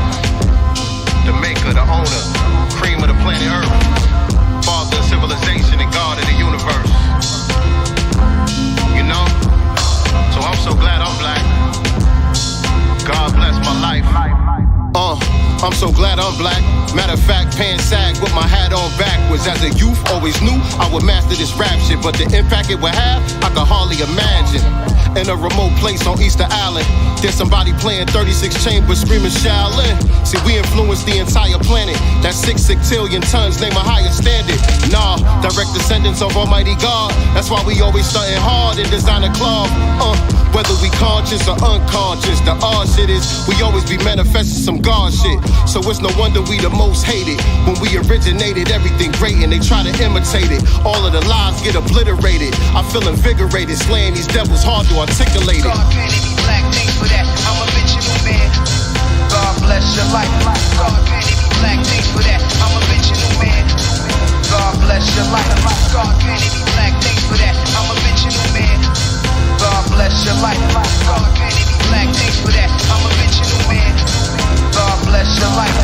The maker, the owner, cream of the planet Earth. Father of civilization and God of the universe. You know? So I'm so glad I'm black. God bless my life. I'm so glad I'm black. Matter of fact, pants sag with my hat on backwards. As a youth, always knew I would master this rap shit, but the impact it would have, I could hardly imagine. In a remote place on Easter Island, there's somebody playing 36 chambers, screaming Shaolin. See, we influence the entire planet. That's 6 sextillion tons, name a higher standard. Nah, direct descendants of Almighty God. That's why we always stunting hard in designer cloth. Whether we conscious or unconscious, the odd shit is we always be manifesting some God shit. So it's no wonder we the most hated. When we originated, everything great and they try to imitate it. All of the lies get obliterated. I feel invigorated, slaying these devils hard to articulate it. God can't be black, thanks for that. I'm a original man. God bless your life. God can't be black, thanks for that. I'm a original man. God bless your life. God can't be black, thanks for that. I'm a original man. God bless your life. God can't be black, thanks for that. I'm a original man. God bless your life.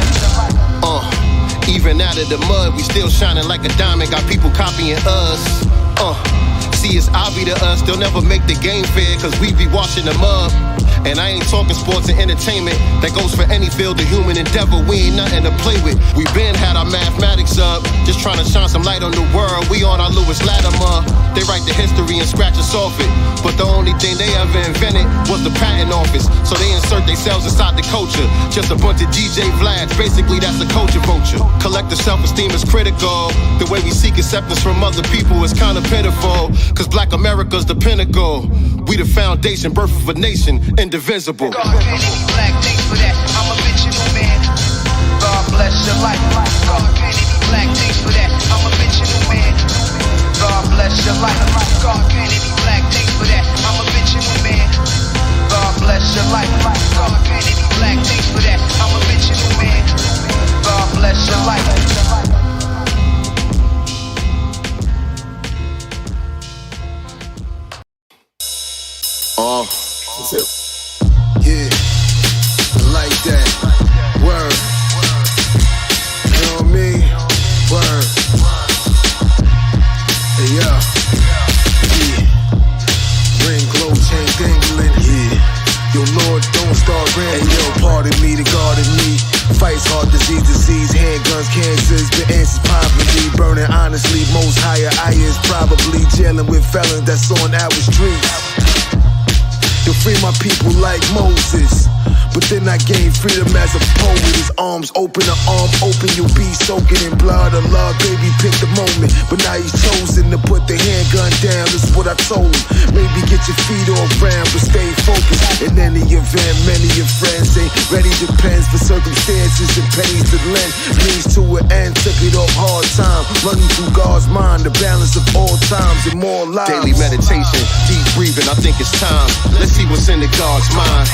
Even out of the mud, we still shining like a diamond. Got people copying us. See, it's obvious to us, they'll never make the game fair, cause we be washing them up. And I ain't talking sports and entertainment, that goes for any field of human endeavor. We ain't nothing to play with. We been had our mathematics up, just trying to shine some light on the world. We on our Lewis Latimer. They write the history and scratch us off it, but the only thing they ever invented was the patent office. So they insert themselves inside the culture. Just a bunch of DJ Vlads, basically that's a culture vulture. Collective self-esteem is critical. The way we seek acceptance from other people is kind of pitiful, cause Black America's the pinnacle. We the foundation, birth of a nation, indivisible. God can't any black, thanks for that. I'm a mental man. God bless your life. God can't any black, thanks for that. I'm a mental man. God bless your life. God can't any black, thanks for that. I'm a mental man. God bless your life. God can't any black, thanks for that. I'm a mental man. God bless your life. Yeah, like that. Word. You know what I mean? Word. Hey, yeah. Ring, glow, chain dangling. Yeah. Yo, Lord, don't start rambling. Hey, yo, pardon me, the God in me. Fights hard, disease, handguns, cancers, the answers poverty. Burning honestly, most higher I is probably jailing with felons that's on our streets. You'll free my people like Moses, but then I gain freedom as a poet. His arms open, an arm open, you'll be soaking in blood. Allah, baby, pick the moment, but now he's chosen to put the handgun down. That's what I told him. Maybe get your feet off ground, but stay focused. In any event, many of your friends ain't ready. Depends for circumstances and pennies to lend. Means to an end, took it off hard time. Running through God's mind, the balance of all times and more lives. Daily meditation, deep breathing, I think it's time. Let's see what's in the God's mind.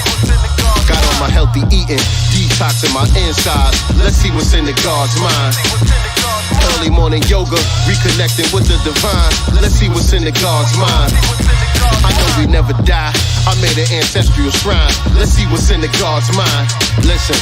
Got on my healthy eating, detoxing my insides. Let's see what's in the God's mind. Early morning yoga, reconnecting with the divine. Let's see what's in the God's mind. I know we never die. I made an ancestral shrine. Let's see what's in the God's mind. Listen,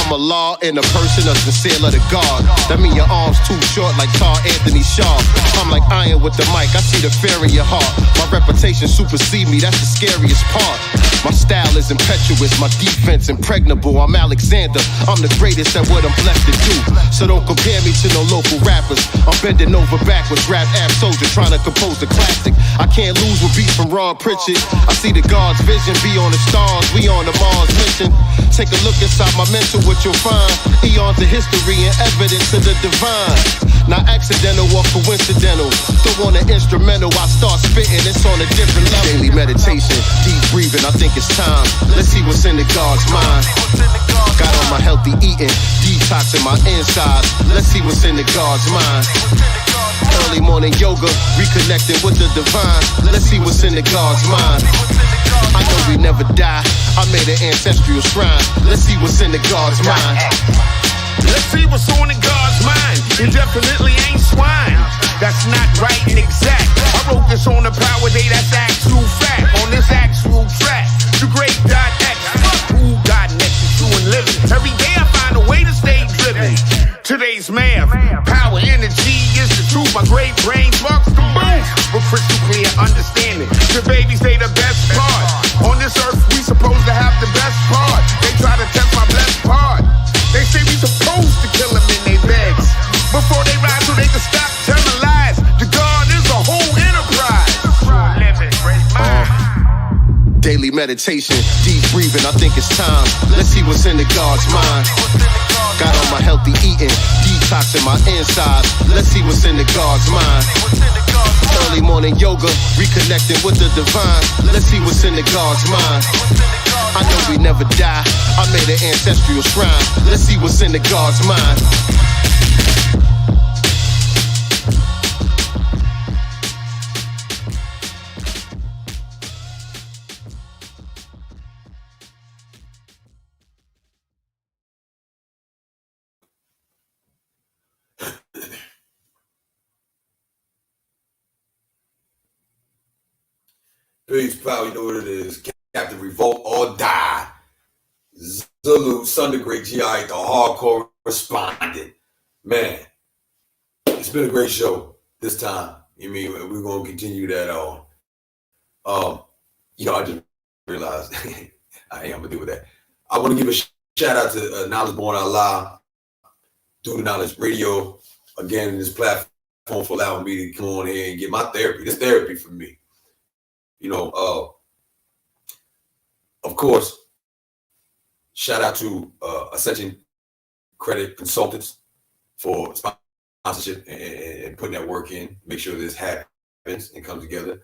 I'm a law in a person, a sincere letter God. That mean your arms too short like Tar Anthony Shaw. I'm like iron with the mic, I see the fear in your heart. My reputation supersede me, that's the scariest part. My style is impetuous, my defense impregnable. I'm Alexander, I'm the greatest at what I'm blessed to do. So don't compare me to no local rappers. I'm bending over backwards, rap app soldier, trying to compose a classic. I can't lose with beats from Ron Pritchard. I see the God's vision, be on the stars, we on the Mars mission. Take a look inside my mental, what you'll find. Eons of history and evidence of the divine. Not accidental or coincidental. Throw on an instrumental, I start spitting, it's on a different level. Daily meditation, deep breathing, I think it's time. Let's see what's in the God's mind. Got on my healthy eating, detoxing my insides. Let's see what's in the God's mind. Early morning yoga, reconnecting with the divine. Let's see what's in the God's mind. I know we never die. I made an ancestral shrine. Let's see what's in the God's mind. Let's see what's on in God's mind. You definitely ain't swine. That's not right and exact. I wrote this on the power day, that's actual fact. On this actual track, the great.x. Who got next to true and living? Every day I find a way to stay driven. Today's math, power, energy is the truth. My great brain bucks the boost with crystal clear understanding. The babies, they the best part. On this earth, we supposed to have the best part. They try to test my blessed part. They say we supposed to kill them in their beds before they rise so they can stop telling lies. The God is a whole enterprise. Daily meditation, deep breathing, I think it's time. Let's see what's in the God's mind. Got on my healthy eating, detoxing my insides. Let's see what's in the God's mind. Early morning yoga, reconnecting with the divine. Let's see what's in the God's mind. I know we never die. I made an ancestral shrine. Let's see what's in the God's mind. Peace, pal. You know what it is. Captain Revolt or Die. Zulu, Sunday Great GR8, the Hardcorrespondent. Man, it's been a great show this time. You mean we're gonna continue that on? You know, I just realized I'm gonna deal with that. I want to give a shout out to Knowledge Born Out Loud, Do the Knowledge Radio. Again, this platform for allowing me to come on here and get my therapy. This therapy for me. You know, of course, shout out to Ascension Credit Consultants for sponsorship and putting that work in. Make sure this happens and comes together.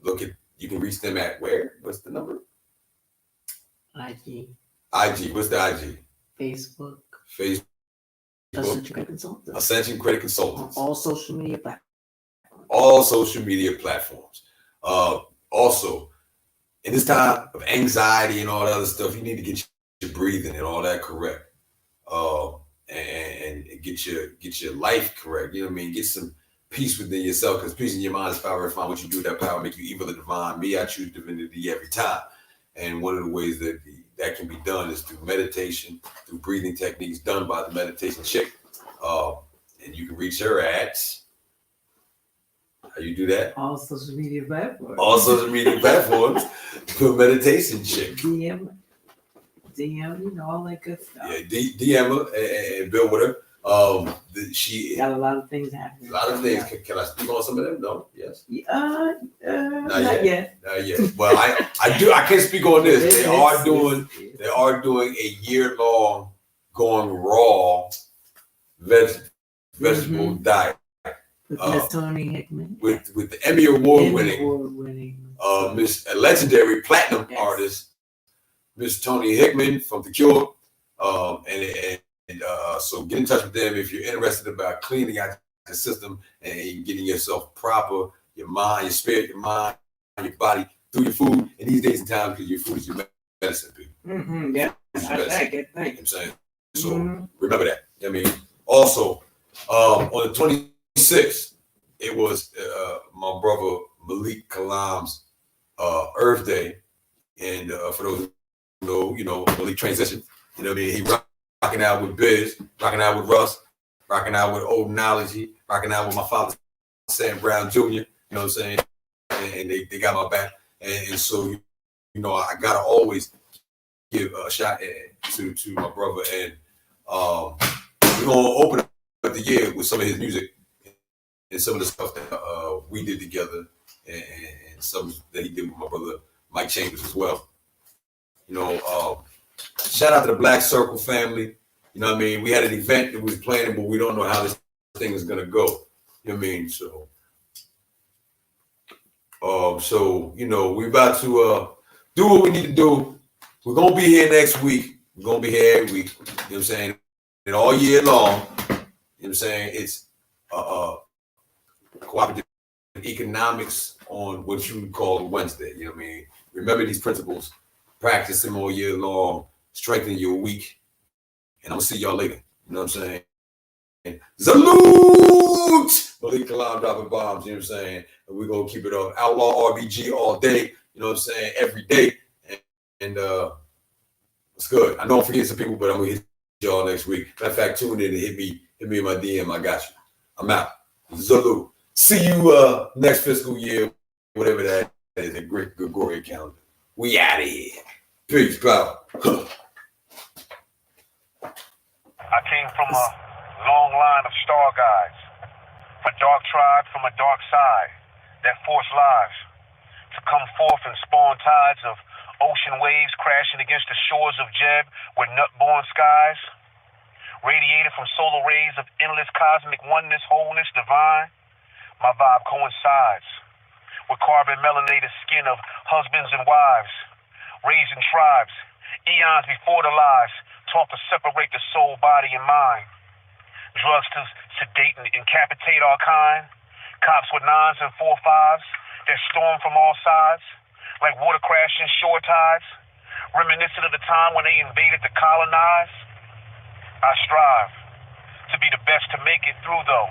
Look at, you can reach them at where? What's the number? IG. What's the IG? Facebook. Ascension Credit Consultants. Ascension Credit Consultants. All social media platforms. All social media platforms. Also, in this time of anxiety and all that other stuff, you need to get your breathing and all that correct. And get your life correct. You know what I mean? Get some peace within yourself, because peace in your mind is power. Find what you do with that power, make you evil or divine. Me, I choose divinity every time. And one of the ways that can be done is through meditation, through breathing techniques done by the meditation chick. And you can reach her at, how you do that? All social media platforms. All social media platforms. For meditation chick. DM, you know, all that good stuff. Yeah, DM her and build with her. She got a lot of things happening. A lot of things. Can I speak on some of them? No. Yes. Not yet. Not yet. Well, I do. I can't speak on this. They are doing a year-long going raw vegetable diet. With Miss Tony Hickman. With the Emmy Award winning Miss legendary platinum artist Miss Tony Hickman from The Cure. So get in touch with them if you're interested about cleaning out the system and getting yourself proper, your mind, your spirit, your mind, your body through your food. In these days and times, because your food is your medicine, people. Mm-hmm, yeah, I like it. Thank you. I'm saying. So remember that. I mean, also on the 26th, it was my brother Malik Kalam's Earth Day, and for those who know, Malik transition. You know what I mean? He rocking out with Biz, rocking out with Russ, rocking out with Old Knowledge, rocking out with my father, Sam Brown Jr., you know what I'm saying? And they got my back. And so, I got to always give a shot to my brother. And we're going to open up the year with some of his music and some of the stuff that we did together and some that he did with my brother Mike Chambers as well. Shout out to the Black Circle family. You know what I mean? We had an event that we was planning, but we don't know how this thing is gonna go. You know what I mean? So we're about to do what we need to do. We're gonna be here next week. We're gonna be here every week. You know what I'm saying? And all year long. You know what I'm saying? It's cooperative economics on what you would call Wednesday. You know what I mean? Remember these principles. Practice them all year long. Strengthen your week. And I'm going to see y'all later. You know what I'm saying? Salute! Malik Kalam dropping bombs. You know what I'm saying? And we're going to keep it up. Outlaw RBG all day. You know what I'm saying? Every day. And it's good. I know I'm forgetting some people, but I'm going to hit y'all next week. Matter of fact, tune in and hit me in my DM. I got you. I'm out. Salute. See you next fiscal year, whatever that is. A great Gregorian calendar. We out of here. Peace, pal. I came from a long line of star guides, a dark tribe from a dark side that forced lives to come forth and spawn tides of ocean waves crashing against the shores of Jeb with nut-born skies, radiated from solar rays of endless cosmic oneness, wholeness, divine. My vibe coincides with carbon melanated skin of husbands and wives, raised in tribes, eons before the lies, taught to separate the soul, body, and mind. Drugs to sedate and incapacitate our kind, cops with 9s and 4-5s that storm from all sides, like water crashing shore tides, reminiscent of the time when they invaded to colonize. I strive to be the best to make it through, though.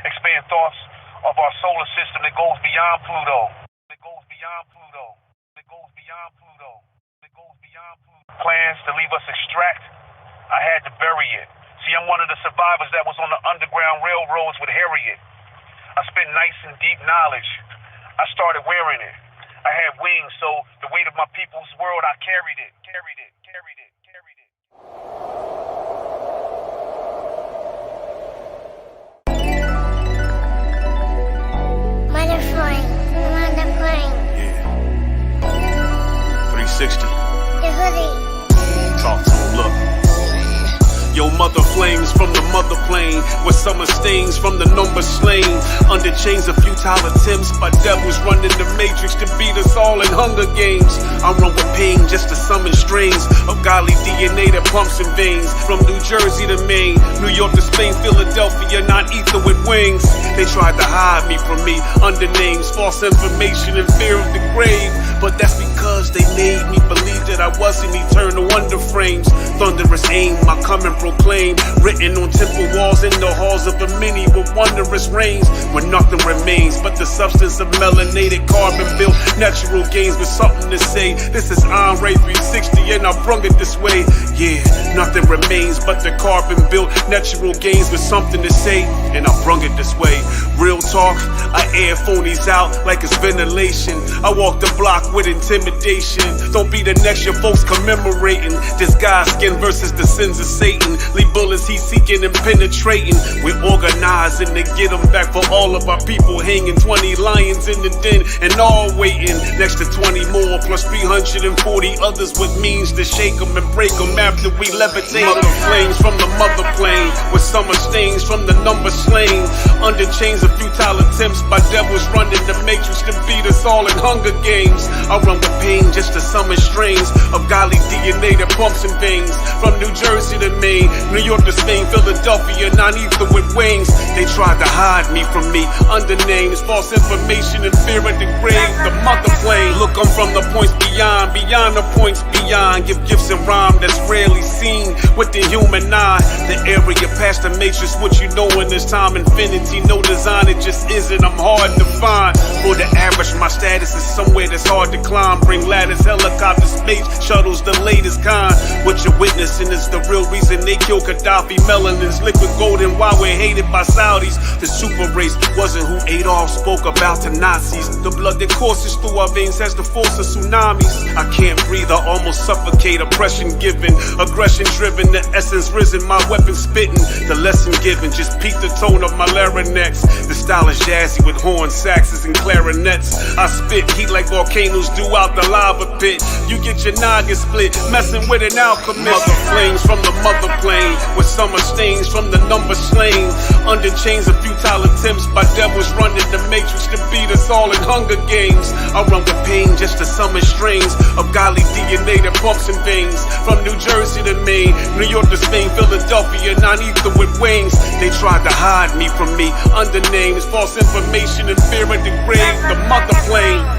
Expand thoughts of our solar system that goes beyond Pluto. That goes beyond Pluto. That goes beyond Pluto. That goes beyond Pluto. Plans to leave us extract, I had to bury it. See, I'm one of the survivors that was on the Underground Railroads with Harriet. I spit nice and deep knowledge. I started wearing it. I had wings, so the weight of my people's world, I carried it. Mother plane. Yeah. 360. The hoodie. Talk to him, look. Yo, mother flames from the mother plane, with summer stains from the number slain. Under chains of futile attempts by devils running the matrix to beat us all in Hunger Games. I run with pain just to summon strains of godly DNA that pumps in veins. From New Jersey to Maine, New York to Spain, Philadelphia, not ether with wings. They tried to hide me from me under names, false information and fear of the grave. But that's because they made me believe that I wasn't eternal under frames. Thunderous aim, I come and proclaim, written on temple walls in the halls of a mini with wondrous reigns, where nothing remains but the substance of melanated carbon built natural gains with something to say. This is Anray 360 and I brung it this way. Yeah, nothing remains but the carbon built natural gains with something to say, and I brung it this way. Real talk, I air phonies out like it's ventilation. I walk the block with intimidation. Don't be the next your folks commemorating. This guy's skin versus the sins of Satan. Leave bullets he's seeking and penetrating. We're organizing to get them back for all of our people hanging. 20 lions in the den and all waiting. Next to 20 more plus 340 others with means to shake them and break them after we levitate. Mother flames from the mother plane, with summer stains from the number slain. Under chains of futile attempts by devils running the matrix to beat us all in Hunger Games. I run with pain just to summon strains of godly DNA that pumps in veins. From New Jersey to Maine, New York to Spain, Philadelphia, non-ether with wings. They tried to hide me from me under names, false information and fear of the grave. The mother plane, look, I'm from the points beyond, beyond the points beyond. Give gifts and rhyme that's rarely seen with the human eye. The area past the matrix, what you know in this time infinity. No design, it just isn't, I'm hard to find. For the average, my status is somewhere that's hard to climb. Bring ladders, helicopters, space shuttles, the latest kind. What you're witnessing is the real reason they kill Gaddafi. Melanin's liquid gold and why we're hated by Saudis. The super race wasn't who Adolf spoke about to Nazis. The blood that courses through our veins has the force of tsunamis. I can't breathe, I almost suffocate. Oppression given, aggression driven, the essence risen, my weapon spitting. The lesson given, just peak the tone of my larynx. The style is jazzy with horns, saxes, and clarinets. I spit heat like volcanoes do out the lava pit. You get your noggin split, messing with an alchemist. Mother flames from the mother plane, with summer stains from the number slain. Under chains of futile attempts by devils running the matrix to beat us all in Hunger Games. I run with pain just to summon strains of godly DNA that pumps in veins. From New Jersey to Maine, New York to Spain, Philadelphia, non-ether with wings. They tried to hide me from me under names, false information and fear of the grave. The mother plane.